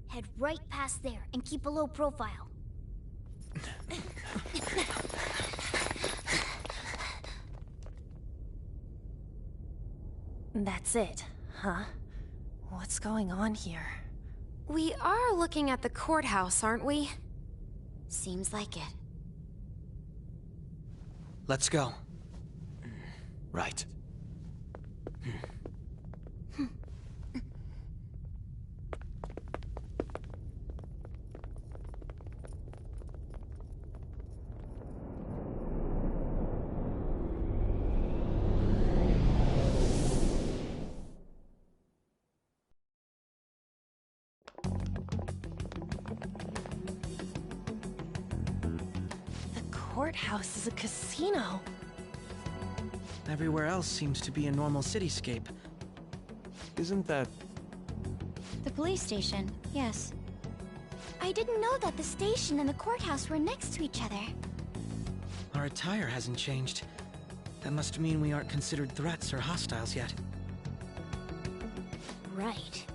Head right past there and keep a low profile. That's it, huh? What's going on here? We are looking at the courthouse, aren't we? Seems like it. Let's go. Right. Courthouse is a casino. Everywhere else seems to be a normal cityscape. Isn't that... The police station, yes. I didn't know that the station and the courthouse were next to each other. Our attire hasn't changed. That must mean we aren't considered threats or hostiles yet. Right.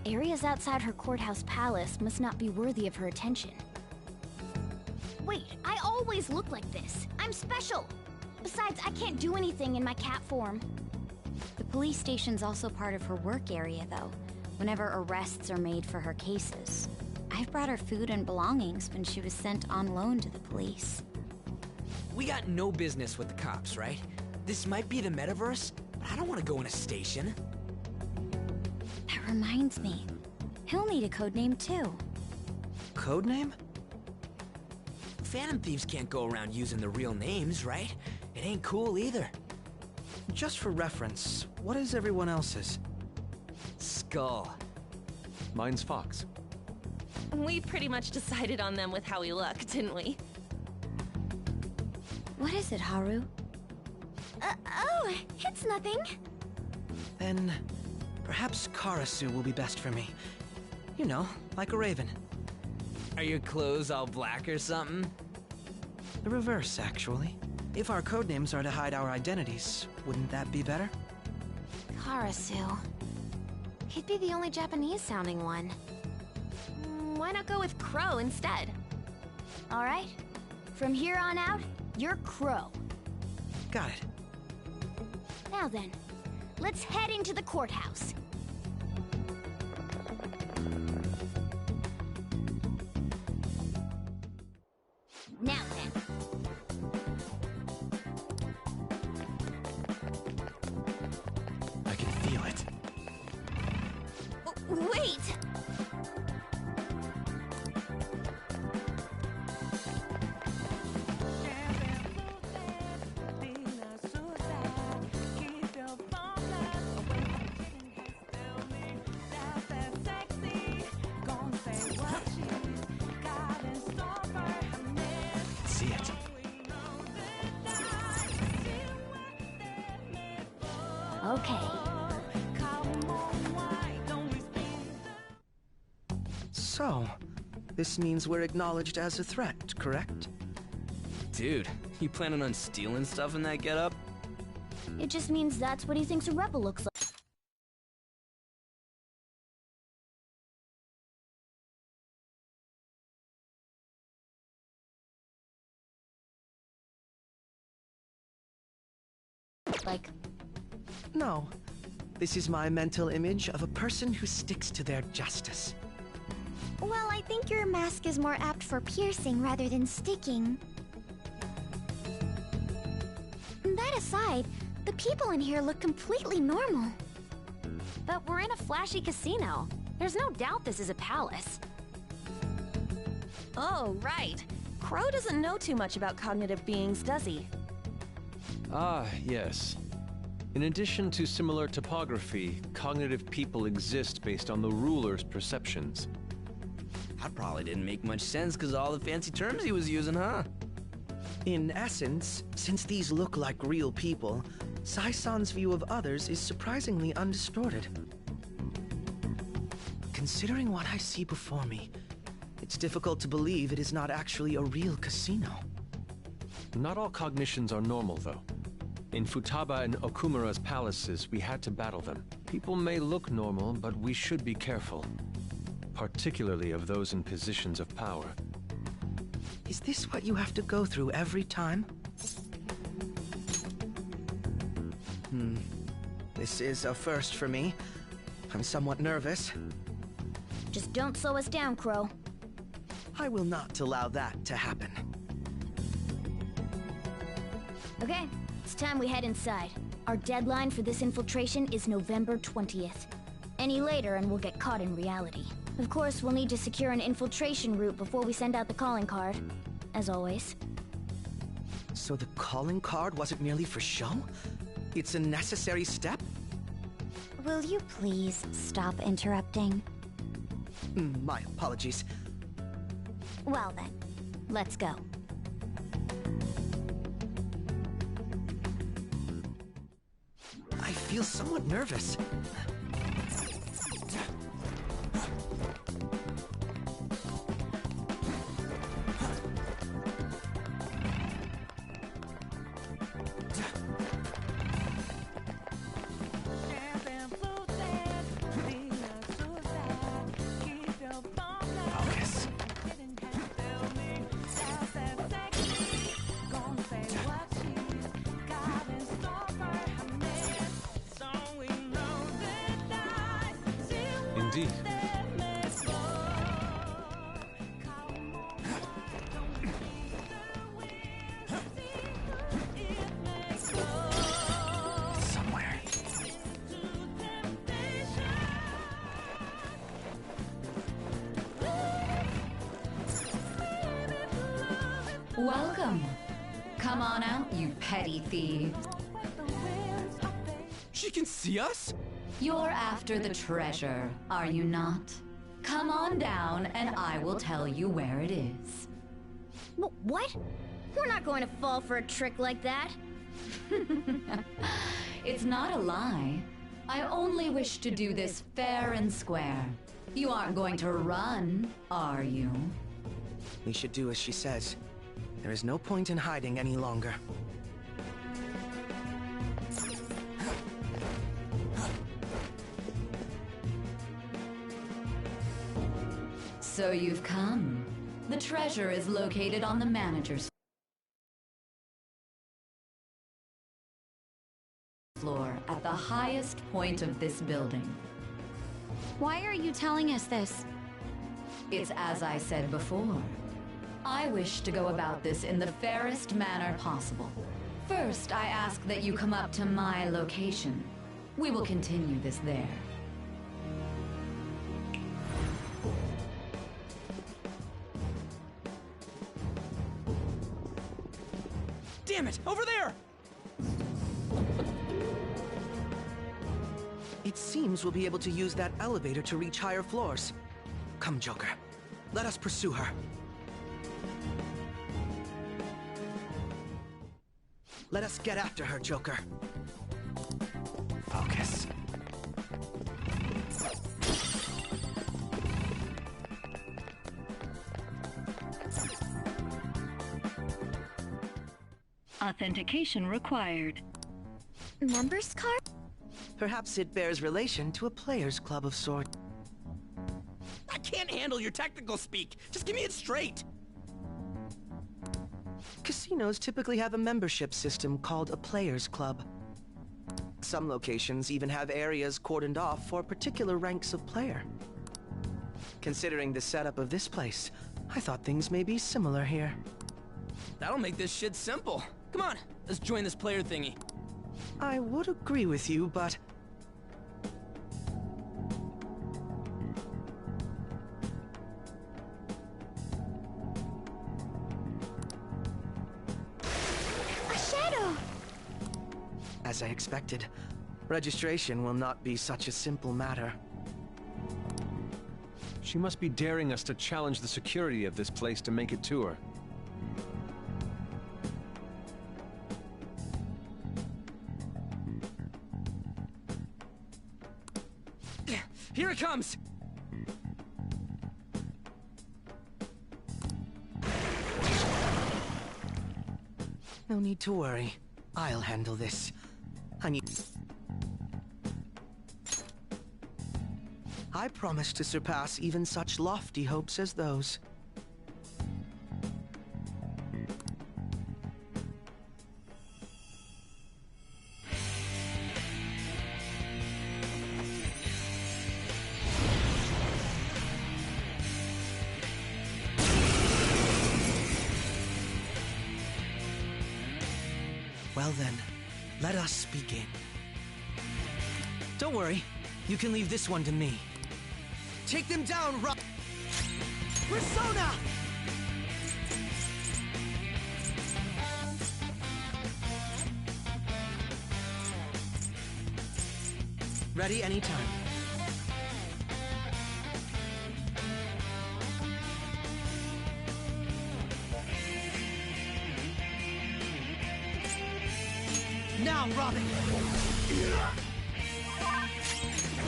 Areas outside her courthouse palace must not be worthy of her attention. Wait, I always look like this. I'm special! Besides, I can't do anything in my cat form. The police station's also part of her work area, though, whenever arrests are made for her cases. I've brought her food and belongings when she was sent on loan to the police. We got no business with the cops, right? This might be the metaverse, but I don't want to go in a station. That reminds me. He'll need a codename, too. Codename? Phantom thieves can't go around using the real names, right? It ain't cool either. Just for reference, what is everyone else's? Skull. Mine's Fox. We pretty much decided on them with how we look, didn't we? What is it, Haru? Oh, it's nothing. Then, perhaps Karasu will be best for me. You know, like a raven. Are your clothes all black or something? The reverse, actually. If our codenames are to hide our identities, wouldn't that be better? Karasu. He'd be the only Japanese-sounding one. Why not go with Crow instead? All right. From here on out, you're Crow. Got it. Now then, let's head into the courthouse. Now then. I can feel it. Wait! See it. Okay. So, this means we're acknowledged as a threat, correct? Dude, you planning on stealing stuff in that getup? It just means that's what he thinks a rebel looks like. No. This is my mental image of a person who sticks to their justice. Well, I think your mask is more apt for piercing rather than sticking. That aside, the people in here look completely normal. But we're in a flashy casino. There's no doubt this is a palace. Oh, right. Crow doesn't know too much about cognitive beings, does he? Ah, yes. In addition to similar topography, cognitive people exist based on the ruler's perceptions. That probably didn't make much sense because of all the fancy terms he was using, huh? In essence, since these look like real people, Sai-san's view of others is surprisingly undistorted. Considering what I see before me, it's difficult to believe it is not actually a real casino. Not all cognitions are normal, though. In Futaba and Okumura's palaces, we had to battle them. People may look normal, but we should be careful. Particularly of those in positions of power. Is this what you have to go through every time? This is a first for me. I'm somewhat nervous. Just don't slow us down, Crow. I will not allow that to happen. Okay, it's time we head inside. Our deadline for this infiltration is November 20th. Any later and we'll get caught in reality. Of course, we'll need to secure an infiltration route before we send out the calling card. As always. So the calling card wasn't merely for show? It's a necessary step? Will you please stop interrupting? My apologies. Well then, let's go. I feel somewhat nervous. Indeed. Somewhere. Welcome. Come on out, you petty thieves. She can see us? You're after the treasure, are you not? Come on down and I will tell you where it is. What? We're not going to fall for a trick like that. It's not a lie. I only wish to do this fair and square. You aren't going to run, are you? We should do as she says. There is no point in hiding any longer. So you've come. The treasure is located on the manager's floor at the highest point of this building. Why are you telling us this? It's as I said before. I wish to go about this in the fairest manner possible. First, I ask that you come up to my location. We will continue this there. Damn it! Over there! It seems we'll be able to use that elevator to reach higher floors. Come, Joker. Let us pursue her. Let us get after her, Joker. Focus. Authentication required. Members card? Perhaps it bears relation to a players' club of sorts. I can't handle your technical speak. Just give me it straight. Casinos typically have a membership system called a players' club. Some locations even have areas cordoned off for particular ranks of player. Considering the setup of this place, I thought things may be similar here. That'll make this shit simple. Come on, let's join this player thingy. I would agree with you, but... A shadow! As I expected, registration will not be such a simple matter. She must be daring us to challenge the security of this place to make it to her. Here it comes! No need to worry. I'll handle this. I promise to surpass even such lofty hopes as those. Well then, let us begin. Don't worry, you can leave this one to me. Take them down, Persona! Ready anytime. Now, Robin!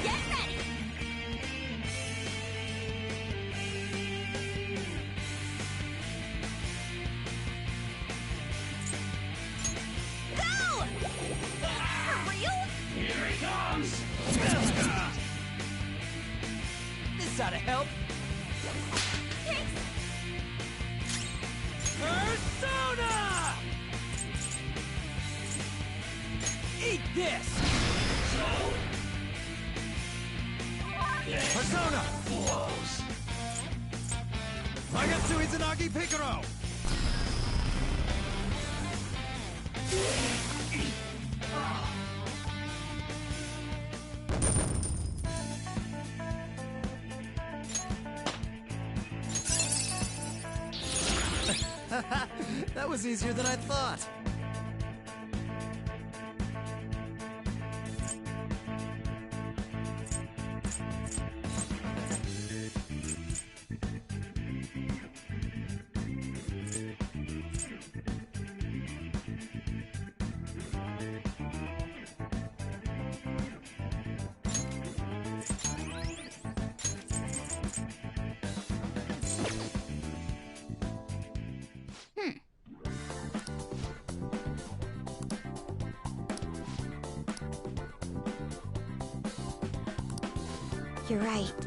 Get ready! Go! For real? Here he comes! This ought to help. Persona! Eat this! Persona! Close. Magatsu Izanagi Picaro! That was easier than I thought. You're right.